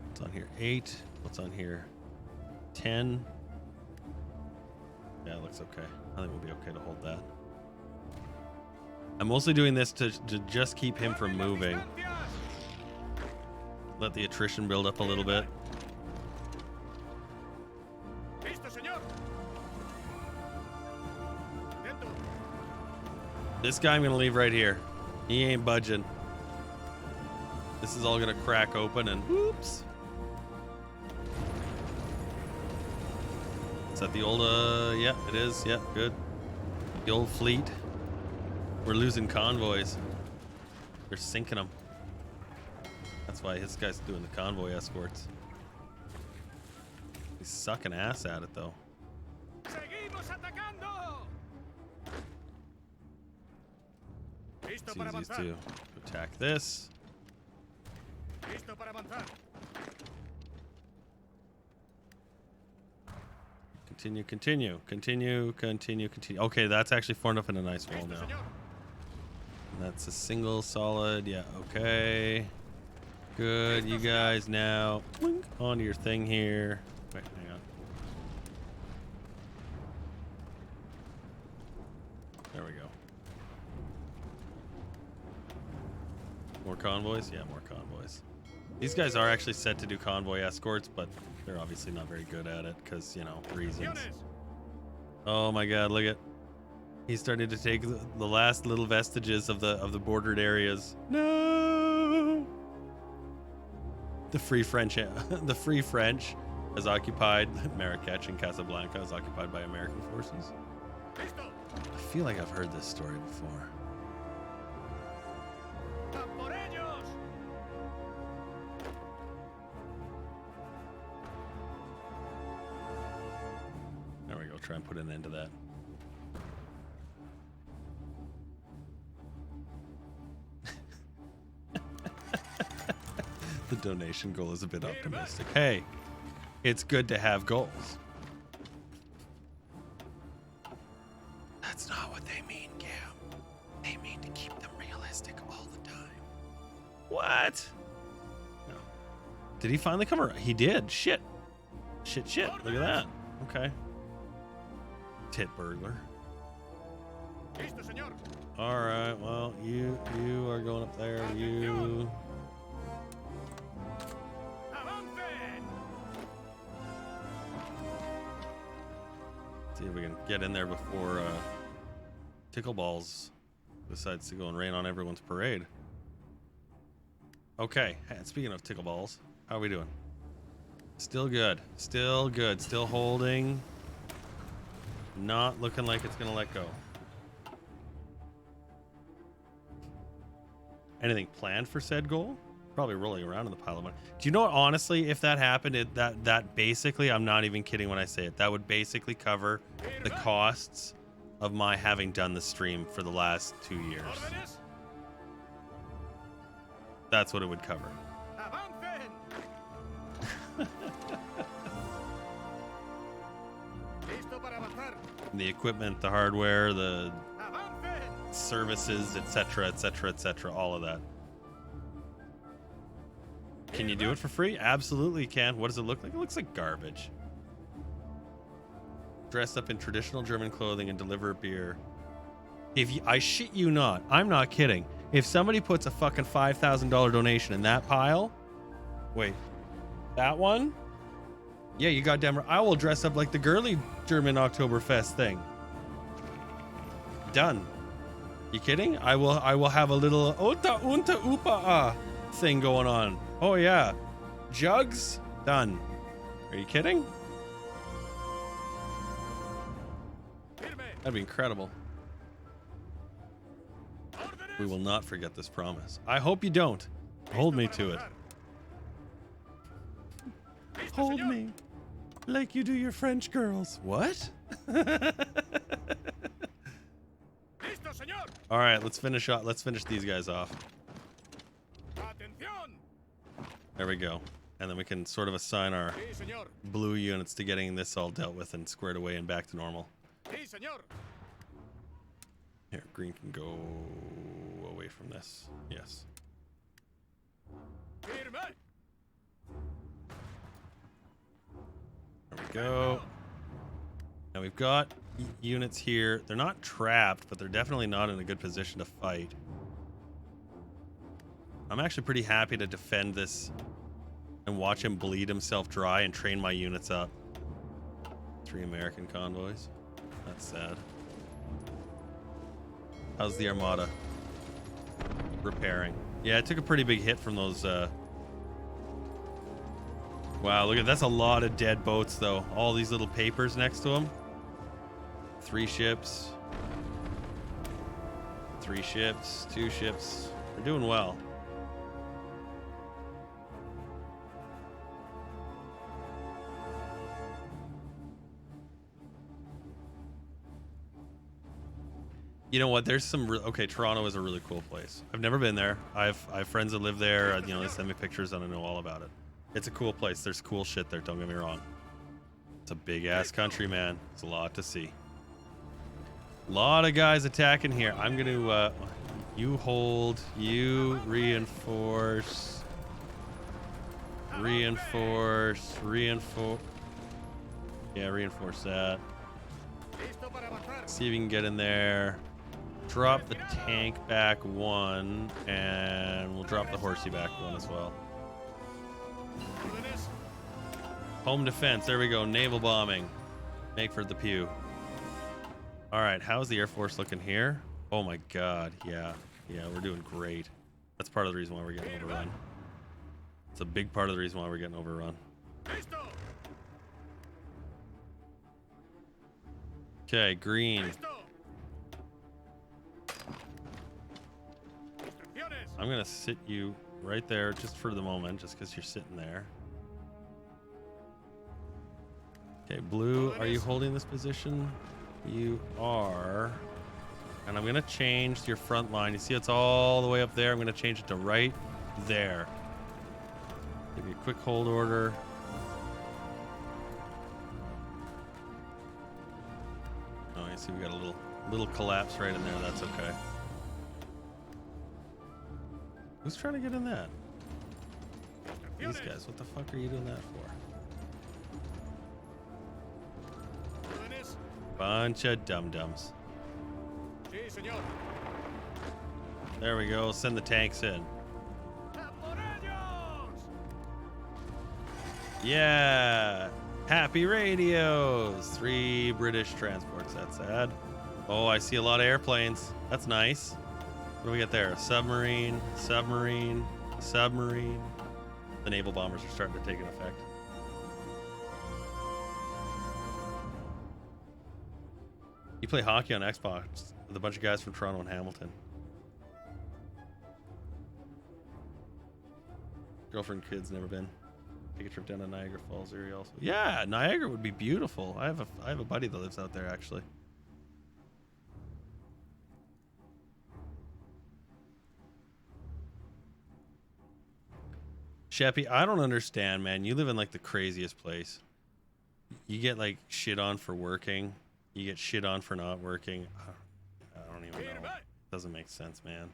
What's on here? 8. What's on here? 10. Yeah, it looks okay. I think we'll be okay to hold that. I'm mostly doing this to just keep him from moving. Let the attrition build up a little bit. Listo, señor. Dentro. This guy I'm gonna leave right here. He ain't budging. This is all gonna crack open and whoops. Is that the old, yeah, it is. Yeah, good. The old fleet. We're losing convoys. They're sinking them. That's why this guy's doing the convoy escorts. He's sucking ass at it, though. Seguimos atacando. Listo It's para easiest avanzar. to attack this. Listo para avanzar. Continue. Okay, that's actually formed up in a nice wall Listo, now. señor. That's a single solid. Yeah, okay. Good. You guys now blink onto your thing here. Wait, hang on. There we go. More convoys? Yeah, more convoys. These guys are actually set to do convoy escorts, but they're obviously not very good at it because, you know, reasons. Oh my god, look at... He's starting to take the last little vestiges of the bordered areas. No! The Free French has occupied Marrakech and Casablanca is occupied by American forces. I feel like I've heard this story before. There we go. Try and put an end to that. The donation goal is a bit optimistic. Hey, it's good to have goals. That's not what they mean, Cam. They mean to keep them realistic all the time. What? No. Did he finally come around? He did. Shit. Shit. Look at that. Okay. Tit burglar. All right. Well, you are going up there. You. See if we can get in there before Tickleballs decides to go and rain on everyone's parade. Okay, and speaking of Tickleballs, how are we doing? Still good. Still good. Still holding. Not looking like it's going to let go. Anything planned for said goal? Probably rolling around in the pile of money. Do you know what, honestly, if that happened, that basically, I'm not even kidding when I say it, that would basically cover the costs of my having done the stream for the last 2 years. That's what it would cover. The equipment, the hardware, the services, etc., all of that. Can you do it for free? Absolutely can. What does it look like? It looks like garbage. Dress up in traditional German clothing and deliver beer. I shit you not, I'm not kidding. If somebody puts a fucking $5,000 donation in that pile, wait, that one? Yeah, you goddamn right. I will dress up like the girly German Oktoberfest thing. Done. You kidding? I will have a little Ota Unta Upa thing going on. Oh yeah. Jugs? Done. Are you kidding? That'd be incredible. We will not forget this promise. I hope you don't. Hold me to it. Hold me. Like you do your French girls. What? All right, let's finish these guys off. There we go. And then we can sort of assign our blue units to getting this all dealt with and squared away and back to normal. Here, green can go away from this. Yes. There we go. Now we've got units here. They're not trapped, but they're definitely not in a good position to fight. I'm actually pretty happy to defend this and watch him bleed himself dry and train my units up. 3 American convoys. That's sad. How's the armada? Repairing. Yeah, it took a pretty big hit from those. Wow, look at that's a lot of dead boats, though. All these little papers next to them. 3 ships. 3 ships. 2 ships. They're doing well. You know what? There's some okay. Toronto is a really cool place. I've never been there. I have friends that live there. You know, they send me pictures and I know all about it. It's a cool place. There's cool shit there. Don't get me wrong. It's a big ass country, man. It's a lot to see. A lot of guys attacking here. I'm gonna you hold. You reinforce. Reinforce. Reinforce. Yeah, reinforce that. See if you can get in there. drop the tank back one, and we'll drop the horsey back one as well. Órdenes. Home defense. There we go. Naval bombing. Make for the pew. All right. How's the Air Force looking here? Oh my God. Yeah. Yeah, we're doing great. That's part of the reason why we're getting overrun. It's a big part of the reason why we're getting overrun. Listo. Okay, green. Listo. Instrucciones. I'm gonna sit you right there just for the moment, just because you're sitting there. Okay, blue, are you holding this position? You are. And I'm gonna change your front line. You see it's all the way up there. I'm gonna change it to right there. Give you a quick hold order. Oh, you see we got a little collapse right in there. That's okay. Who's trying to get in that? These guys. What the fuck are you doing that for? Órdenes. Bunch of dum-dums. Sí, señor. There we go. Send the tanks in. ¡A por ellos! Yeah. Happy radios. 3 British transports. That's sad. Oh, I see a lot of airplanes. That's nice. What do we got there? A submarine, submarine, submarine. The naval bombers are starting to take an effect. You play hockey on Xbox with a bunch of guys from Toronto and Hamilton. Girlfriend, kids, never been. Take a trip down to Niagara Falls area also. Yeah, Niagara would be beautiful. I have a buddy that lives out there actually. Sheppy, I don't understand, man. You live in like the craziest place. You get like shit on for working. You get shit on for not working. I don't even know. It doesn't make sense, man.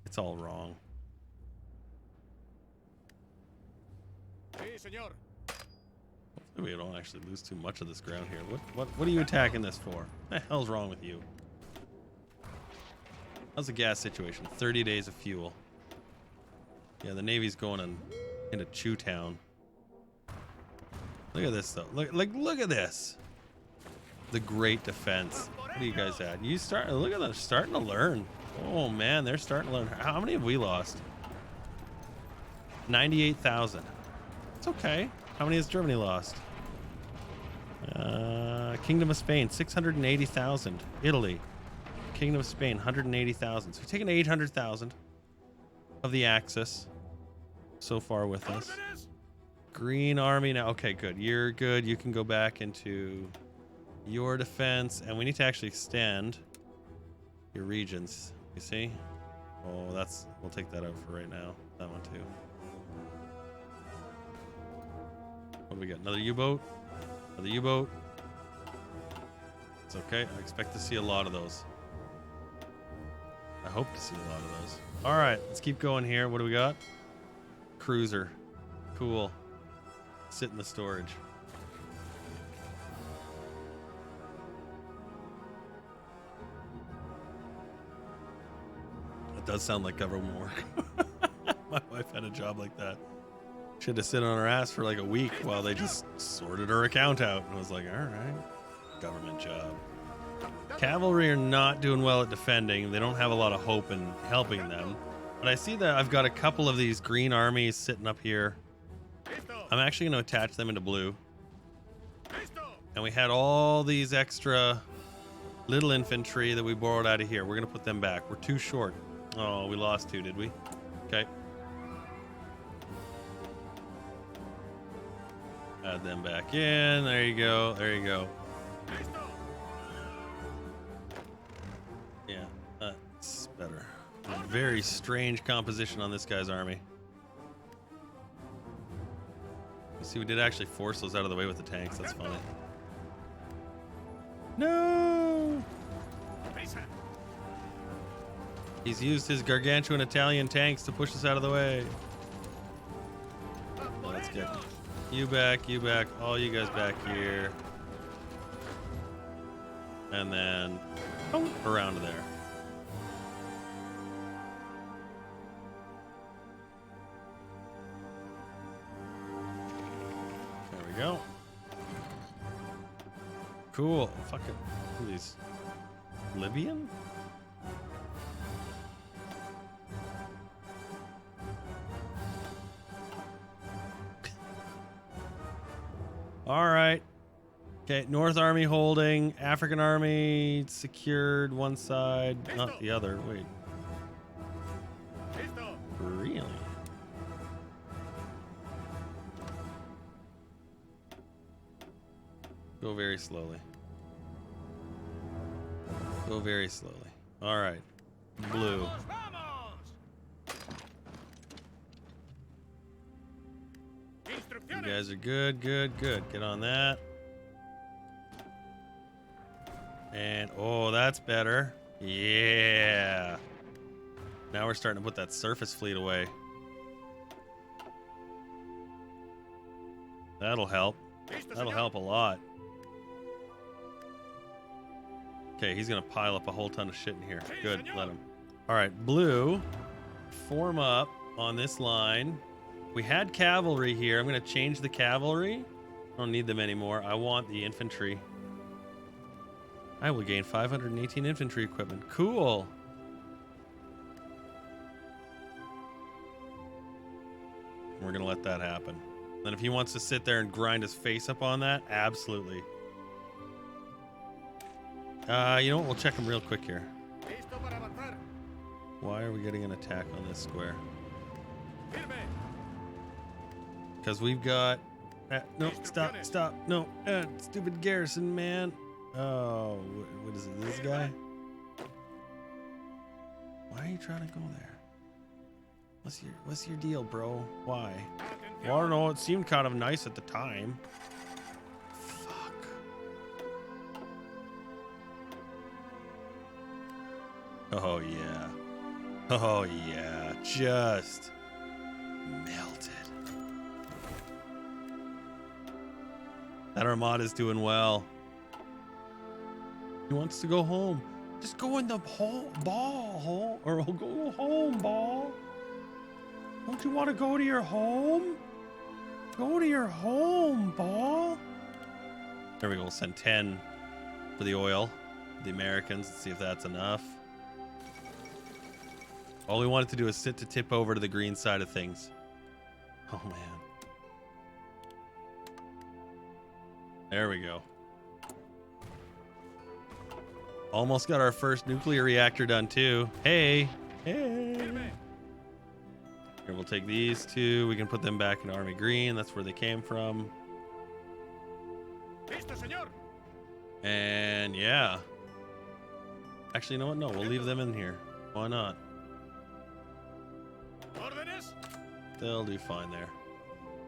It's all wrong. Sí, señor. Hopefully we don't actually lose too much of this ground here. What are you attacking this for? What the hell's wrong with you? How's the gas situation? 30 days of fuel. Yeah, the Navy's going into Chew Town. Look at this though. Look at this. The Great Defense. What are you guys at? Look at them starting to learn. Oh man, they're starting to learn. How many have we lost? 98,000. It's okay. How many has Germany lost? Kingdom of Spain, 680,000. Italy. Kingdom of Spain, 180,000. So we've taken 800,000 of the Axis so far with us. Órdenes. Green Army now. Okay, good. You're good. You can go back into your defense, and we need to actually extend your regions. You see? Oh, we'll take that out for right now. That one too. What do we got? Another U-boat? Another U-boat? It's okay. I expect to see a lot of those. I hope to see a lot of those. All right, let's keep going here. What do we got? Cruiser. Cool. Sit in the storage. It does sound like government work. My wife had a job like that. She had to sit on her ass for like a week while they just sorted her account out. And I was like, all right, government job. Cavalry are not doing well at defending. They don't have a lot of hope in helping them. But I see that I've got a couple of these green armies sitting up here. Listo. I'm actually going to attach them into blue. Listo. And we had all these extra little infantry that we borrowed out of here. We're going to put them back. We're too short. Oh, we lost 2, did we? Okay. Add them back in. There you go. There you go. Listo. Yeah, that's better. A very strange composition on this guy's army. You see, we did actually force those out of the way with the tanks. That's funny. No! Prisa. He's used his gargantuan Italian tanks to push us out of the way. ¡A por Let's get ellos! you back, all you guys back here. And then around there. we go. Cool. Fucking who are these? Libyan? All right. Okay, North Army holding, African Army secured one side, not the other. Wait, Listo. really? Go very slowly. Go very slowly. All right, blue. Vamos, vamos. You Instrucciones. guys are good, good, good. Get on that. And oh, that's better. Yeah. Now we're starting to put that surface fleet away. That'll help. Listo, That'll señor. help a lot. Okay, he's gonna pile up a whole ton of shit in here. Sí, Good, señor. let him. All right, blue, form up on this line. We had cavalry here. I'm gonna change the cavalry. I don't need them anymore. I want the infantry. I will gain 518 infantry equipment. Cool. We're gonna let that happen. Then if he wants to sit there and grind his face up on that, absolutely. You know what? We'll check him real quick here. Listo para avanzar. Why are we getting an attack on this square? Firme. Because we've got... no, stop, stop. No, stupid garrison, man. Oh, what is it? This guy? Why are you trying to go there? What's your deal, bro? Why? Well, I don't know. It seemed kind of nice at the time. Fuck. Oh yeah. Oh yeah. Just melted. That armada's doing well. He wants to go home. Just go in the ball, or go home, ball. Don't you want to go to your home? Go to your home, ball. There we go. We'll send 10 for the oil. The Americans. Let's see if that's enough. All we wanted to do is sit to tip over to the green side of things. Oh, man. There we go. Almost got our first nuclear reactor done, too. Hey. Hey. Firme. Here, we'll take these two. We can put them back in Army Green. That's where they came from. Listo, señor. And yeah. Actually, you know what? No, we'll leave them in here. Why not? Órdenes. They'll do fine there.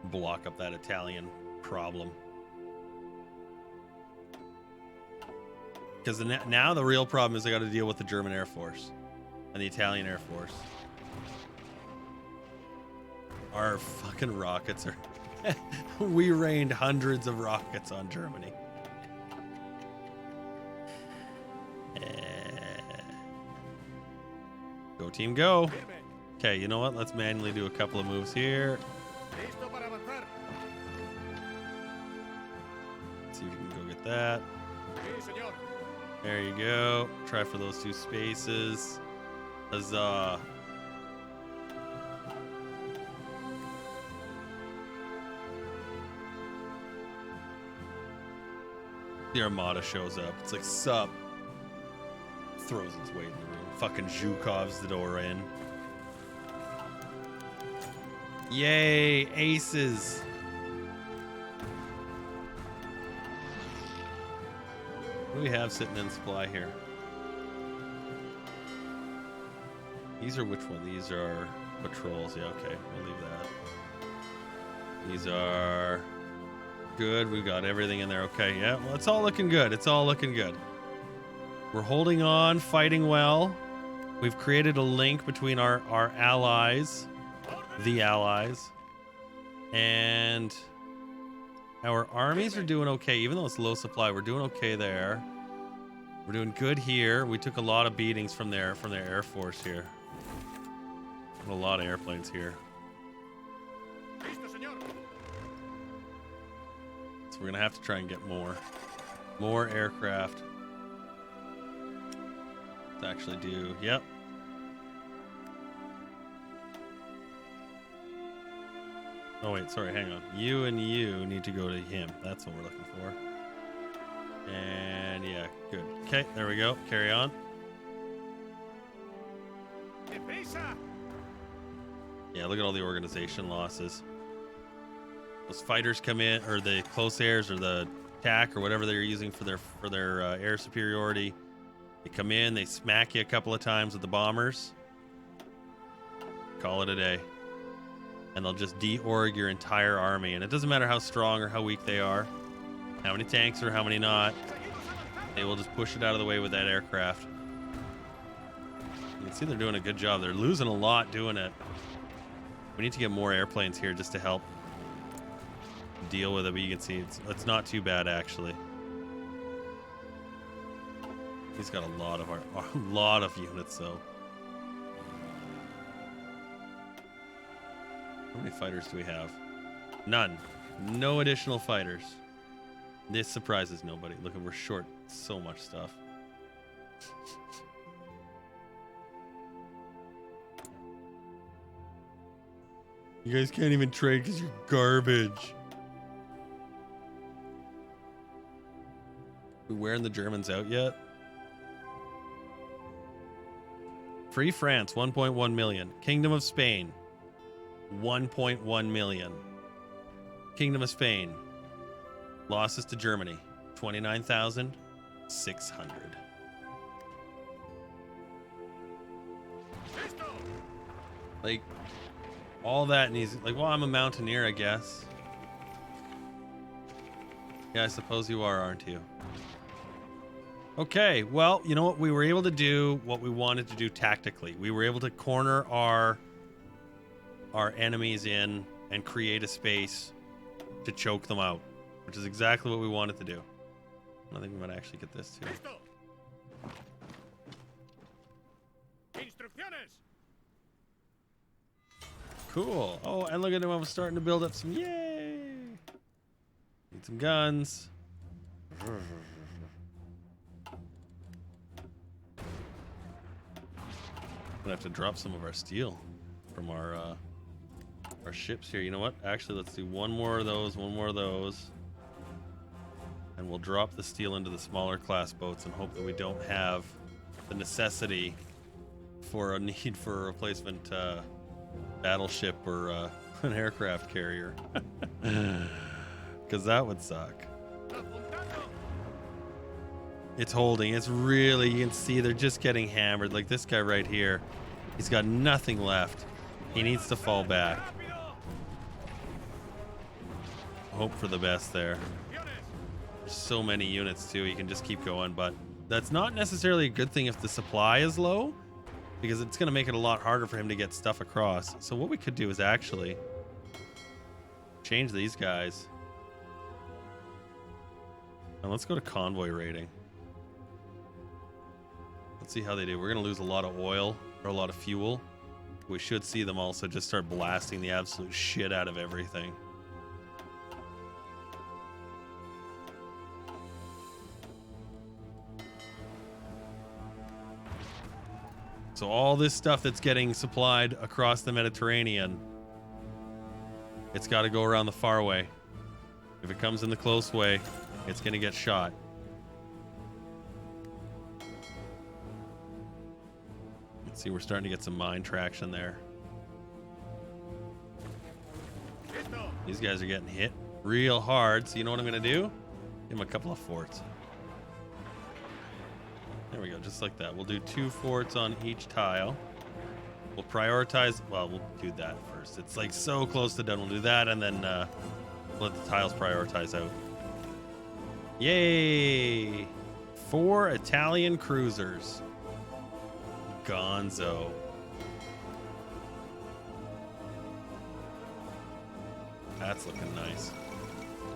Block up that Italian problem. Because now the real problem is I got to deal with the German Air Force and the Italian Air Force. Our fucking rockets are... We rained hundreds of rockets on Germany. Go team, go. Firme. Okay, you know what? Let's manually do a couple of moves here. Listo para avanzar. See if we can go get that. Sí, señor. There you go. Try for those two spaces. Huzzah. The armada shows up. It's like, sup. Throws its weight in the room. Fucking Zhukov's the door in. Yay, aces. What do we have sitting in supply here? These are which one? These are patrols. Yeah, okay. We'll leave that. These are good. We've got everything in there. Okay, yeah. Well, it's all looking good. It's all looking good. We're holding on, fighting well. We've created a link between our allies, the allies, and our armies are doing okay. Even though it's low supply, we're doing okay there. We're doing good here. We took a lot of beatings from their Air Force here. A lot of airplanes here. Listo, señor. So we're gonna have to try and get more aircraft to actually do. Yep. Oh wait, sorry, hang on. You and you need to go to him. That's what we're looking for. And yeah, good. Okay, there we go. Carry on. Yeah, look at all the organization losses. Those fighters come in, or the close airs, or the TAC, or whatever they're using for their air superiority. They come in, they smack you a couple of times with the bombers. Call it a day. And they'll just de-org your entire army. And it doesn't matter how strong or how weak they are, how many tanks or how many not. They will just push it out of the way with that aircraft. You can see they're doing a good job. They're losing a lot doing it. We need to get more airplanes here just to help deal with it. But you can see it's not too bad, actually. He's got a lot of units, though. How many fighters do we have? None. No additional fighters. This surprises nobody. Look, we're short so much stuff. You guys can't even trade because you're garbage. We wearing the Germans out yet? Free France, 1.1 million. Kingdom of Spain, 1.1 million. Kingdom of Spain. Losses to Germany, 29,600. Like, all that, and he's like, well, I'm a mountaineer, I guess. Yeah, I suppose you are, aren't you? Okay, well, you know what? We were able to do what we wanted to do tactically. We were able to corner our enemies in and create a space to choke them out, which is exactly what we wanted to do. I think we might actually get this too. Cool. Oh, and look at him. I'm starting to build up some. Yay! Need some guns. We're gonna have to drop some of our steel from our ships here. You know what? Actually, let's do one more of those, and we'll drop the steel into the smaller class boats and hope that we don't have the necessity for a need for a replacement battleship or an aircraft carrier, because that would suck. It's holding. It's really, you can see they're just getting hammered. Like this guy right here, he's got nothing left. He needs to fall back. Hope for the best there. There's so many units too, you can just keep going, but that's not necessarily a good thing if the supply is low, because it's going to make it a lot harder for him to get stuff across. So what we could do is actually change these guys. And let's go to convoy rating. Let's see how they do. We're going to lose a lot of oil or a lot of fuel. We should see them also just start blasting the absolute shit out of everything. So all this stuff that's getting supplied across the Mediterranean, it's got to go around the far way. If it comes in the close way, it's going to get shot. Let's see, we're starting to get some mine traction there. These guys are getting hit real hard, so you know what I'm going to do? Give them a couple of forts. There we go, just like that. We'll do 2 forts on each tile. We'll prioritize, well, we'll do that first. It's like so close to done. We'll do that and then let the tiles prioritize out. Yay! 4 Italian cruisers. Gonzo. That's looking nice.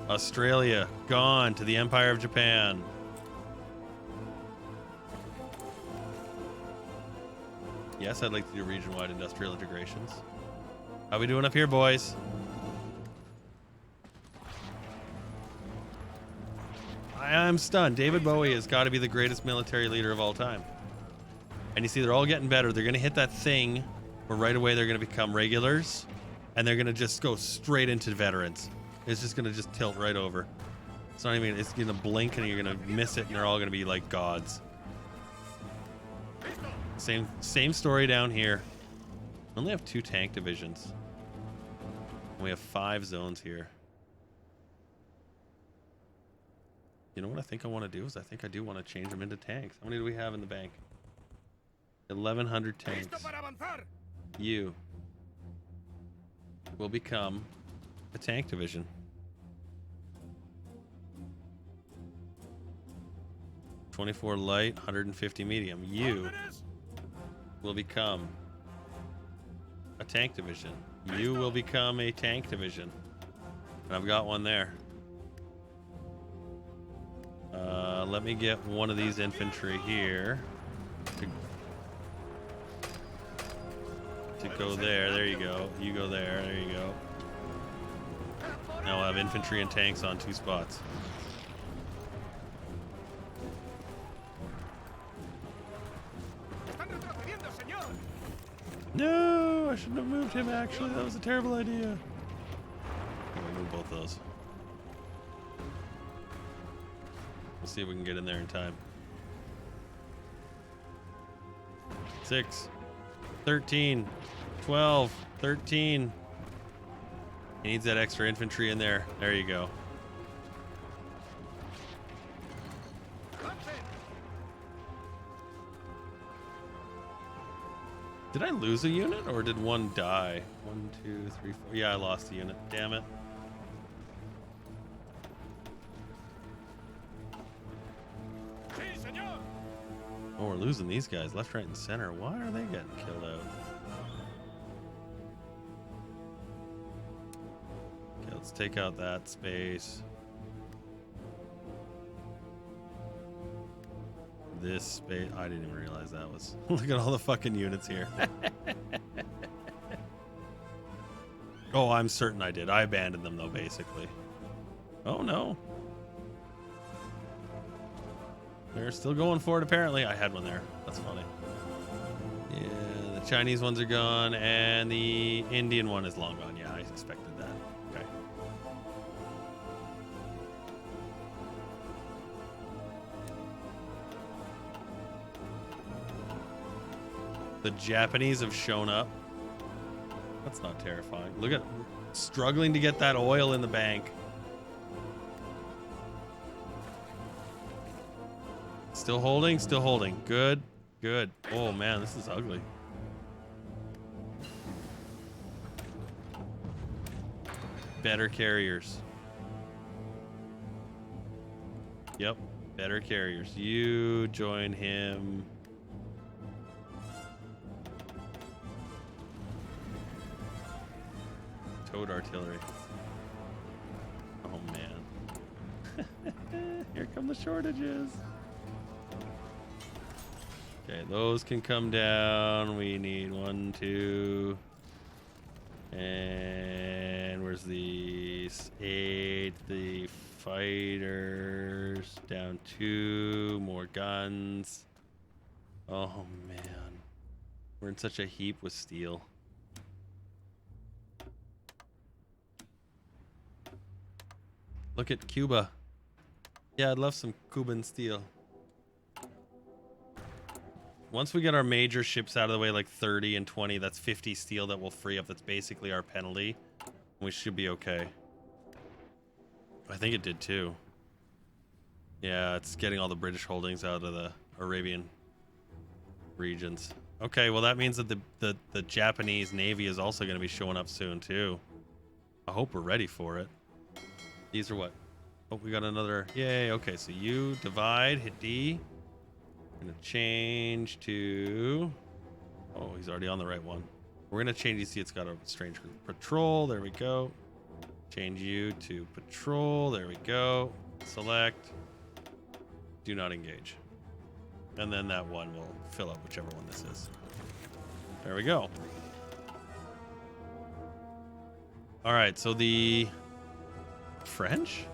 Australia, gone to the Empire of Japan. Yes, I'd like to do region-wide industrial integrations. How we doing up here, boys? I'm stunned. David Bowie has got to be the greatest military leader of all time. And you see, they're all getting better. They're going to hit that thing where right away they're going to become regulars, and they're going to just go straight into veterans. It's just going to just tilt right over. It's not even, it's going to blink and you're going to miss it, and they're all going to be like gods. Same story down here. We only have 2 tank divisions. We have 5 zones here. You know what I think I want to do is I think I do want to change them into tanks. How many do we have in the bank? 1,100 tanks. You will become a tank division. .24 light, 150 medium. You will become a tank division. You will become a tank division. And I've got one there. Let me get one of these infantry here to go there. There you go. You go there. There you go. Now we'll have infantry and tanks on 2 spots. No, I shouldn't have moved him, actually. That was a terrible idea. I'm gonna move both those. We'll see if we can get in there in time. 6, 13, 12, 13. He needs that extra infantry in there. There you go. Did I lose a unit or did one die? 1, 2, 3, 4. Yeah, I lost a unit. Damn it. Oh, we're losing these guys left, right, and center. Why are they getting killed out? Okay, let's take out that space. This space. I didn't even realize that was. Look at all the fucking units here. Oh, I'm certain I did. I abandoned them, though, basically. Oh, no. They're still going for it, apparently. I had one there. That's funny. Yeah, the Chinese ones are gone, and the Indian one is long gone. Yeah, I expected that. Okay. The Japanese have shown up. That's not terrifying. Look at struggling to get that oil in the bank. Still holding, still holding. Good, good. Oh man, this is ugly. Better carriers. Yep, better carriers. You join him. Towed artillery. Oh man. Here come the shortages. Okay, those can come down. We need 1, 2. And where's the 8? The fighters. Down 2. More guns. Oh, man. We're in such a heap with steel. Look at Cuba. Yeah, I'd love some Cuban steel. Once we get our major ships out of the way, like 30 and 20, that's 50 steel that will free up. That's basically our penalty. We should be okay. I think it did too. Yeah, it's getting all the British holdings out of the Arabian regions. Okay, well that means that the Japanese Navy is also going to be showing up soon too. I hope we're ready for it. These are what? Oh, we got another. Yay, okay, so you divide, hit D. Gonna change to. Oh, he's already on the right one. We're gonna change. You see, it's got a strange group. Patrol. There we go. Change you to patrol. There we go. Select. Do not engage. And then that one will fill up whichever one this is. There we go. All right. So the French.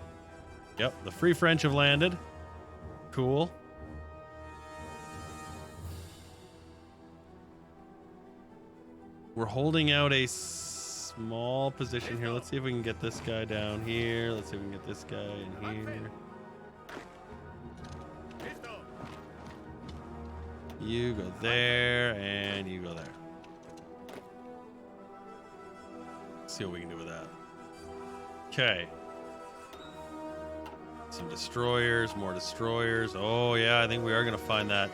Yep, the Free French have landed. cool. We're holding out a small position here. Let's see if we can get this guy down here. Let's see if we can get this guy in here. Listo. You go there, and you go there. Let's see what we can do with that. Okay. Some destroyers, more destroyers. Oh yeah, I think we are gonna find that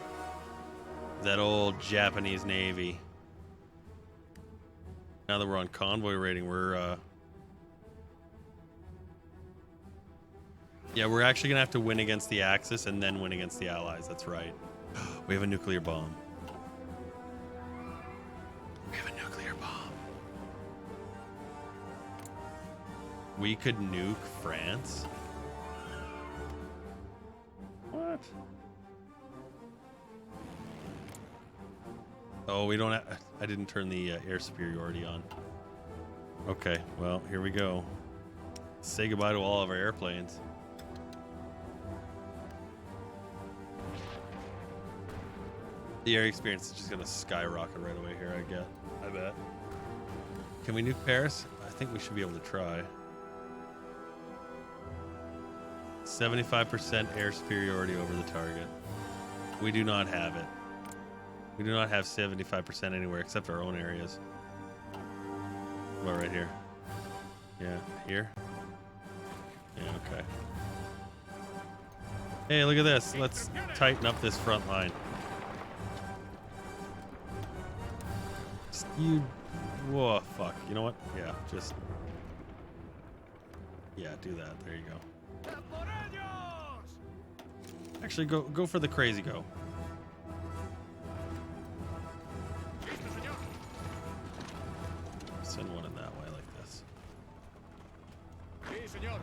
old Japanese Navy. Now that we're on convoy rating, we're yeah, we're actually gonna have to win against the Axis and then win against the Allies. That's right. We have a nuclear bomb. We have a nuclear bomb. We could nuke France. What? Oh, we don't have, I didn't turn the air superiority on. Okay, well, here we go. Say goodbye to all of our airplanes. The air experience is just gonna skyrocket right away here, I bet. Can we nuke Paris? I think we should be able to try. 75% air superiority over the target. We do not have it. We do not have 75% anywhere except our own areas. What about right here? Yeah, here? Yeah, okay. Hey, look at this. Let's tighten up this front line. You... Whoa, fuck. You know what? Yeah, just... Yeah, do that. There you go. Actually, go for the crazy go. Send one in that way like this. Sí, señor.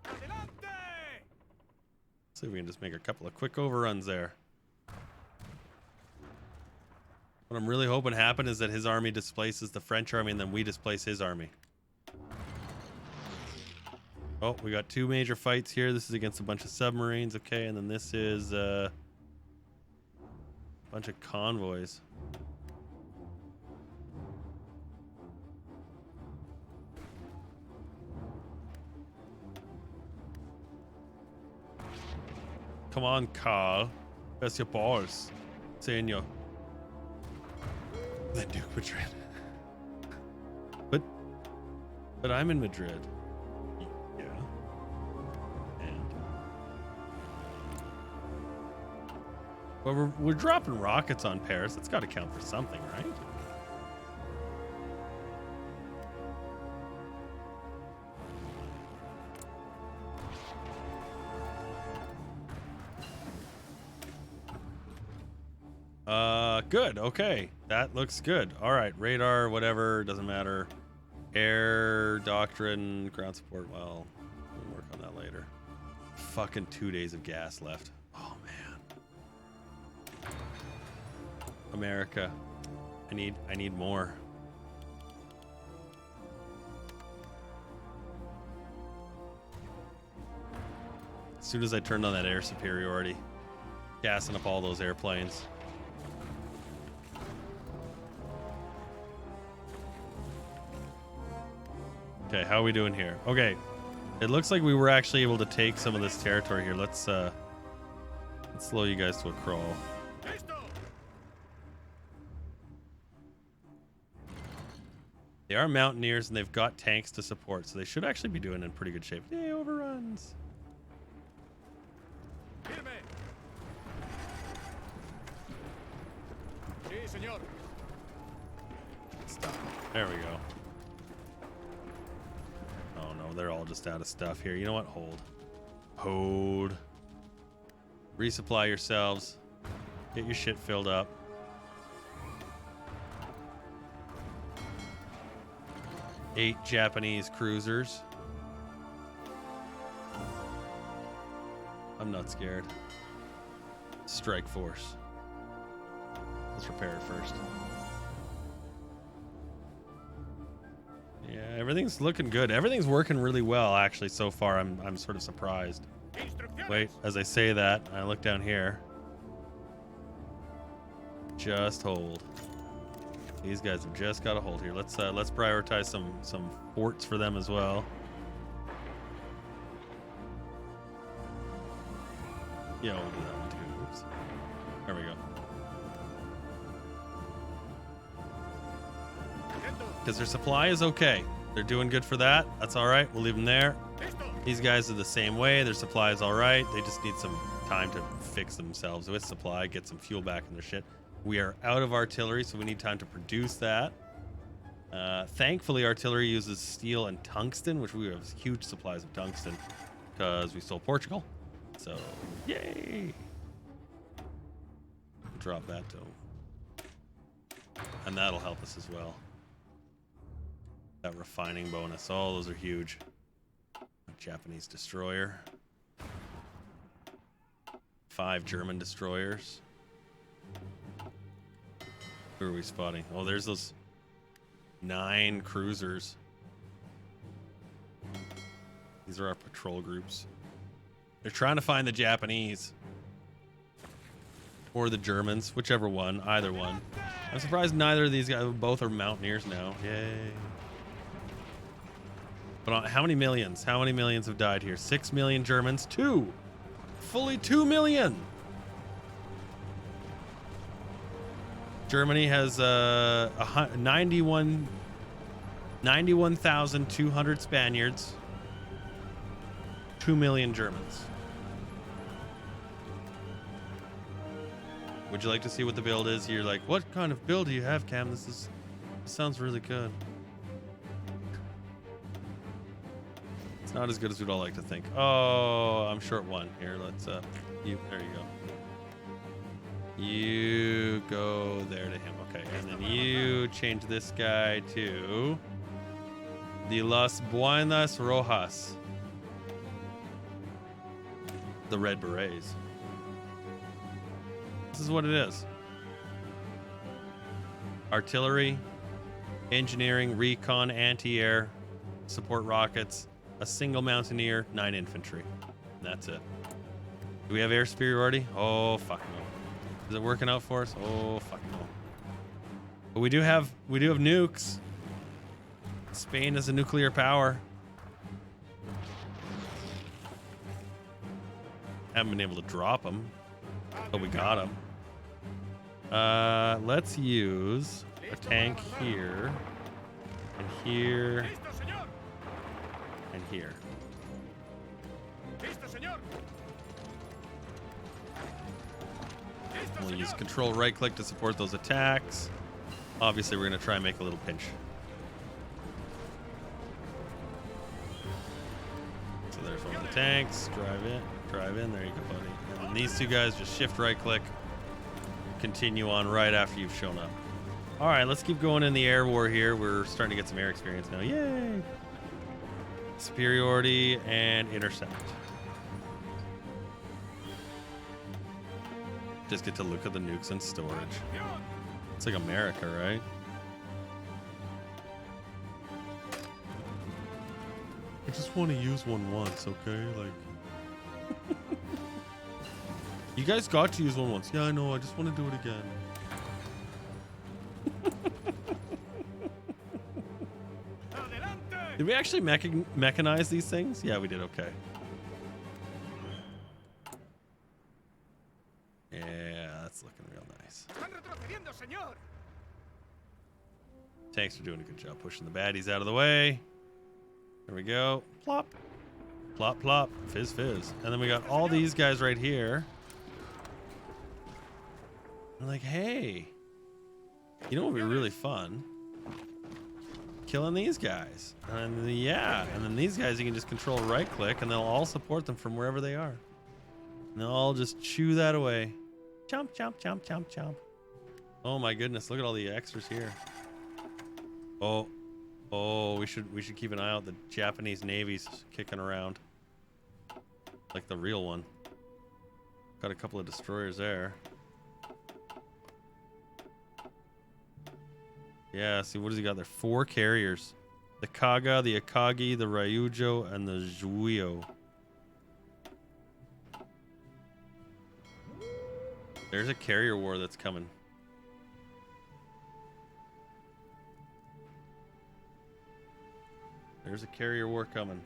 Adelante. See if we can just make a couple of quick overruns there. What I'm really hoping happen is that his army displaces the French army and then we displace his army. Oh, we got two major fights here. This is against a bunch of submarines, okay, and then this is a bunch of convoys. Come on, Carl. That's your balls. Senor. The Duke Madrid. But I'm in Madrid. Yeah. And well, we're dropping rockets on Paris. That's got to count for something, right? Good. Okay. That looks good. All right. Radar, whatever. Doesn't matter. Air, doctrine, ground support. Well, we'll work on that later. Fucking 2 days of gas left. Oh, man. America. I need more. As soon as I turned on that air superiority, gassing up all those airplanes. Okay, how are we doing here? Okay, it looks like we were actually able to take some of this territory here. Let's slow you guys to a crawl. Listo. They are mountaineers and they've got tanks to support, so they should actually be doing in pretty good shape. Yay, overruns. Firme. Sí, señor. Stop. There we go. Oh no, they're all just out of stuff here. You know what? Hold. Resupply yourselves. Get your shit filled up. Eight Japanese cruisers. I'm not scared. Strike force. Let's repair it first. Yeah, Everything's looking good. Everything's working really well, actually, so far. I'm sort of surprised. Wait, as I say that, I look down here. Just hold. These guys have just got a hold here. Let's prioritize some forts for them as well. Yeah, we'll do that one too. Oops. There we go. Because their supply is okay. They're doing good for that. That's all right. We'll leave them there. These guys are the same way. Their supply is all right. They just need some time to fix themselves with supply, get some fuel back in their shit. We are out of artillery, so we need time to produce that. Thankfully, artillery uses steel and tungsten, which we have huge supplies of tungsten because we stole Portugal. So, yay! Drop that to, and that'll help us as well. That refining bonus. Oh, those are huge. Japanese destroyer. 5 German destroyers. Who are we spotting? Oh, there's those 9 cruisers. These are our patrol groups. They're trying to find the Japanese. Or the Germans, whichever one, either one. I'm surprised neither of these guys, both are mountaineers now. Yay. But how many millions? How many millions have died here? 6 million Germans. 2. Fully 2 million. Germany has 91,200 Spaniards. 2 million Germans. Would you like to see what the build is? You're like, what kind of build do you have, Cam? This sounds really good. It's not as good as we'd all like to think. Oh, I'm short 1 here. Let's there you go. You go there to him. Okay, and then you change this guy to the Las Buenas Rojas. The Red Berets. This is what it is. Artillery, engineering, recon, anti-air, support rockets, a single mountaineer, 9 infantry. And that's it. Do we have air superiority? Oh, fuck no. Is it working out for us? Oh, fuck no. But we do have nukes. Spain is a nuclear power. Haven't been able to drop them, but we got them. Let's use a tank here, and here, and here. We'll use control right click to support those attacks. Obviously, we're going to try and make a little pinch. So there's one of the tanks. Drive in. There you go, buddy. And then these 2 guys just shift right click. Continue on right after you've shown up. All right, let's keep going in the air war here. We're starting to get some air experience now. Yay! Superiority and intercept. Just get to look at the nukes in storage. It's like America, right? I just want to use one once, okay? Like, you guys got to use one once. Yeah, I know. I just want to do it again. Did we actually mechanize these things? Yeah, we did. Okay. Yeah, that's looking real nice. Tanks are doing a good job pushing the baddies out of the way. There we go. Plop. Plop, plop. Fizz, fizz. And then we got all these guys right here. I'm like, hey, you know what would be really fun? Killing these guys. And yeah, and then these guys you can just control right click and they'll all support them from wherever they are. And they'll all just chew that away. Chomp, chomp, chomp, chomp, chomp. Oh my goodness, look at all the extras here. Oh, we should keep an eye out. The Japanese Navy's kicking around. Like the real one. Got a couple of destroyers there. Yeah, see, what does he got there? 4 carriers. The Kaga, the Akagi, the Ryujo, and the Juyo. There's a carrier war that's coming. There's a carrier war coming.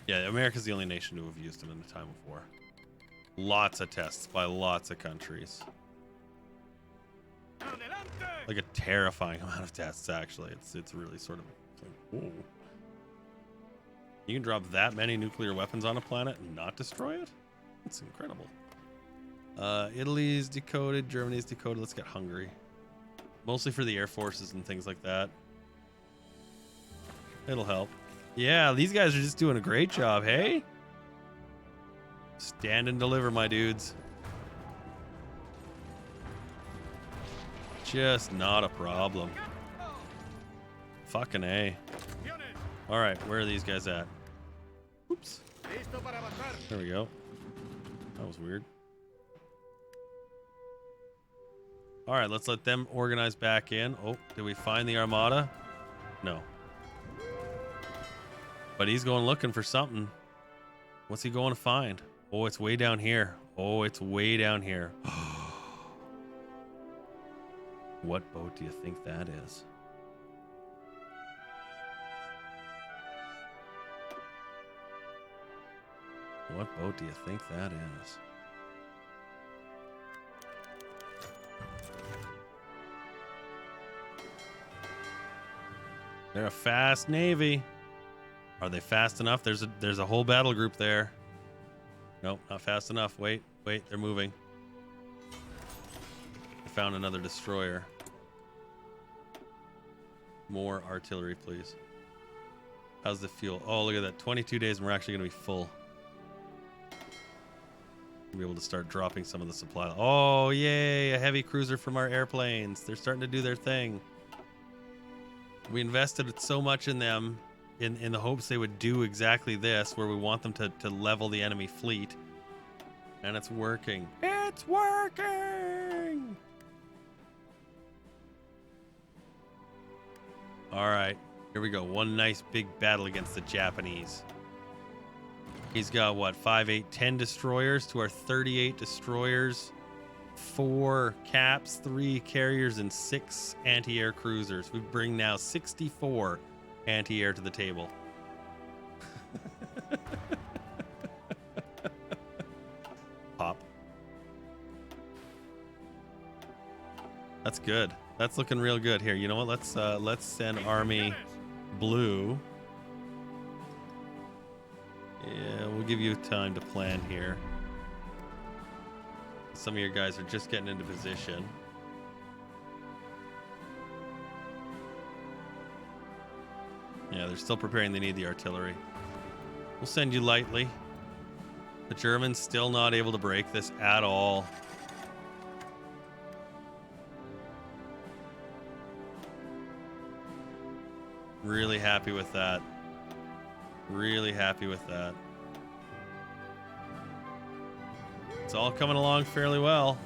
Yeah, America's the only nation to have used them in a time of war. Lots of tests by lots of countries. Like a terrifying amount of tests, actually. It's really sort of like, whoa. You can drop that many nuclear weapons on a planet and not destroy it? It's incredible. Italy's decoded, Germany's decoded. Let's get Hungary. Mostly for the air forces and things like that. It'll help. Yeah, these guys are just doing a great job, hey? Stand and deliver, my dudes. Just not a problem. Fucking A. All right, where are these guys at? Oops. There we go. That was weird. All right, let's let them organize back in. Oh, did we find the armada? No. But he's going looking for something. What's he going to find? Oh, it's way down here. Oh, it's way down here. What boat do you think that is? What boat do you think that is? They're a fast navy. Are they fast enough? There's a whole battle group there. Nope, not fast enough. Wait, they're moving. I found another destroyer. More artillery, please. How's the fuel? Oh, look at that. 22 days and we're actually going to be full. We'll be able to start dropping some of the supply. Oh, yay, a heavy cruiser from our airplanes. They're starting to do their thing. We invested so much in them in the hopes they would do exactly this, where we want them to level the enemy fleet. And it's working. It's working! All right, here we go. One nice big battle against the Japanese. He's got, what, 5, 8, 10 destroyers to our 38 destroyers, 4 caps, 3 carriers, and 6 anti-air cruisers. We bring now 64 anti-air to the table. Pop. That's good. That's looking real good here. You know what? Let's send Army Blue. Yeah, we'll give you time to plan here. Some of your guys are just getting into position. Yeah, they're still preparing. They need the artillery. We'll send you lightly. The Germans still not able to break this at all. Really happy with that. Really happy with that. It's all coming along fairly well.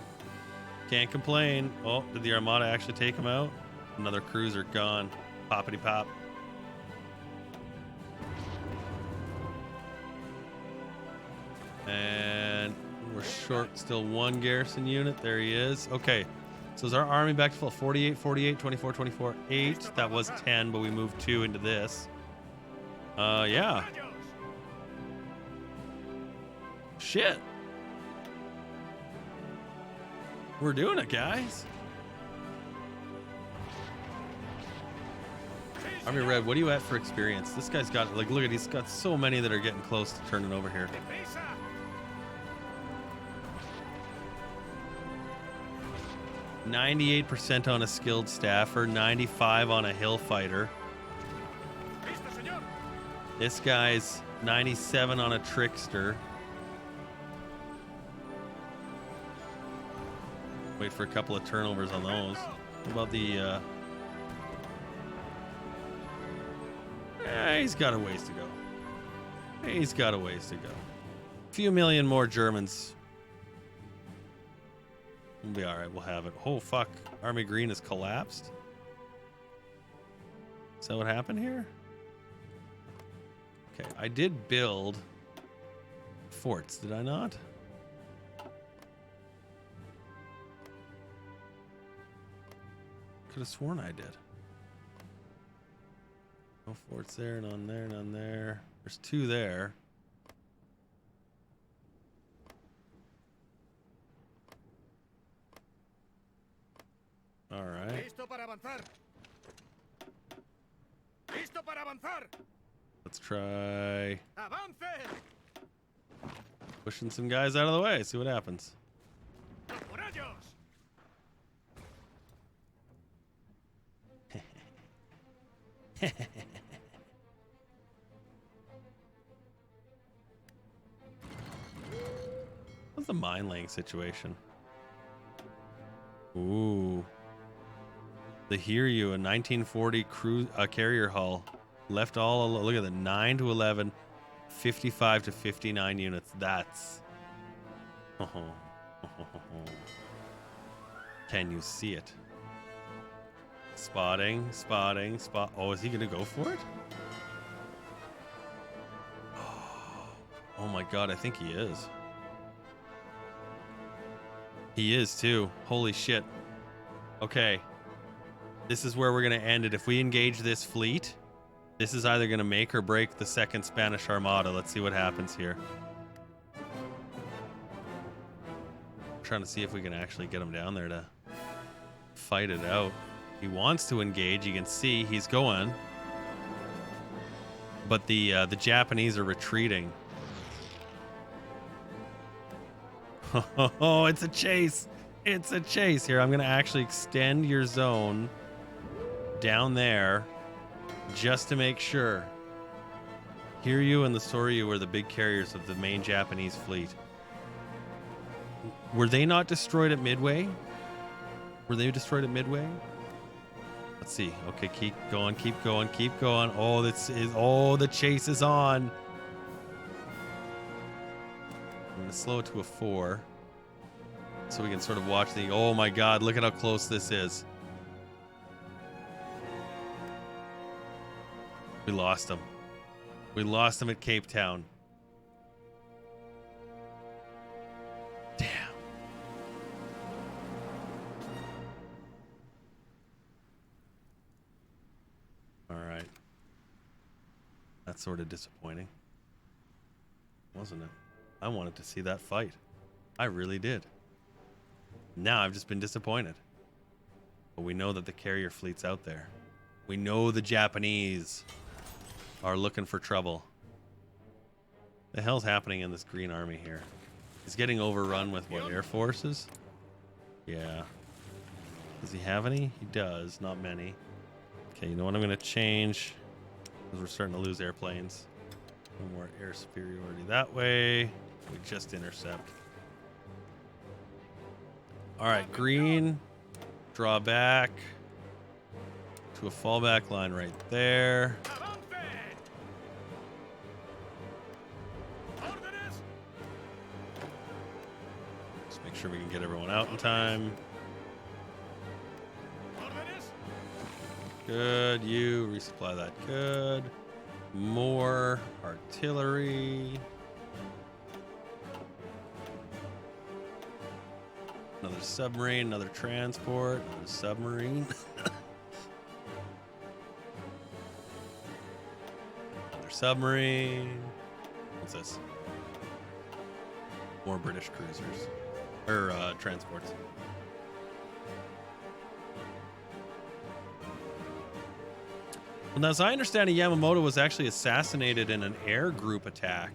Can't complain. Oh, did the armada actually take him out? Another cruiser gone. Poppity pop. And we're short still 1 garrison unit. There he is. Okay. So is our army back to full? 48, 48, 24, 24, 8. That was 10, but we moved 2 into this. Yeah. Shit. We're doing it, guys. Army Red, what are you at for experience? This guy's got, like, look at, he's got so many that are getting close to turning over here. 98% on a skilled staffer, 95 on a hill fighter. This guy's 97 on a trickster. Wait for a couple of turnovers on those. What about the he's got a ways to go. He's got a ways to go. A few million more Germans We'll be all right. We'll have it. Oh, fuck. Army Green has collapsed. Is that what happened here? Okay, I did build forts, did I not? Could have sworn I did. No forts there, none there, none there. There's 2 there. All right. Listo para avanzar. Listo para avanzar. Let's try Avance. pushing some guys out of the way. See what happens. Por ellos. What's the mine laying situation? Ooh. The Hear You, a 1940 carrier hull. Left all alone. Look at the 9 to 11, 55 to 59 units. That's. Can you see it? Spotting. Oh, is he going to go for it? Oh my god, I think he is. He is too. Holy shit. Okay. This is where we're going to end it. If we engage this fleet, this is either going to make or break the second Spanish Armada. Let's see what happens here. I'm trying to see if we can actually get him down there to fight it out. He wants to engage. You can see he's going. But the Japanese are retreating. Oh, it's a chase. It's a chase. Here, I'm going to actually extend your zone down there just to make sure. Hear You and the Soryu were the big carriers of the main Japanese fleet. Were they not destroyed at Midway? Were they destroyed at Midway? Let's see. Okay, keep going, keep going, keep going. Oh, the chase is on. I'm going to slow it to a 4 so we can sort of watch the... Oh my god, look at how close this is. We lost him. We lost him at Cape Town. Damn. All right. That's sort of disappointing, wasn't it? I wanted to see that fight. I really did. Now I've just been disappointed. But we know that the carrier fleet's out there. We know the Japanese are looking for trouble. The hell's happening in this green army here? He's getting overrun with what, air forces? Yeah. Does he have any? He does. Not many. Okay, you know what I'm going to change? Because we're starting to lose airplanes. No more air superiority that way. We just intercept. All right, green. Draw back to a fallback line right there. Just make sure we can get everyone out in time. Good. You resupply that. Good. More artillery. Another submarine, another transport, another submarine. Another submarine. What's this? More British cruisers. Or transports. Well, now, as I understand it, Yamamoto was actually assassinated in an air group attack,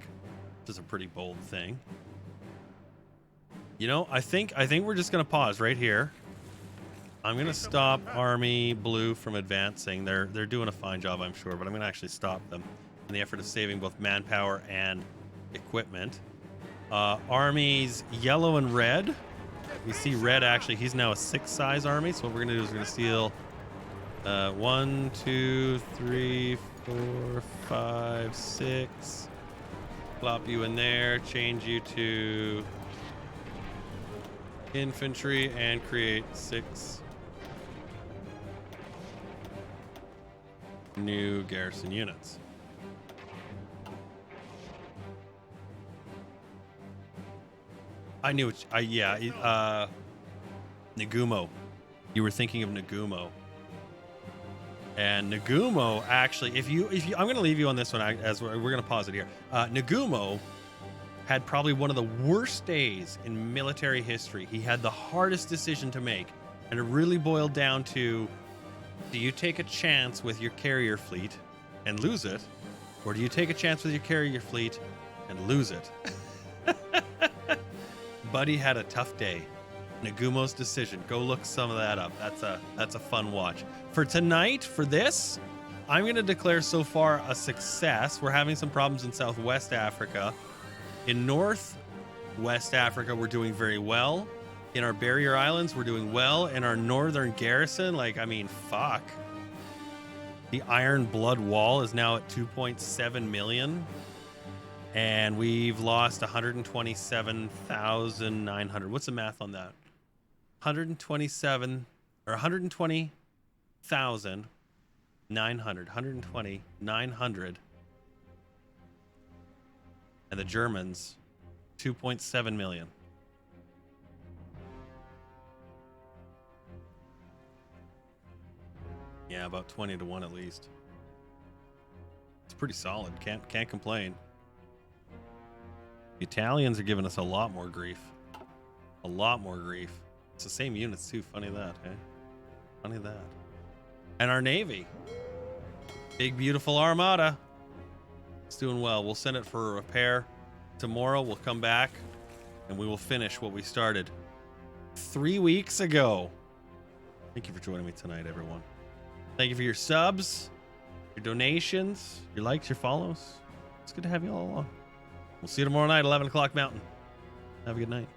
which is a pretty bold thing. You know, I think we're just gonna pause right here. I'm gonna stop Army Blue from advancing. They're doing a fine job, I'm sure, but I'm gonna actually stop them in the effort of saving both manpower and equipment. Armies Yellow and Red. We see Red actually. He's now a 6 size army. So what we're gonna do is we're gonna steal 1, 2, 3, 4, 5, 6. Plop you in there. Change you to infantry and create 6 new garrison units. I knew it. Nagumo. You were thinking of Nagumo. And Nagumo, actually, if you, I'm going to leave you on this one as we're going to pause it here. Nagumo had probably one of the worst days in military history. He had the hardest decision to make, and it really boiled down to: do you take a chance with your carrier fleet and lose it, or do you take a chance with your carrier fleet and lose it? Buddy had a tough day. Nagumo's decision. Go look some of that up. That's a fun watch. For tonight, for this, I'm going to declare so far a success. We're having some problems in Southwest Africa. In Northwest Africa, we're doing very well. In our barrier islands, we're doing well. In our northern garrison, fuck. The Iron Blood Wall is now at 2.7 million. And we've lost 127,900. What's the math on that? 120,900. 120,900. And the Germans, 2.7 million. Yeah, about 20 to 1 at least. It's pretty solid. Can't complain. The Italians are giving us a lot more grief. A lot more grief. It's the same units too. Funny that, eh? Funny that. And our Navy. Big, beautiful armada. It's doing well. We'll send it for a repair. Tomorrow we'll come back and we will finish what we started 3 weeks ago. Thank you for joining me tonight, everyone. Thank you for your subs, your donations, your likes, your follows. It's good to have you all along. We'll see you tomorrow night, 11 o'clock Mountain. Have a good night.